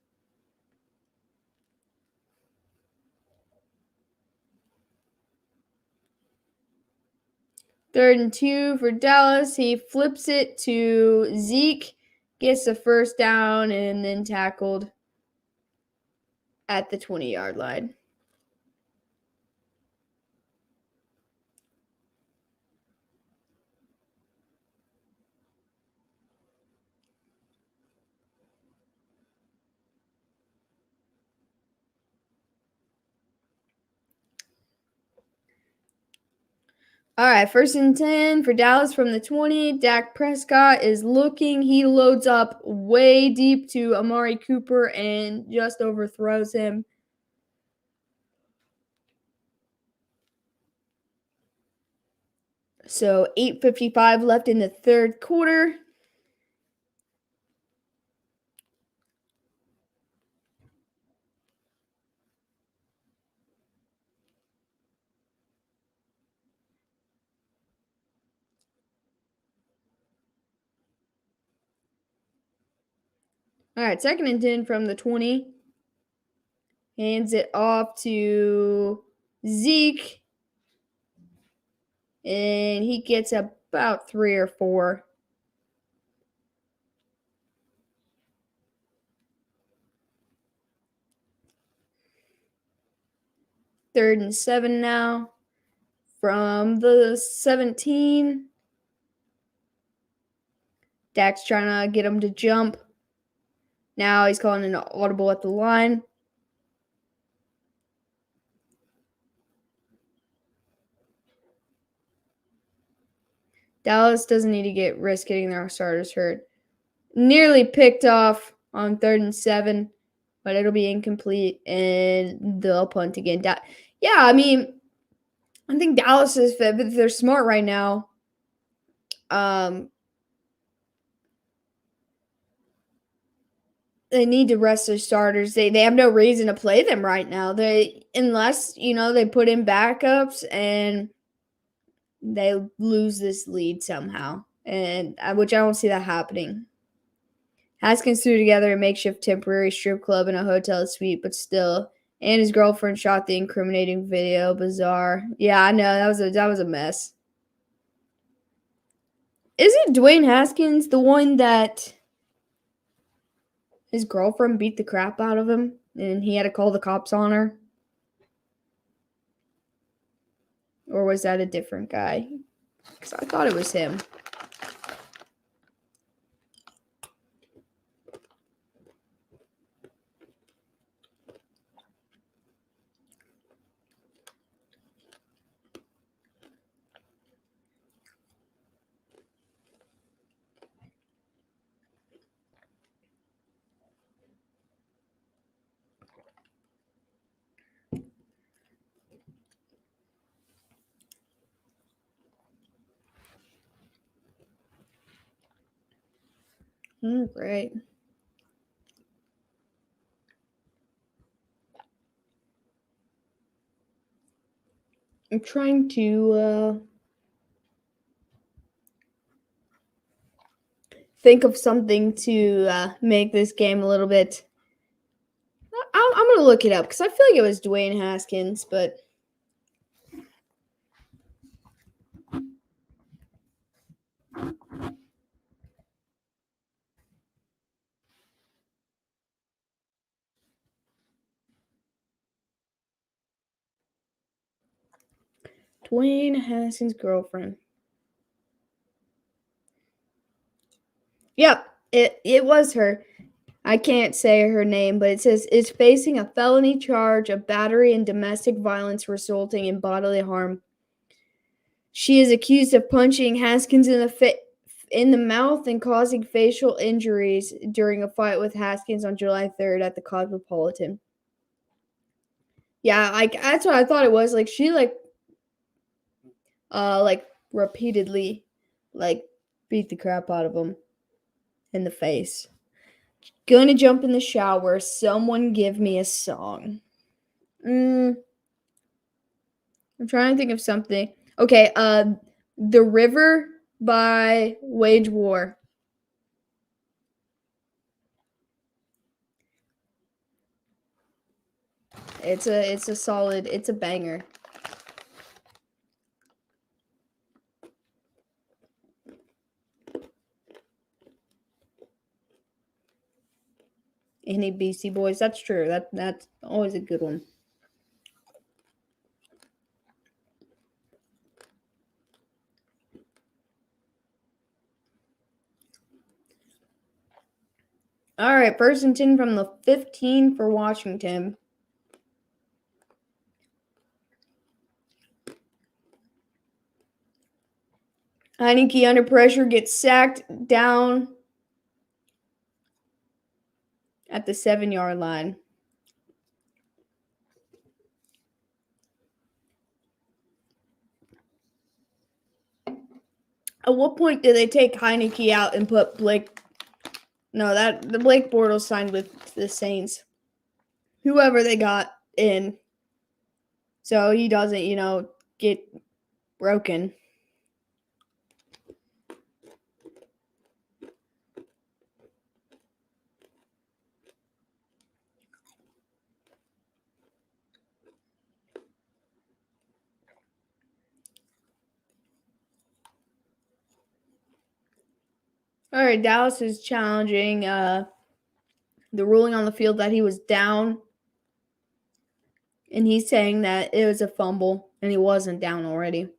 Third and 2 for Dallas. He flips it to Zeke, gets the first down, and then tackled at the 20-yard line. All right, 1st and 10 for Dallas from the 20. Dak Prescott is looking. He loads up way deep to Amari Cooper and just overthrows him. So 8:55 left in the 3rd quarter. All right, 2nd and 10 from the 20. Hands it off to Zeke. and he gets about 3 or 4. Third and 7 now from the 17. Dak's trying to get him to jump. Now he's calling an audible at the line. Dallas doesn't need to risk getting their starters hurt. Nearly picked off on 3rd and 7, but it'll be incomplete, and they'll punt again. Yeah, I mean, I think Dallas is fit, but they're smart right now. They need to rest their starters. They have no reason to play them right now. Unless they put in backups and they lose this lead somehow, and which I don't see that happening. Haskins threw together a makeshift temporary strip club in a hotel suite, but still, and his girlfriend shot the incriminating video. Bizarre. Yeah, I know that was a mess. Isn't Dwayne Haskins the one that his girlfriend beat the crap out of him and he had to call the cops on her? Or was that a different guy? Because I thought it was him. Great. I'm trying to think of something to make this game a little bit. I'm going to look it up because I feel like it was Dwayne Haskins, but Dwayne Haskins' girlfriend. Yep, it was her. I can't say her name, but it says is facing a felony charge of battery and domestic violence resulting in bodily harm. She is accused of punching Haskins in the mouth and causing facial injuries during a fight with Haskins on July 3rd at the Cosmopolitan. Yeah, that's what I thought it was. Like she repeatedly beat the crap out of him in the face. Gonna jump in the shower. Someone give me a song. I'm trying to think of something. Okay, The River by Wage War. It's a banger. Any BC Boys, that's true. That's always a good one. All right, 1st and 10 from the 15 for Washington. Heineke under pressure gets sacked down at the 7-yard line. At what point did they take Heineke out and put Blake? No, the Blake Bortles signed with the Saints. Whoever they got in, so he doesn't, get broken. All right, Dallas is challenging the ruling on the field that he was down. And he's saying that it was a fumble and he wasn't down already.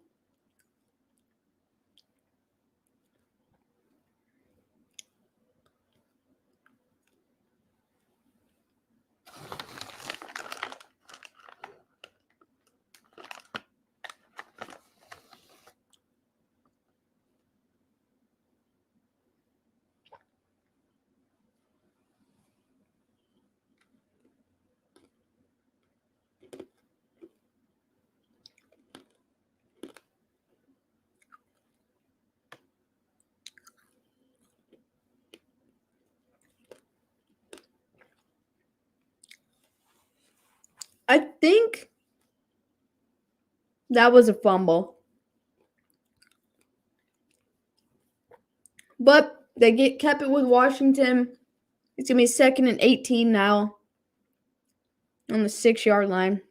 I think that was a fumble. But they kept it with Washington. It's going to be 2nd and 18 now on the 6-yard line.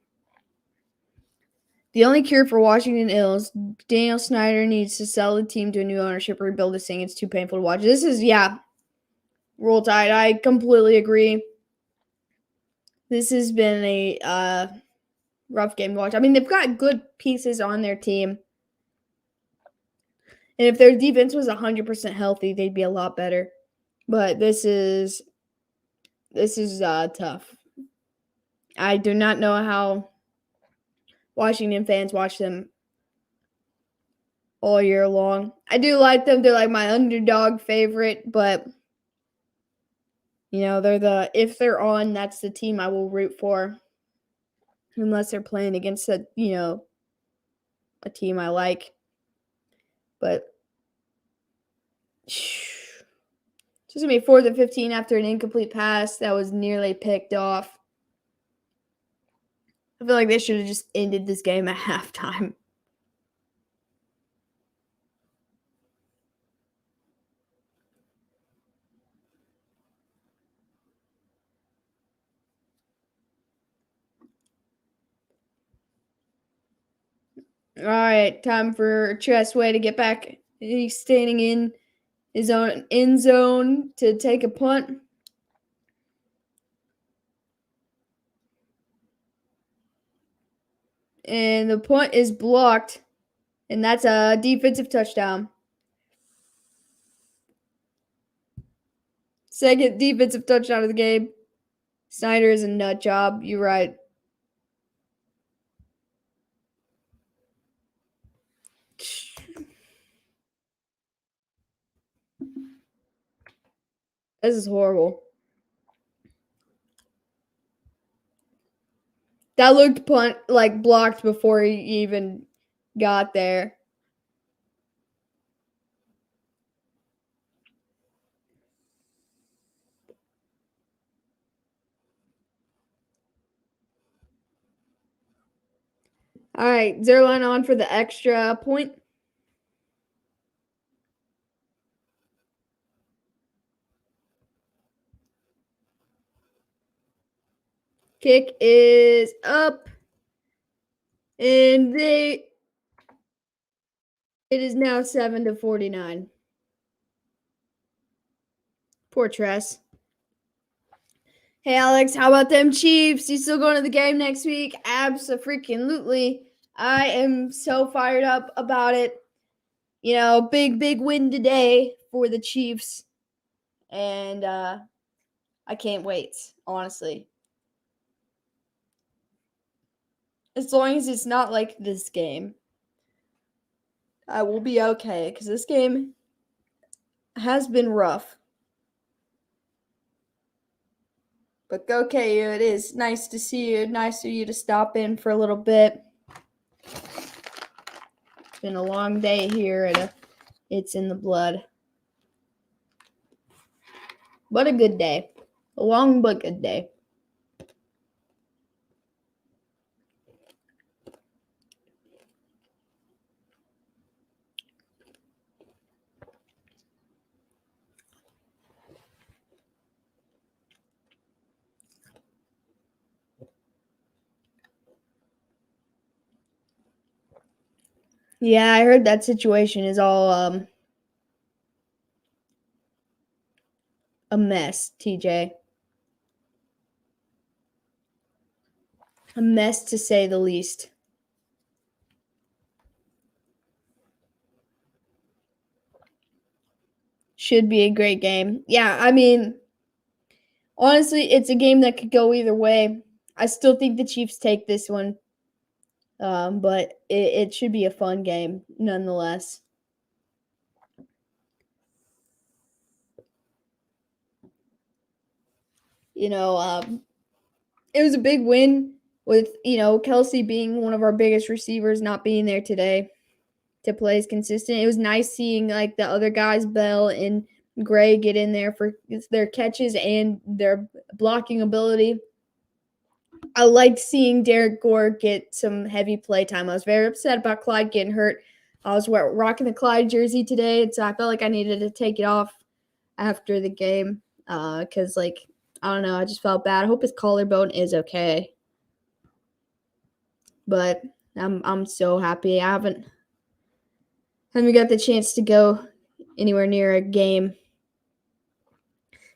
The only cure for Washington is Daniel Snyder needs to sell the team to a new ownership or rebuild this thing. It's too painful to watch. This is, Roll Tide. I completely agree. This has been a rough game to watch. I mean, they've got good pieces on their team. And if their defense was 100% healthy, they'd be a lot better. But this is tough. I do not know how Washington fans watch them all year long. I do like them. They're like my underdog favorite, but if they're on, that's the team I will root for. Unless they're playing against a team I like. But it's just going to be 4th and 15 after an incomplete pass that was nearly picked off. I feel like they should have just ended this game at halftime. All right, time for Tressway to get back. He's standing in his own end zone to take a punt. And the punt is blocked. And that's a defensive touchdown. 2nd defensive touchdown of the game. Snyder is a nut job. You're right. This is horrible. That looked blocked before he even got there. All right, Zerline on for the extra point. Kick is up. And it is now 7-49. Poor Tress. Hey, Alex, how about them Chiefs? You still going to the game next week? Abso-freaking-lutely. I am so fired up about it. Big win today for the Chiefs. And I can't wait, honestly. As long as it's not like this game, I will be okay. Because this game has been rough. But go KU, it is nice to see you. Nice of you to stop in for a little bit. It's been a long day here at It's in the Blood. What a good day. A long but good day. Yeah, I heard that situation is all a mess, TJ. A mess, to say the least. Should be a great game. Yeah, I mean, honestly, it's a game that could go either way. I still think the Chiefs take this one, but it should be a fun game nonetheless. You know, it was a big win with, Kelsey being one of our biggest receivers not being there today to play as consistent. It was nice seeing like the other guys, Bell and Gray, get in there for their catches and their blocking ability. I liked seeing Derek Gore get some heavy play time. I was very upset about Clyde getting hurt. I was rocking the Clyde jersey today, and so I felt like I needed to take it off after the game because, I don't know, I just felt bad. I hope his collarbone is okay. But I'm so happy. I haven't got the chance to go anywhere near a game.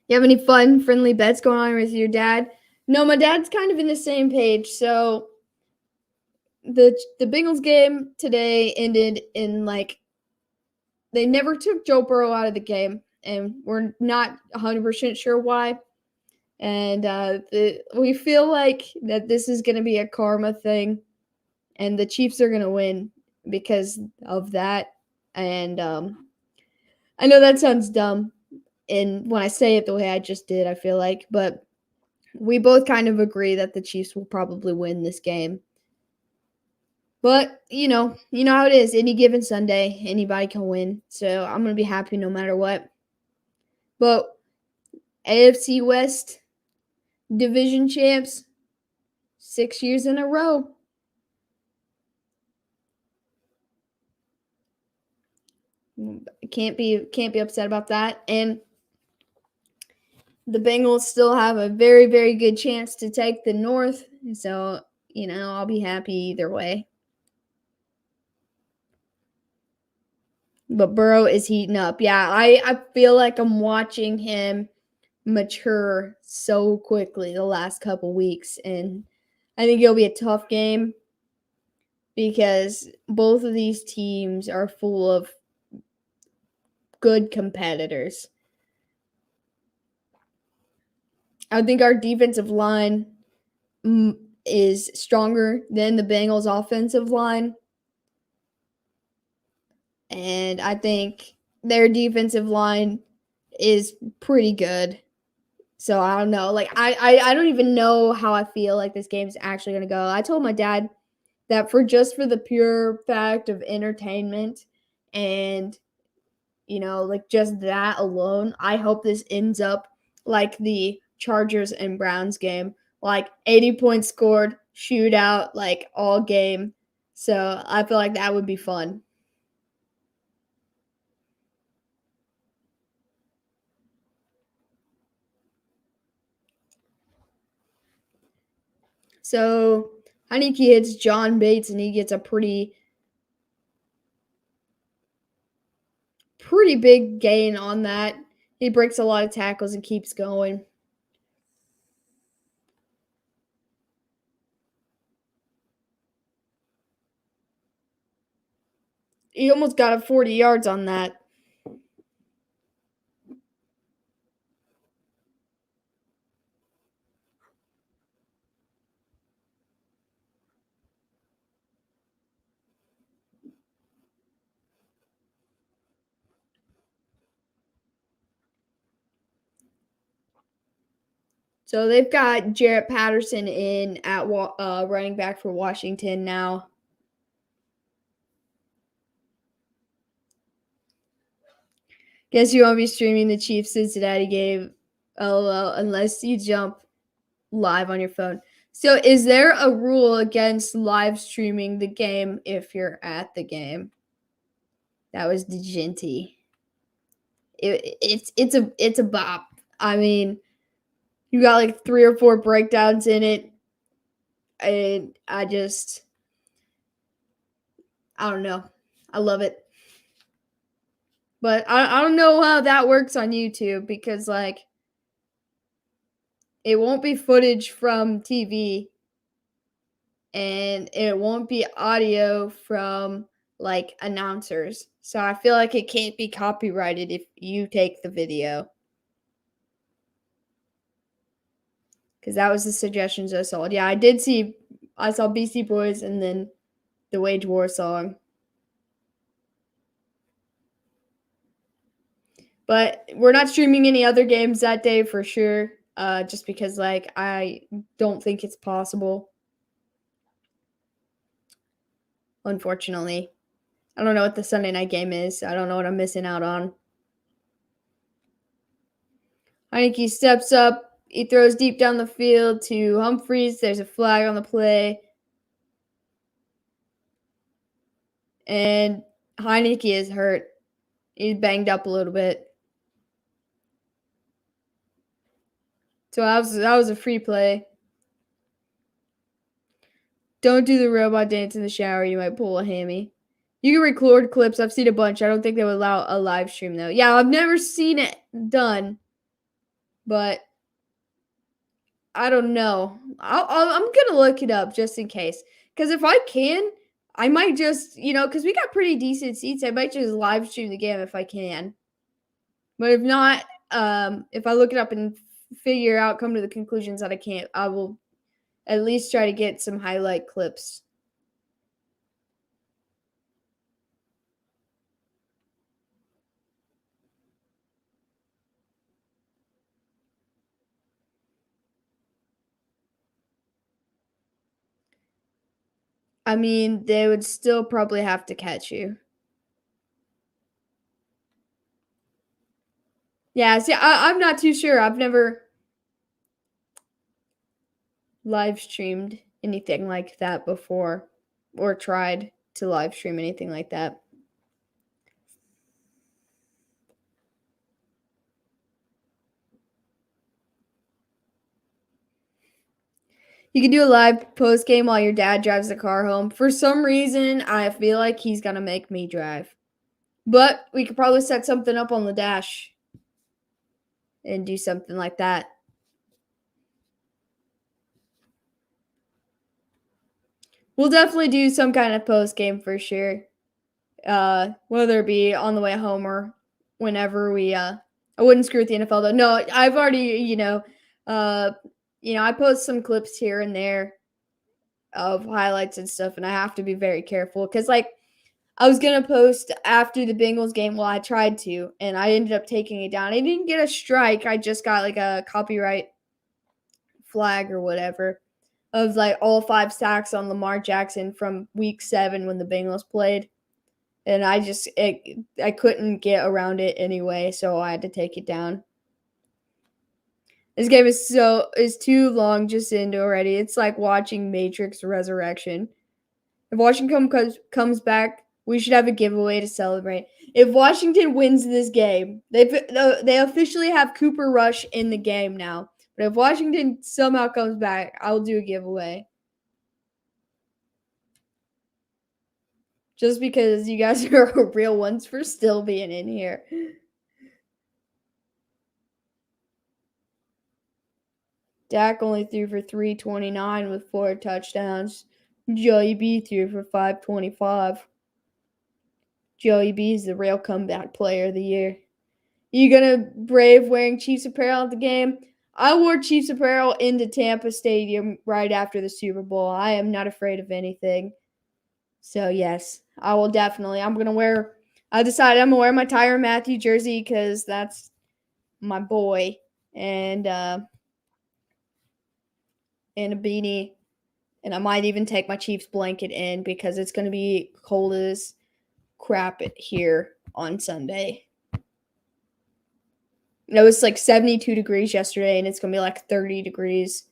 You have any fun, friendly bets going on with your dad? No, my dad's kind of in the same page. So the Bengals game today ended in they never took Joe Burrow out of the game, and we're not 100% sure why. And we feel like that this is going to be a karma thing, and the Chiefs are going to win because of that. And I know that sounds dumb, and when I say it the way I just did, I feel like, but we both kind of agree that the Chiefs will probably win this game. But, you know how it is. Any given Sunday, anybody can win. So I'm going to be happy no matter what. But AFC West division champs, 6 years in a row. Can't be upset about that. And the Bengals still have a very, very good chance to take the North. So, I'll be happy either way. But Burrow is heating up. Yeah, I feel like I'm watching him mature so quickly the last couple weeks. And I think it'll be a tough game because both of these teams are full of good competitors. I think our defensive line is stronger than the Bengals' offensive line. And I think their defensive line is pretty good. So I don't know. I don't even know how I feel like this game's actually going to go. I told my dad that for the pure fact of entertainment and, just that alone, I hope this ends up like the Chargers and Browns game. 80 points scored, shootout, all game. So I feel like that would be fun. So Heineke hits John Bates, and he gets a pretty big gain on that. He breaks a lot of tackles and keeps going. He almost got 40 yards on that. So they've got Jarrett Patterson in at running back for Washington now. Guess you won't be streaming the Chiefs Cincinnati game, LOL, unless you jump live on your phone. So is there a rule against live streaming the game if you're at the game? That was DeGenti. It's a bop. I mean, you got 3 or 4 breakdowns in it. And I don't know. I love it. But I don't know how that works on YouTube because it won't be footage from TV, and it won't be audio from like announcers. So I feel like it can't be copyrighted if you take the video. Because that was the suggestions I saw. Yeah, I saw Beastie Boys and then the Wage War song. But we're not streaming any other games that day for sure. Just because like I don't think it's possible. Unfortunately. I don't know what the Sunday night game is. I don't know what I'm missing out on. Heineke steps up. He throws deep down the field to Humphreys. There's a flag on the play. And Heineke is hurt. He's banged up a little bit. So that was a free play. Don't do the robot dance in the shower. You might pull a hammy. You can record clips. I've seen a bunch. I don't think they would allow a live stream, though. Yeah, I've never seen it done. But I don't know. I'm going to look it up just in case. Because if I can, I might just, because we got pretty decent seats. I might just live stream the game if I can. But if not, if I look it up and come to the conclusions that I can't, I will at least try to get some highlight clips. I mean, they would still probably have to catch you. Yeah, see, I'm not too sure. I've never live streamed anything like that before or tried to live stream anything like that. You can do a live post game while your dad drives the car home. For some reason, I feel like he's going to make me drive. But we could probably set something up on the dash and do something like that. We'll definitely do some kind of post game for sure. Whether it be on the way home or whenever we I wouldn't screw with the NFL though. No, I've already, I post some clips here and there of highlights and stuff, and I have to be very careful because like I was gonna post after the Bengals game. Well, I tried to, and I ended up taking it down. I didn't get a strike. I just got like a copyright flag or whatever of like all 5 sacks on Lamar Jackson from week 7 when the Bengals played. And I couldn't get around it anyway, so I had to take it down. This game is too long just into already. It's like watching Matrix Resurrection. If Washington comes back, we should have a giveaway to celebrate. If Washington wins this game, they officially have Cooper Rush in the game now. But if Washington somehow comes back, I will do a giveaway. Just because you guys are real ones for still being in here. Dak only threw for 329 with 4 touchdowns. Joey B threw for 525. Joey B is the real comeback player of the year. You gonna brave wearing Chiefs apparel at the game? I wore Chiefs apparel into Tampa Stadium right after the Super Bowl. I am not afraid of anything. So yes, I will definitely. I decided I'm gonna wear my Tyrann Mathieu jersey because that's my boy, and a beanie, and I might even take my Chiefs blanket in because it's gonna be cold as crap here on Sunday. It was like 72 degrees yesterday, and it's gonna be like 30 degrees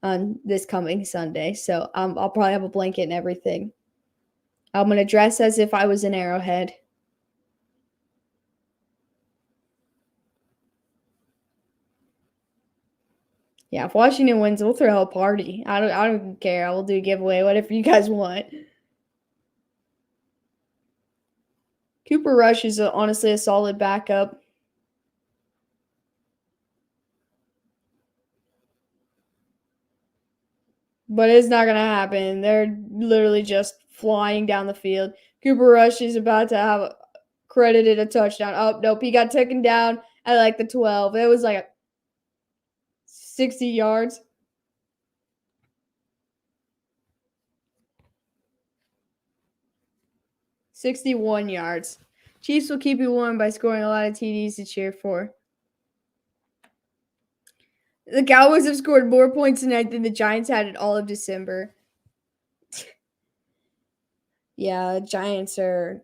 on this coming Sunday. So I'll probably have a blanket and everything. I'm gonna dress as if I was in Arrowhead. Yeah, if Washington wins, we'll throw a party. I don't care. I will do a giveaway, whatever you guys want. Cooper Rush is honestly a solid backup. But it's not going to happen. They're literally just flying down the field. Cooper Rush is about to have credited a touchdown. Oh, nope. He got taken down at like the 12. It was like 60 yards. $61 yards. Chiefs will keep you warm by scoring a lot of TDs to cheer for. The Cowboys have scored more points tonight than the Giants had in all of December. Yeah, the Giants are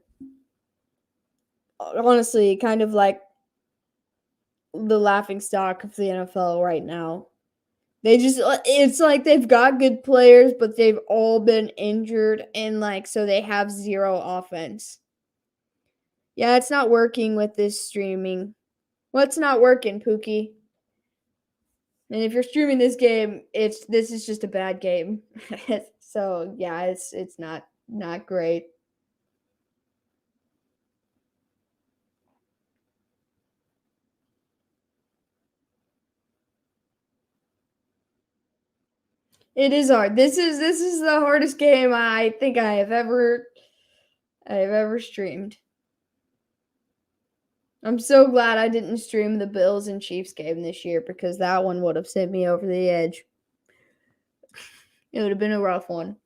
honestly kind of like the laughing stock of the NFL right now. It's like they've got good players, but they've all been injured, and like, so they have zero offense. Yeah, it's not working with this streaming. What's not working, Pookie? And if you're streaming this game, this is just a bad game. So yeah, it's not great. It is hard. This is the hardest game I think I have ever streamed. I'm so glad I didn't stream the Bills and Chiefs game this year because that one would have sent me over the edge. It would have been a rough one.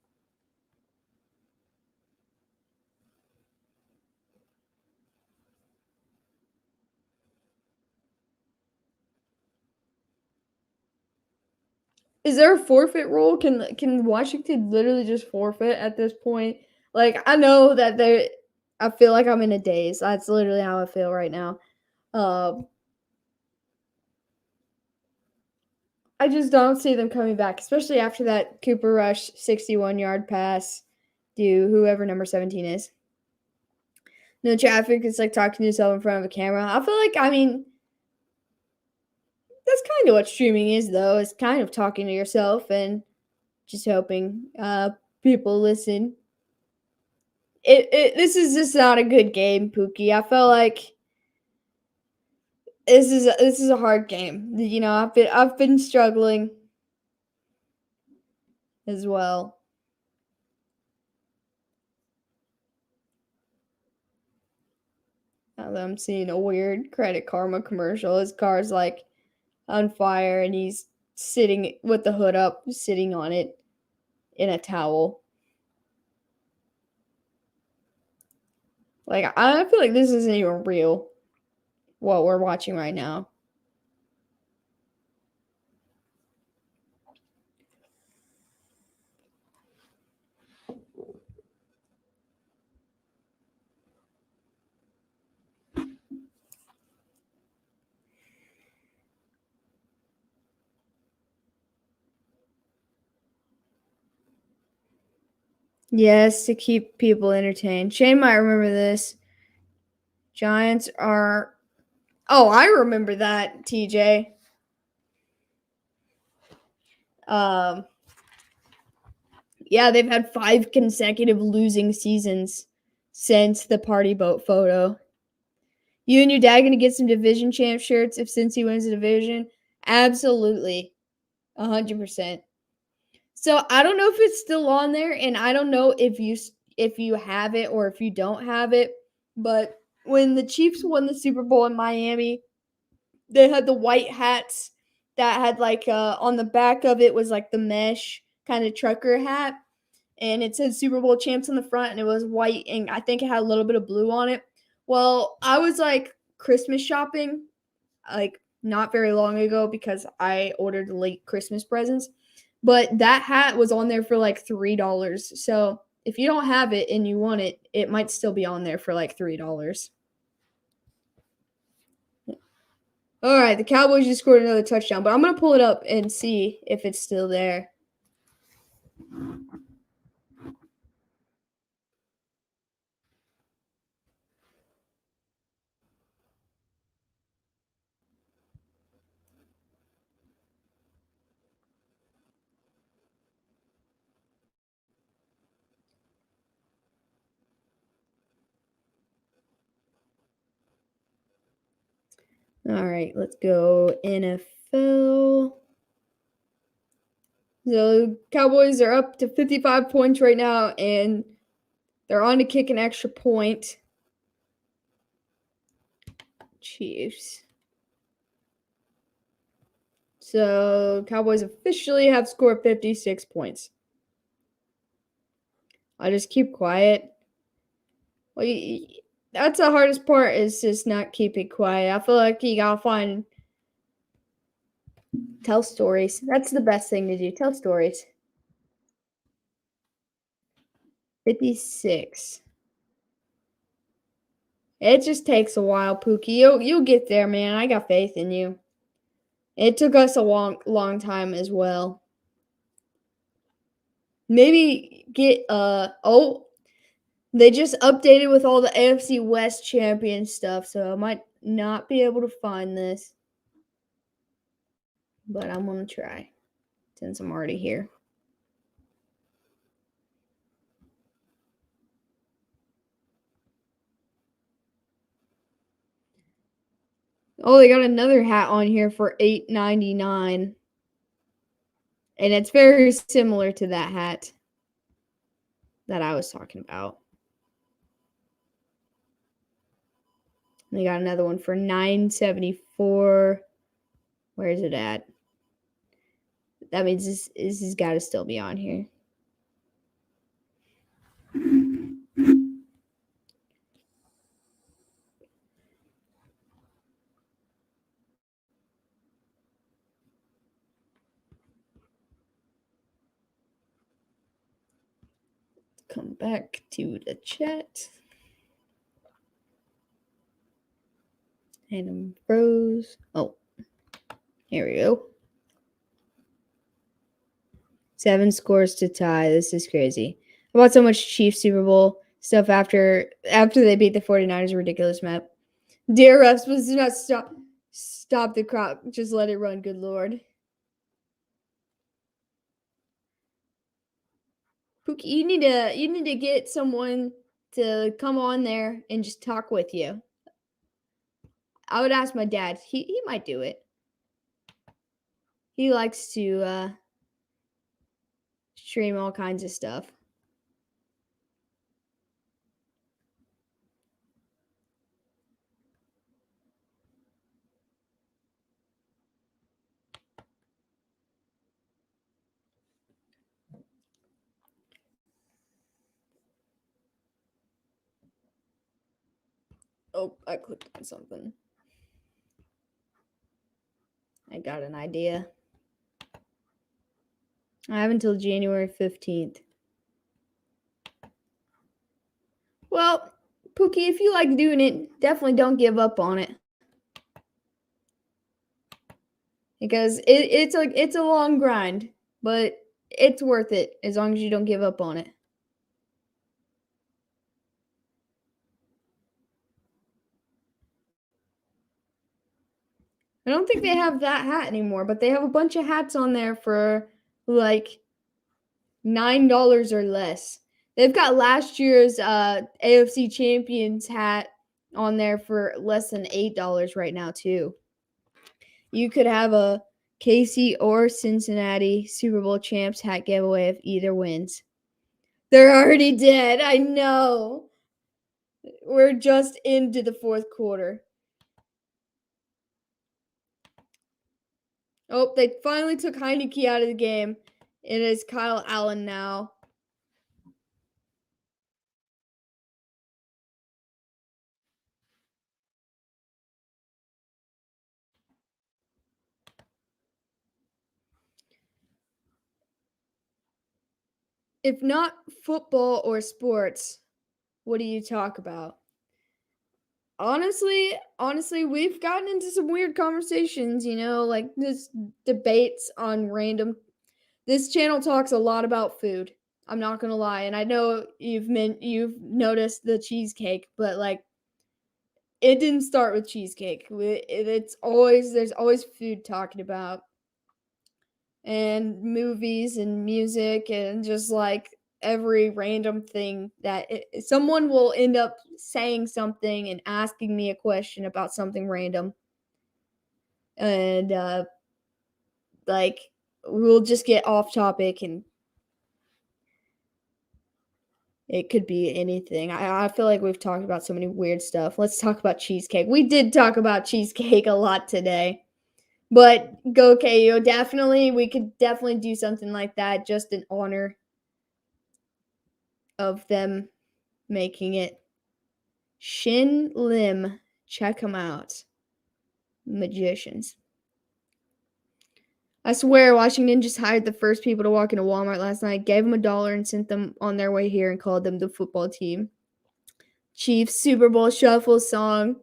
Is there a forfeit rule? Can Washington literally just forfeit at this point? Like, I know that I feel like I'm in a daze. That's literally how I feel right now. I just don't see them coming back, especially after that Cooper Rush 61-yard pass to whoever number 17 is. No traffic. It's like talking to yourself in front of a camera. I feel like, that's kind of what streaming is, though. It's kind of talking to yourself and just hoping people listen. This is just not a good game, Pookie. I feel like this is a hard game. You know, I've been struggling as well. I'm seeing a weird Credit Karma commercial. His car's like on fire and he's sitting with the hood up, sitting on it in a towel. Like, I feel like this isn't even real, what we're watching right now. Yes, to keep people entertained. Shane might remember this. Giants are. Oh, I remember that, TJ. Yeah, they've had 5 consecutive losing seasons since the party boat photo. You and your dad gonna get some division champ shirts if Cincy wins the division? Absolutely. 100%. So I don't know if it's still on there, and I don't know if you have it or if you don't have it, but when the Chiefs won the Super Bowl in Miami, they had the white hats that had like on the back of it was like the mesh kind of trucker hat, and it said Super Bowl champs on the front, and it was white, and I think it had a little bit of blue on it. Well, I was like Christmas shopping like not very long ago because I ordered late Christmas presents. But that hat was on there for like $3. So if you don't have it and you want it, it might still be on there for like $3. All right, the Cowboys just scored another touchdown, but I'm going to pull it up and see if it's still there. All right, let's go NFL. So Cowboys are up to 55 points right now, and they're on to kick an extra point. Chiefs. So Cowboys officially have scored 56 points. I'll just keep quiet. Well, that's the hardest part, is just not keeping quiet. I feel like you gotta tell stories. That's the best thing to do. Tell stories. 56. It just takes a while, Pookie. You'll get there, man. I got faith in you. It took us a long time as well. Maybe get they just updated with all the AFC West champion stuff, so I might not be able to find this. But I'm gonna try since I'm already here. Oh, they got another hat on here for $8.99. And it's very similar to that hat that I was talking about. They got another one for $9.74. Where is it at? That means this has got to still be on here. Come back to the chat. And froze. Oh, here we go. 7 scores to tie. This is crazy. I bought so much Chiefs Super Bowl stuff after they beat the 49ers. Ridiculous map. Dear refs, was not stop the crowd. Just let it run. Good Lord. Pookie, you need to get someone to come on there and just talk with you. I would ask my dad. He might do it. He likes to stream all kinds of stuff. Oh, I clicked on something. I got an idea. I have until January 15th. Well, Pookie, if you like doing it, definitely don't give up on it. Because it's a long grind, but it's worth it as long as you don't give up on it. I don't think they have that hat anymore, but they have a bunch of hats on there for like $9 or less. They've got last year's AFC Champions hat on there for less than $8 right now too. You could have a KC or Cincinnati Super Bowl champs hat giveaway if either wins. They're already dead. I know. We're just into the fourth quarter. Oh, they finally took Heineke out of the game. It is Kyle Allen now. If not football or sports, what do you talk about? Honestly, we've gotten into some weird conversations, like this debates on random. This channel talks a lot about food. I'm not gonna lie, and I know you've noticed the cheesecake, but like, it didn't start with cheesecake. There's always food talking about, and movies and music and just like every random thing that someone will end up saying something and asking me a question about something random. And like we'll just get off topic, and it could be anything. I feel like we've talked about so many weird stuff. Let's talk about cheesecake. We did talk about cheesecake a lot today. But go KU. Definitely, we could definitely do something like that just in honor of them making it. Shin Lim. Check them out. Magicians. I swear Washington just hired the first people to walk into Walmart last night, gave them $1 and sent them on their way here and called them the football team. Chiefs Super Bowl Shuffle song.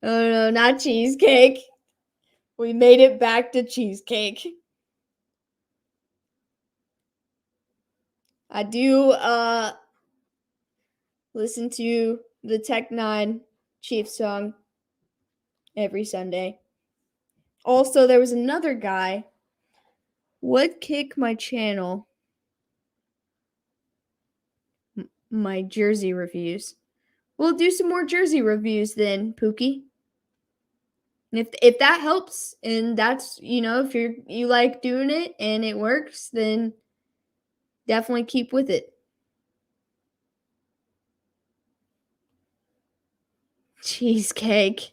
Oh no, not cheesecake. We made it back to cheesecake. I do listen to the Tech 9 Chiefs song every Sunday. Also, there was another guy would kick my channel, my jersey reviews. We'll do some more jersey reviews then, Pookie. And if that helps, and that's, if you like doing it and it works, then definitely keep with it. Cheesecake.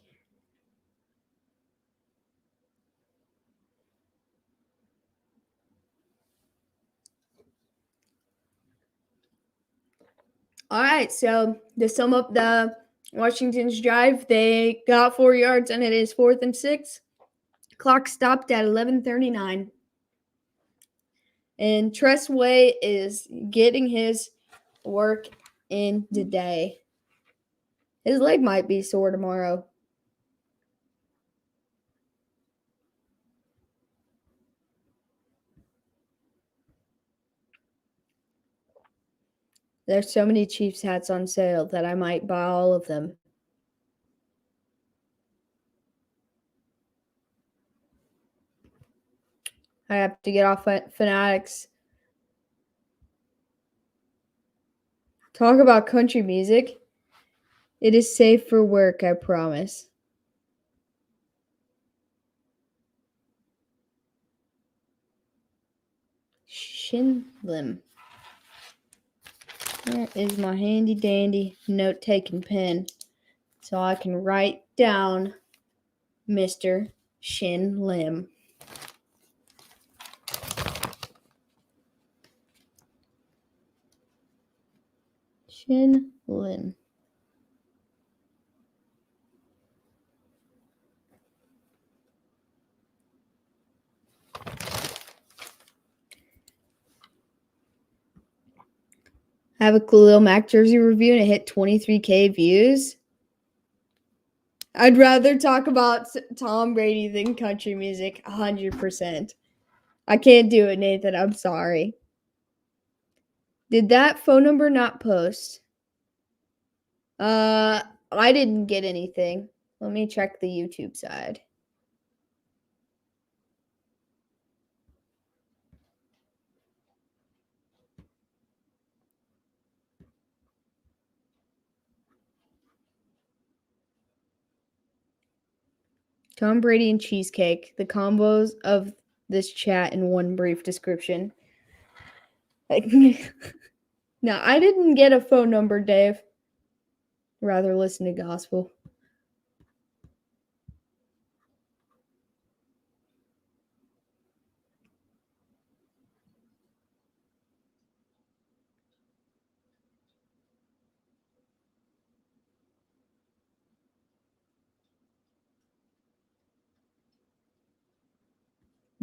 All right, so to sum up the Washington's drive, they got 4 yards, and it is 4th and 6. Clock stopped at 11:39. And Tressway is getting his work in today. His leg might be sore tomorrow. There's so many Chiefs hats on sale that I might buy all of them. I have to get off Fanatics. Talk about country music. It is safe for work, I promise. Shin Lim. There is my handy dandy note-taking pen so I can write down Mr. Shin Lim. Shin Lim. I have a Khalil Mack jersey review and it hit 23K views. I'd rather talk about Tom Brady than country music, 100%. I can't do it, Nathan. I'm sorry. Did that phone number not post? I didn't get anything. Let me check the YouTube side. Tom Brady and cheesecake, the combos of this chat in one brief description. No, I didn't get a phone number, Dave. Rather listen to gospel.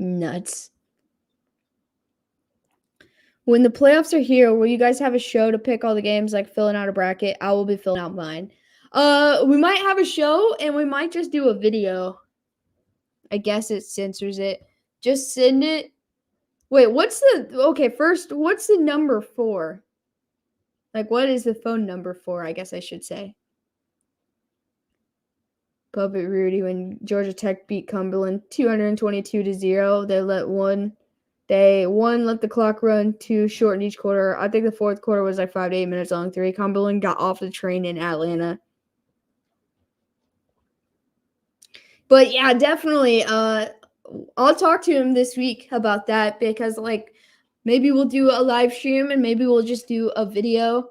Nuts. When the playoffs are here, will you guys have a show to pick all the games, like filling out a bracket? I will be filling out mine. We might have a show, and we might just do a video. I guess it censors it. Just send it. Wait, first, what's the number for? Like, what is the phone number for, I guess I should say. Puppet Rudy, when Georgia Tech beat Cumberland 222-0, they let the clock run, 2 shortened each quarter. I think the fourth quarter was like 5 to 8 minutes long. 3. Cumberland got off the train in Atlanta. But yeah, definitely. I'll talk to him this week about that because, like, maybe we'll do a live stream and maybe we'll just do a video,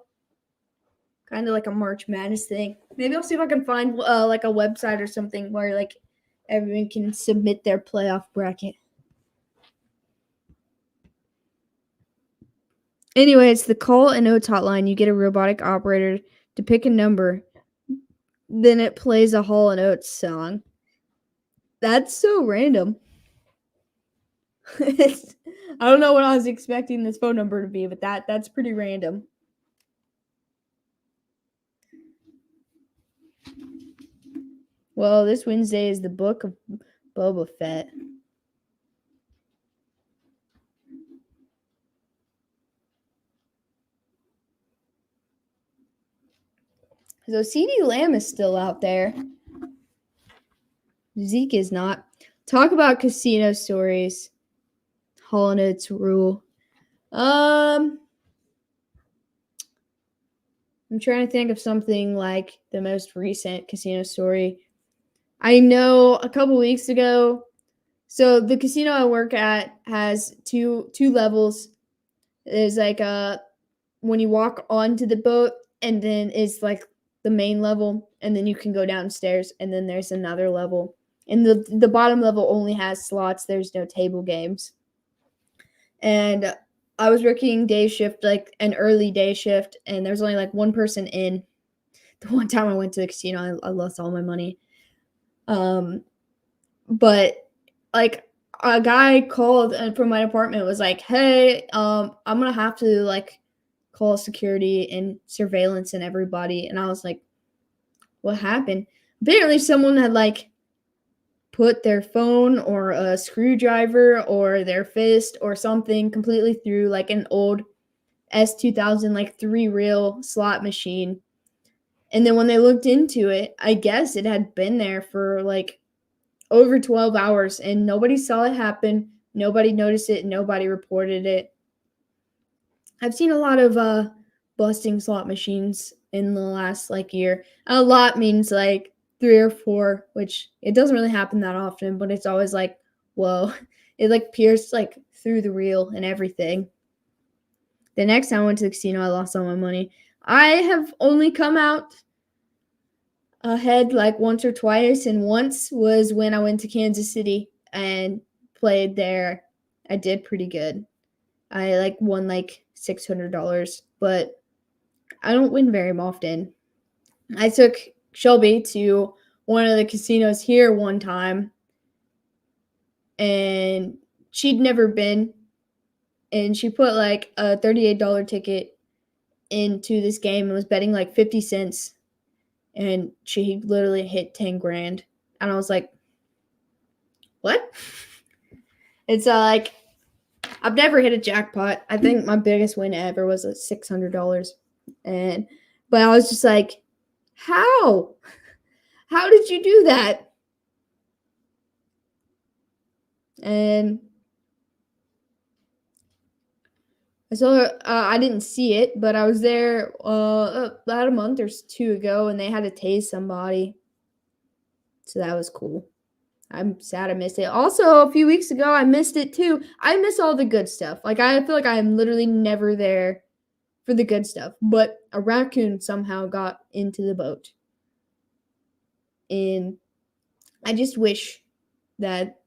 kind of like a March Madness thing. Maybe I'll see if I can find like a website or something where like everyone can submit their playoff bracket. Anyway, it's the call and notes hotline. You get a robotic operator to pick a number, then it plays a Hall and Oates song. That's so random. I don't know what I was expecting this phone number to be, but that's pretty random. Well, this Wednesday is the book of Boba Fett. So CeeDee Lamb is still out there. Zeke is not. Talk about casino stories. Hall and Oates rule. I'm trying to think of something like the most recent casino story. I know a couple weeks ago. So the casino I work at has two levels. There's like when you walk onto the boat, and then it's like the main level, and then you can go downstairs, and then there's another level. And the bottom level only has slots. There's no table games. And I was working day shift, like an early day shift, and there was only like one person in. The one time I went to the casino, I lost all my money. But like a guy called from my apartment, was like, "Hey, I'm gonna have to like call security and surveillance and everybody." And I was like, "What happened?" Apparently someone had like put their phone or a screwdriver or their fist or something completely through like an old S2000 like 3-reel slot machine. And then when they looked into it, I guess it had been there for like over 12 hours and nobody saw it happen. Nobody noticed it. Nobody reported it. I've seen a lot of busting slot machines in the last like year. A lot means like 3 or 4, which it doesn't really happen that often, but it's always like, whoa, it like pierced like through the reel and everything. The next time I went to the casino, I lost all my money. I have only come out ahead like once or twice, and once was when I went to Kansas City and played there. I did pretty good. I like won like $600, but I don't win very often. I took Shelby to one of the casinos here one time, and she'd never been, and she put like a $38 ticket into this game and was betting like 50 cents, and she literally hit 10 grand. And I was like, what? It's like, I've never hit a jackpot. I think my biggest win ever was like $600. But I was just like, how? How did you do that? And I saw I didn't see it, but I was there about a month or 2 ago, and they had to tase somebody. So that was cool. I'm sad I missed it. Also, a few weeks ago, I missed it too. I miss all the good stuff. Like, I feel like I am literally never there for the good stuff. But a raccoon somehow got into the boat. And I just wish that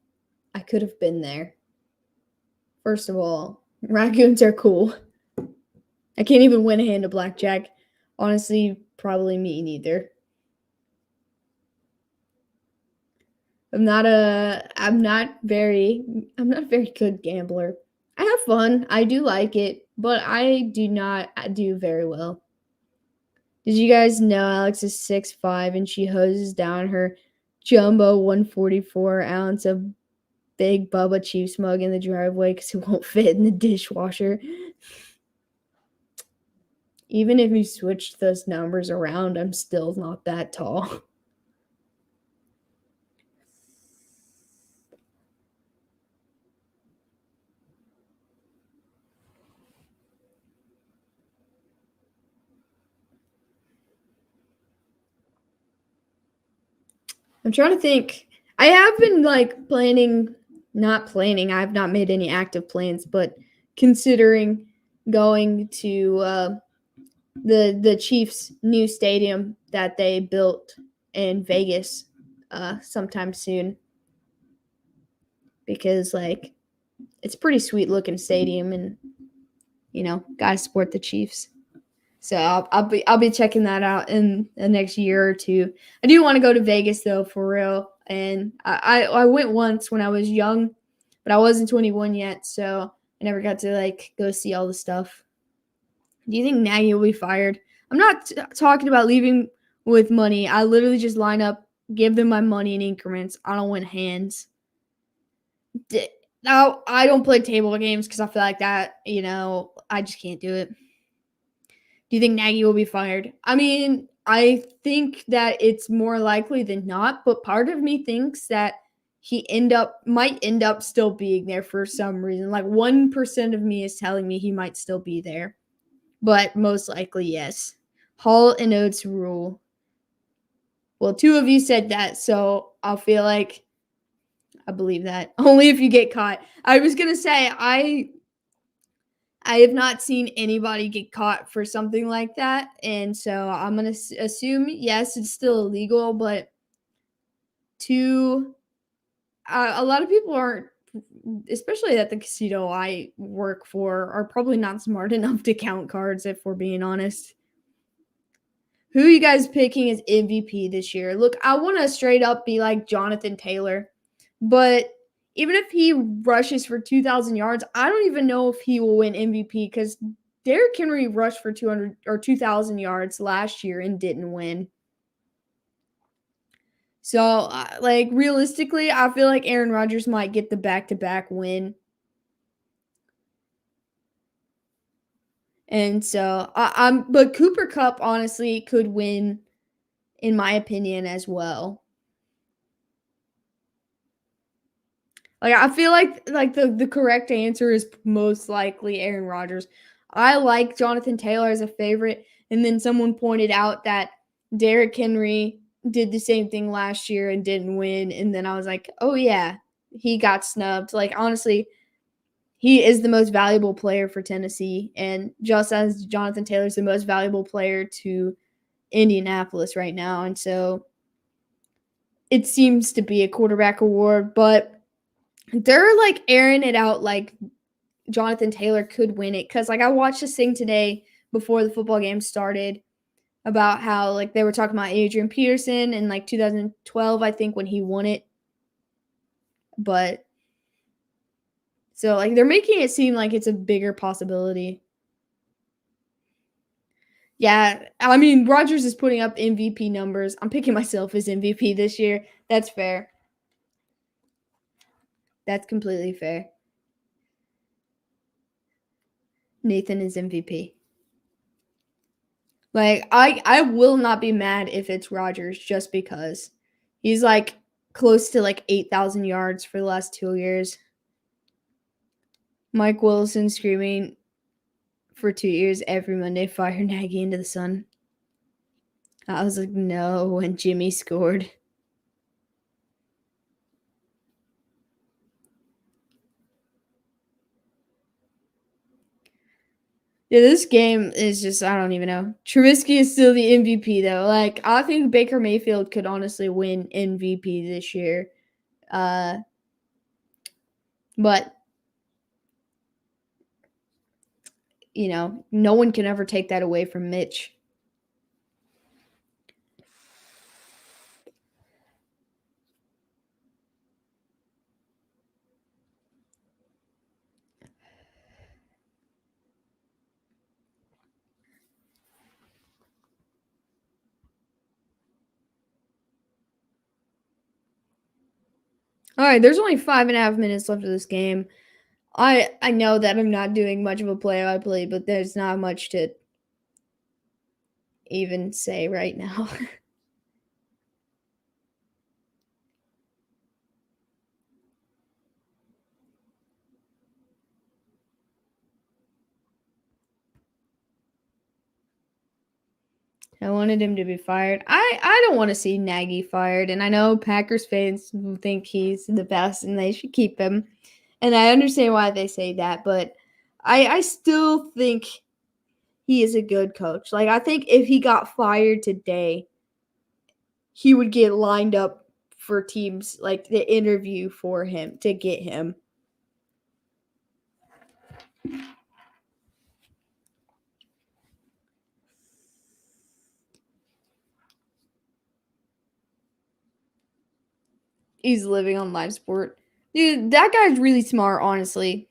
I could have been there. First of all, raccoons are cool. I can't even win a hand of blackjack. Honestly, probably me neither. I'm not a very good gambler. I have fun. I do like it, but I do not do very well. Did you guys know Alex is 6'5" and she hoses down her jumbo 144-ounce of Big Bubba Chiefs mug in the driveway because it won't fit in the dishwasher? Even if you switched those numbers around, I'm still not that tall. I'm trying to think. I have been like planning not planning. I've not made any active plans, but considering going to the Chiefs' new stadium that they built in Vegas sometime soon, because like it's a pretty sweet looking stadium, and gotta support the Chiefs. So I'll be checking that out in the next year or two. I do want to go to Vegas though, for real. And I went once when I was young, but I wasn't 21 yet, so I never got to like go see all the stuff. Do you think Nagy will be fired? I'm not talking about leaving with money. I literally just line up, give them my money in increments. I don't win hands. Now I don't play table games because I feel like that. I just can't do it. Do you think Nagy will be fired? I mean, I think that it's more likely than not, but part of me thinks that he might end up still being there for some reason. Like 1% of me is telling me he might still be there, but most likely yes. Hall and Oates rule. Well, 2 of you said that, so I'll feel like I believe that. Only if you get caught. I was gonna say I have not seen anybody get caught for something like that, and so I'm going to assume, yes, it's still illegal, but a lot of people aren't, especially at the casino I work for, are probably not smart enough to count cards, if we're being honest. Who are you guys picking as MVP this year? Look, I want to straight up be like Jonathan Taylor, but even if he rushes for 2,000 yards, I don't even know if he will win MVP because Derrick Henry rushed for 200 or 2,000 yards last year and didn't win. So, like, realistically, I feel like Aaron Rodgers might get the back-to-back win. And so, but Cooper Kupp honestly could win, in my opinion, as well. Like, I feel like the correct answer is most likely Aaron Rodgers. I like Jonathan Taylor as a favorite, and then someone pointed out that Derrick Henry did the same thing last year and didn't win, and then I was like, oh yeah, he got snubbed. Like, honestly, he is the most valuable player for Tennessee, and just as Jonathan Taylor is the most valuable player to Indianapolis right now, and so it seems to be a quarterback award, but they're like airing it out like Jonathan Taylor could win it, because like I watched this thing today before the football game started about how like they were talking about Adrian Peterson in like 2012, I think, when he won it. But so like they're making it seem like it's a bigger possibility. Yeah, I mean, Rodgers is putting up MVP numbers. I'm picking myself as MVP this year. That's fair. That's completely fair. Nathan is MVP. Like, I will not be mad if it's Rodgers, just because he's like close to like 8,000 yards for the last 2 years. Mike Wilson screaming for 2 years every Monday, fire Nagy into the sun. I was like, no, when Jimmy scored. Yeah, this game is just, I don't even know. Trubisky is still the MVP, though. Like, I think Baker Mayfield could honestly win MVP this year. But, no one can ever take that away from Mitch. All right, there's only 5.5 minutes left of this game. I know that I'm not doing much of a play-by-play, but there's not much to even say right now. I wanted him to be fired. I don't want to see Nagy fired, and I know Packers fans think he's the best and they should keep him. And I understand why they say that, but I still think he is a good coach. Like, I think if he got fired today, he would get lined up for teams, like, the interview for him to get him. He's living on live sport. Dude, that guy's really smart, honestly.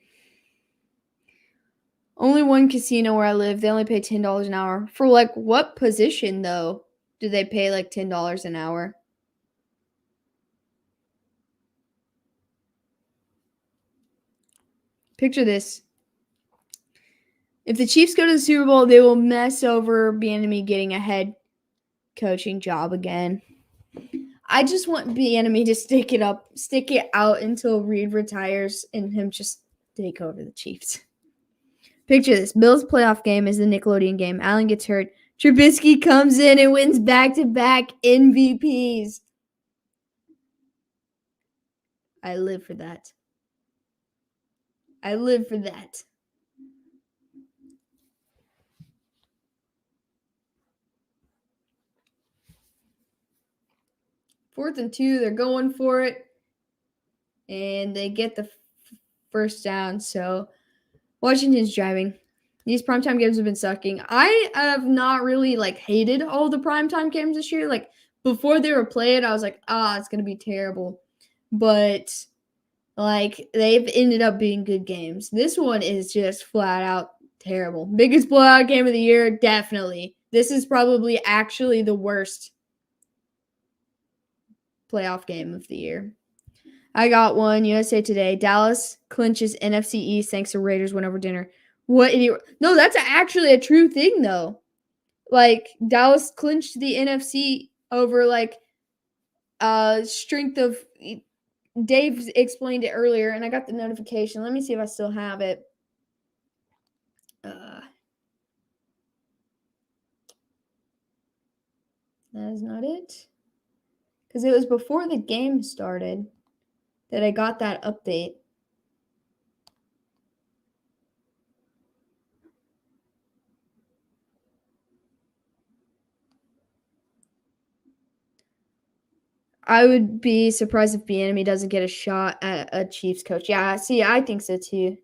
Only one casino where I live, they only pay $10 an hour. For, like, what position, though, do they pay, like, $10 an hour? Picture this. If the Chiefs go to the Super Bowl, they will mess over Bieniemy getting a head coaching job again. I just want Bieniemy to stick it out until Reed retires and him just take over the Chiefs. Picture this. Bills playoff game is the Nickelodeon game. Allen gets hurt. Trubisky comes in and wins back-to-back MVPs. I live for that. I live for that. Fourth and 2, they're going for it. And they get the first down. So Washington's driving. These primetime games have been sucking. I have not really, like, hated all the primetime games this year. Like, before they were played, I was like, it's going to be terrible. But, like, they've ended up being good games. This one is just flat out terrible. Biggest blowout game of the year, definitely. This is probably actually the worst playoff game of the year. I got one. USA Today. Dallas clinches NFC East thanks to Raiders win over dinner. What idiot? No, that's actually a true thing, though. Like, Dallas clinched the NFC over, like, strength of. Dave explained it earlier, and I got the notification. Let me see if I still have it. That is not it. Because it was before the game started that I got that update. I would be surprised if Bieniemy doesn't get a shot at a Chiefs coach. Yeah, see, I think so too.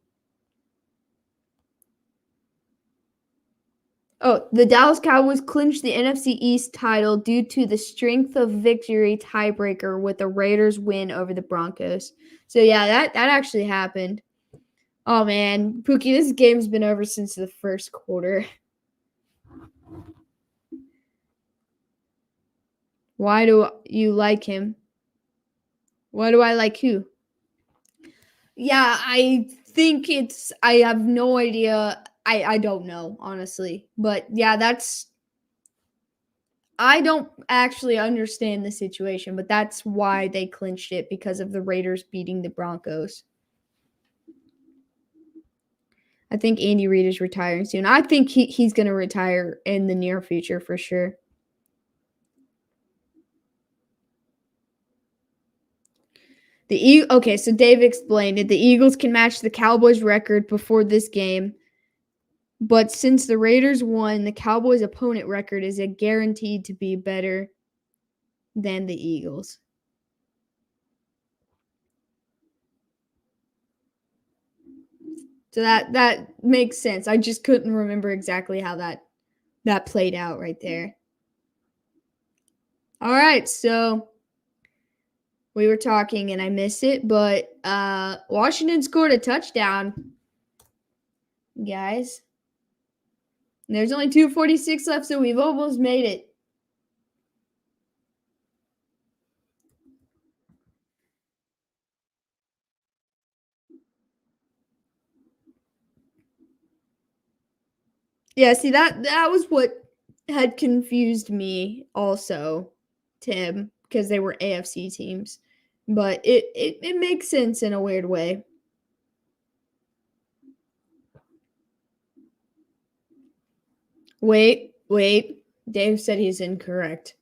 Oh, the Dallas Cowboys clinched the NFC East title due to the strength of victory tiebreaker with the Raiders' win over the Broncos. So, yeah, that actually happened. Oh, man. Pookie, this game's been over since the first quarter. Why do you like him? Why do I like who? Yeah, I think I have no idea. I don't know, honestly. But yeah, I don't actually understand the situation, but that's why they clinched it, because of the Raiders beating the Broncos. I think Andy Reid is retiring soon. I think he's going to retire in the near future for sure. Okay, so Dave explained it. The Eagles can match the Cowboys record before this game. But since the Raiders won, the Cowboys' opponent record is guaranteed to be better than the Eagles. So that makes sense. I just couldn't remember exactly how that played out right there. All right, so we were talking and I missed it, but Washington scored a touchdown, guys. There's only 2:46 left, so we've almost made it. Yeah, see, that was what had confused me also, Tim, because they were AFC teams. But it makes sense in a weird way. Wait. Dave said he's incorrect.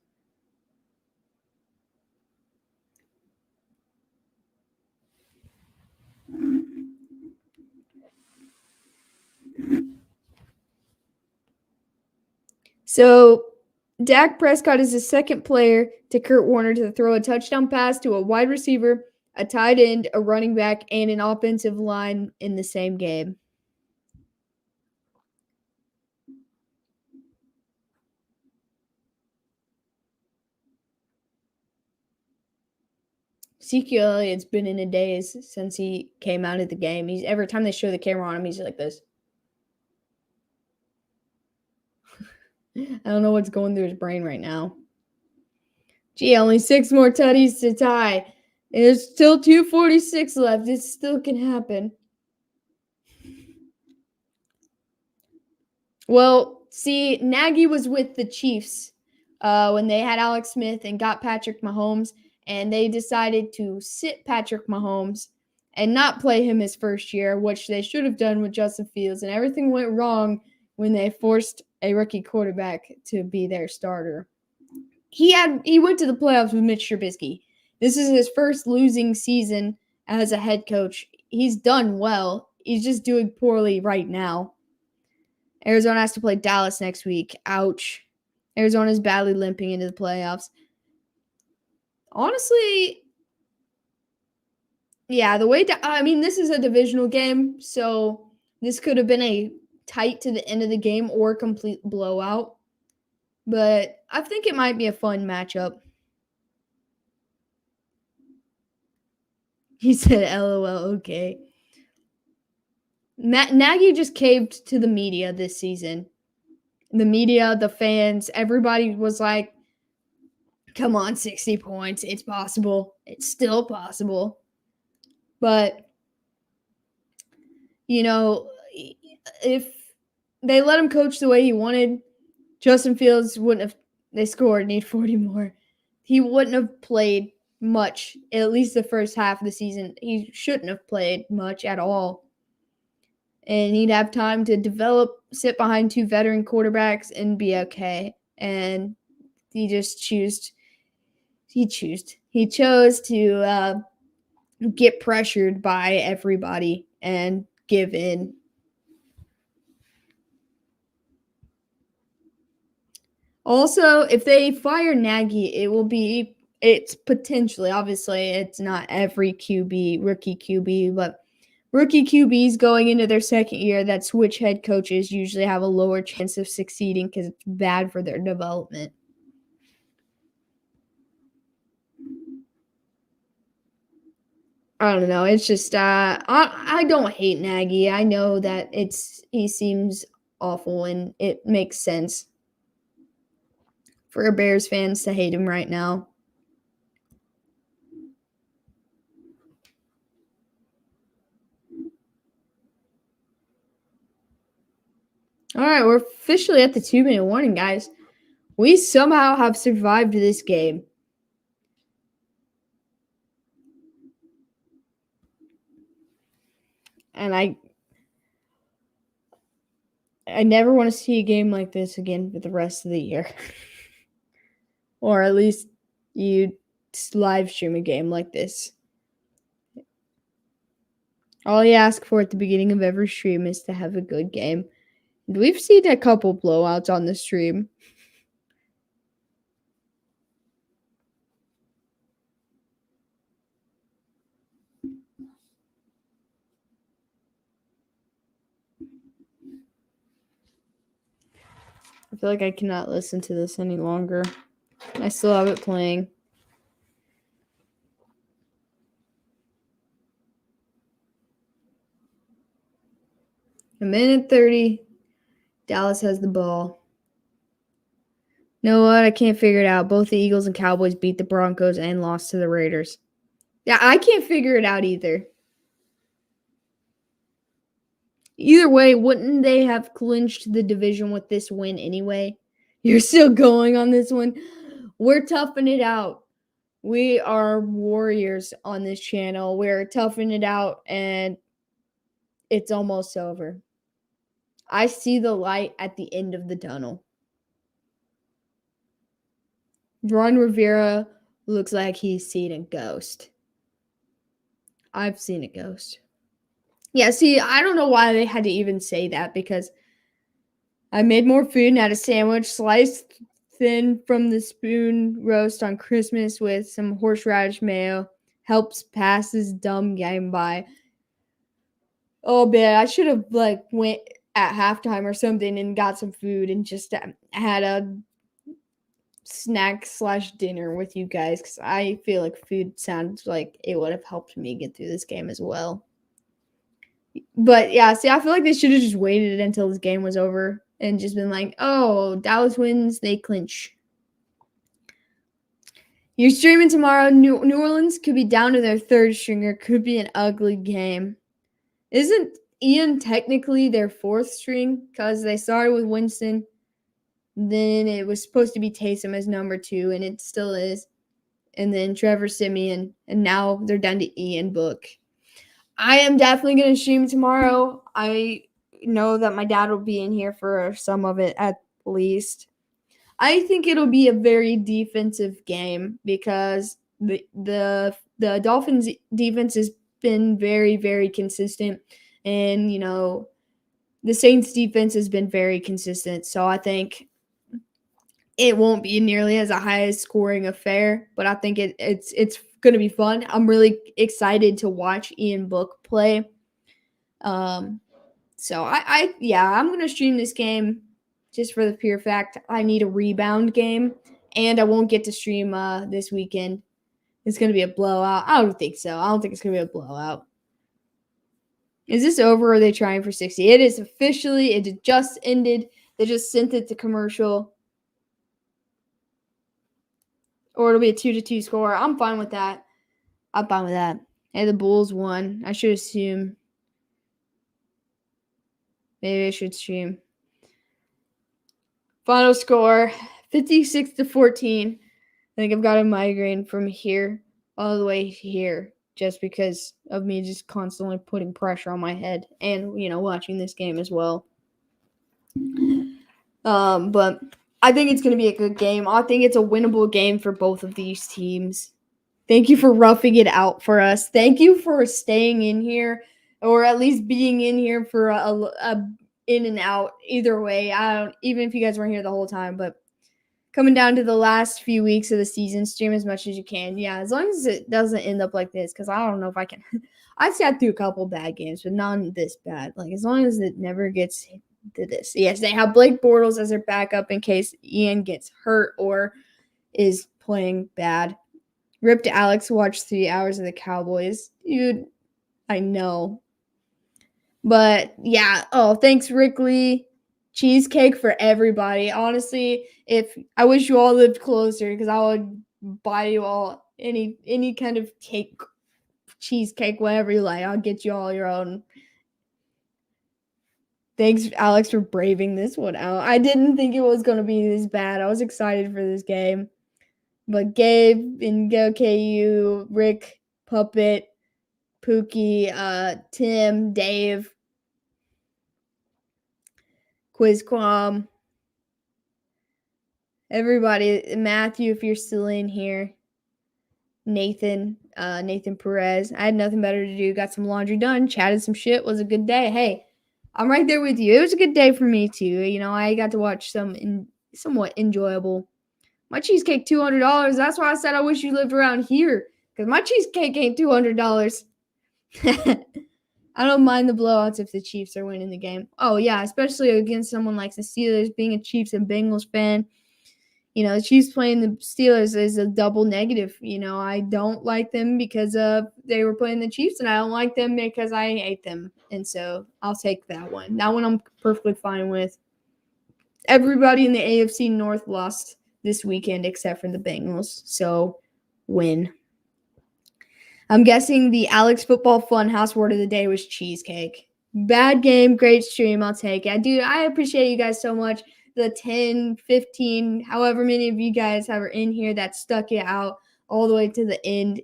So, Dak Prescott is the second player to Kurt Warner to throw a touchdown pass to a wide receiver, a tight end, a running back, and an offensive line in the same game. Ezekiel Elliott's been in a daze since he came out of the game. Every time they show the camera on him, he's like this. I don't know what's going through his brain right now. Gee, only 6 more tutties to tie. And there's still 2:46 left. It still can happen. Well, see, Nagy was with the Chiefs when they had Alex Smith and got Patrick Mahomes, and they decided to sit Patrick Mahomes and not play him his first year, which they should have done with Justin Fields, and everything went wrong when they forced a rookie quarterback to be their starter. He went to the playoffs with Mitch Trubisky. This is his first losing season as a head coach. He's done well. He's just doing poorly right now. Arizona has to play Dallas next week. Ouch. Arizona's badly limping into the playoffs. Honestly, yeah, this is a divisional game, so this could have been a tight to the end of the game or a complete blowout. But I think it might be a fun matchup. He said, LOL, okay. Nagy just caved to the media this season. The media, the fans, everybody was like, come on, 60 points. It's possible. It's still possible. But, if they let him coach the way he wanted, Justin Fields wouldn't have – they scored, need 40 more. He wouldn't have played much, at least the first half of the season. He shouldn't have played much at all. And he'd have time to develop, sit behind 2 veteran quarterbacks, and be okay. And he just chose to get pressured by everybody and give in. Also, if they fire Nagy, it's potentially, obviously, it's not every rookie QB, but rookie QBs going into their second year that switch head coaches usually have a lower chance of succeeding because it's bad for their development. I don't know. It's just I don't hate Nagy. I know that he seems awful, and it makes sense for Bears fans to hate him right now. All right, we're officially at the 2-minute warning, guys. We somehow have survived this game. And I never want to see a game like this again for the rest of the year. Or at least you live stream a game like this. All you ask for at the beginning of every stream is to have a good game. And we've seen a couple blowouts on the stream. I feel like I cannot listen to this any longer. I still have it playing. A minute 30. Dallas has the ball. You know what? I can't figure it out. Both the Eagles and Cowboys beat the Broncos and lost to the Raiders. Yeah, I can't figure it out either. Either way, wouldn't they have clinched the division with this win anyway? You're still going on this one? We're toughing it out. We are warriors on this channel. We're toughing it out, and it's almost over. I see the light at the end of the tunnel. Ron Rivera looks like he's seen a ghost. I've seen a ghost. Yeah, see, I don't know why they had to even say that because I made more food and had a sandwich sliced thin from the spoon roast on Christmas with some horseradish mayo. Helps pass this dumb game by. Oh man, I should have went at halftime or something and got some food and just had a snack/dinner with you guys because I feel like food sounds like it would have helped me get through this game as well. But yeah, see, I feel like they should have just waited until this game was over and just been like, oh, Dallas wins, they clinch. You're streaming tomorrow. New Orleans could be down to their third stringer. Could be an ugly game. Isn't Ian technically their fourth string? Because they started with Winston. Then it was supposed to be Taysom as number 2, and it still is. And then Trevor Siemian. And now they're down to Ian Book. I am definitely going to stream tomorrow. I know that my dad will be in here for some of it at least. I think it'll be a very defensive game because the Dolphins defense has been very, very consistent. And, the Saints defense has been very consistent. So I think it won't be nearly as a high scoring affair, but I think it's going to be fun. I'm really excited to watch Ian Book play. So I'm going to stream this game just for the pure fact I need a rebound game, and I won't get to stream this weekend. It's going to be a blowout. I don't think so. I don't think it's going to be a blowout. Is this over or are they trying for 60? It is officially. It just ended. They just sent it to commercial. Or it'll be a 2-2 score. I'm fine with that. Hey, the Bulls won. I should assume. Maybe I should stream. Final score, 56-14. I think I've got a migraine from here all the way here just because of me just constantly putting pressure on my head and, watching this game as well. But I think it's going to be a good game. I think it's a winnable game for both of these teams. Thank you for roughing it out for us. Thank you for staying in here or at least being in here for a in and out. Either way, even if you guys weren't here the whole time, but coming down to the last few weeks of the season, stream as much as you can. Yeah, as long as it doesn't end up like this, because I don't know if I can. I sat through a couple bad games, but none this bad. As long as it never gets to this. Yes, they have Blake Bortles as their backup in case Ian gets hurt or is playing bad. Rip to Alex, watch 3 hours of the Cowboys. Dude, I know. But, yeah. Oh, thanks, Rick Lee. Cheesecake for everybody. Honestly, I wish you all lived closer because I would buy you all any kind of cake, cheesecake, whatever you like. I'll get you all your own. Thanks, Alex, for braving this one out. I didn't think it was going to be this bad. I was excited for this game. But Gabe, Go KU, Rick, Puppet, Pookie, Tim, Dave, Quizquam, everybody, Matthew, if you're still in here, Nathan Perez. I had nothing better to do. Got some laundry done, chatted some shit. Was a good day. Hey, I'm right there with you. It was a good day for me too. I got to watch some somewhat enjoyable. My cheesecake, $200. That's why I said I wish you lived around here. Because my cheesecake ain't $200. I don't mind the blowouts if the Chiefs are winning the game. Oh, yeah, especially against someone like the Steelers. Being a Chiefs and Bengals fan, the Chiefs playing the Steelers is a double negative. I don't like them because they were playing the Chiefs, and I don't like them because I hate them. And so I'll take that one. That one I'm perfectly fine with. Everybody in the AFC North lost this weekend except for the Bengals. So, win. I'm guessing the Alex Football Funhouse word of the day was cheesecake. Bad game, great stream. I'll take it. Dude, I appreciate you guys so much. The 10, 15, however many of you guys are in here that stuck it out all the way to the end.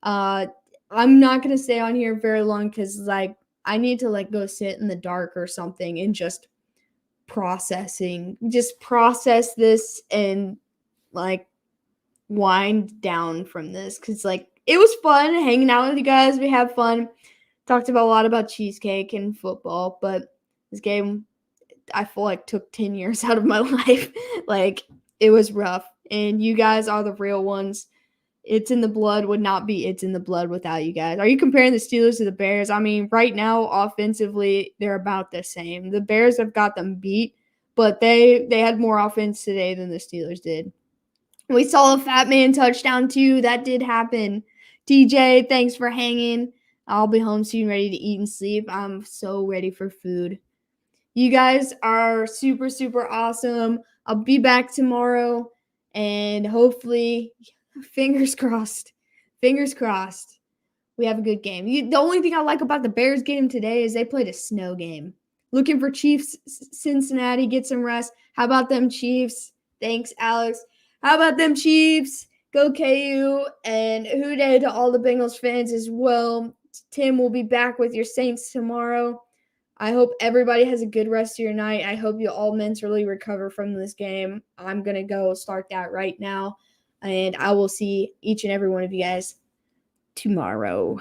I'm not going to stay on here very long because, I need to, go sit in the dark or something and just process this and, wind down from this because, like, it was fun hanging out with you guys. We had fun. Talked about a lot about cheesecake and football, but this game, I feel like, took 10 years out of my life. Like, it was rough. And you guys are the real ones. It's in the blood would not be it's in the blood without you guys. Are you comparing the Steelers to the Bears? I mean, right now, offensively, they're about the same. The Bears have got them beat, but they had more offense today than the Steelers did. We saw a fat man touchdown, too. That did happen. TJ, thanks for hanging. I'll be home soon, ready to eat and sleep. I'm so ready for food. You guys are super, super awesome. I'll be back tomorrow, and hopefully, fingers crossed, we have a good game. The only thing I like about the Bears game today is they played a snow game. Looking for Chiefs Cincinnati, get some rest. How about them Chiefs? Thanks, Alex. How about them Chiefs? Go KU, and hooday to all the Bengals fans as well. Tim will be back with your Saints tomorrow. I hope everybody has a good rest of your night. I hope you all mentally recover from this game. I'm going to go start that right now, and I will see each and every one of you guys tomorrow.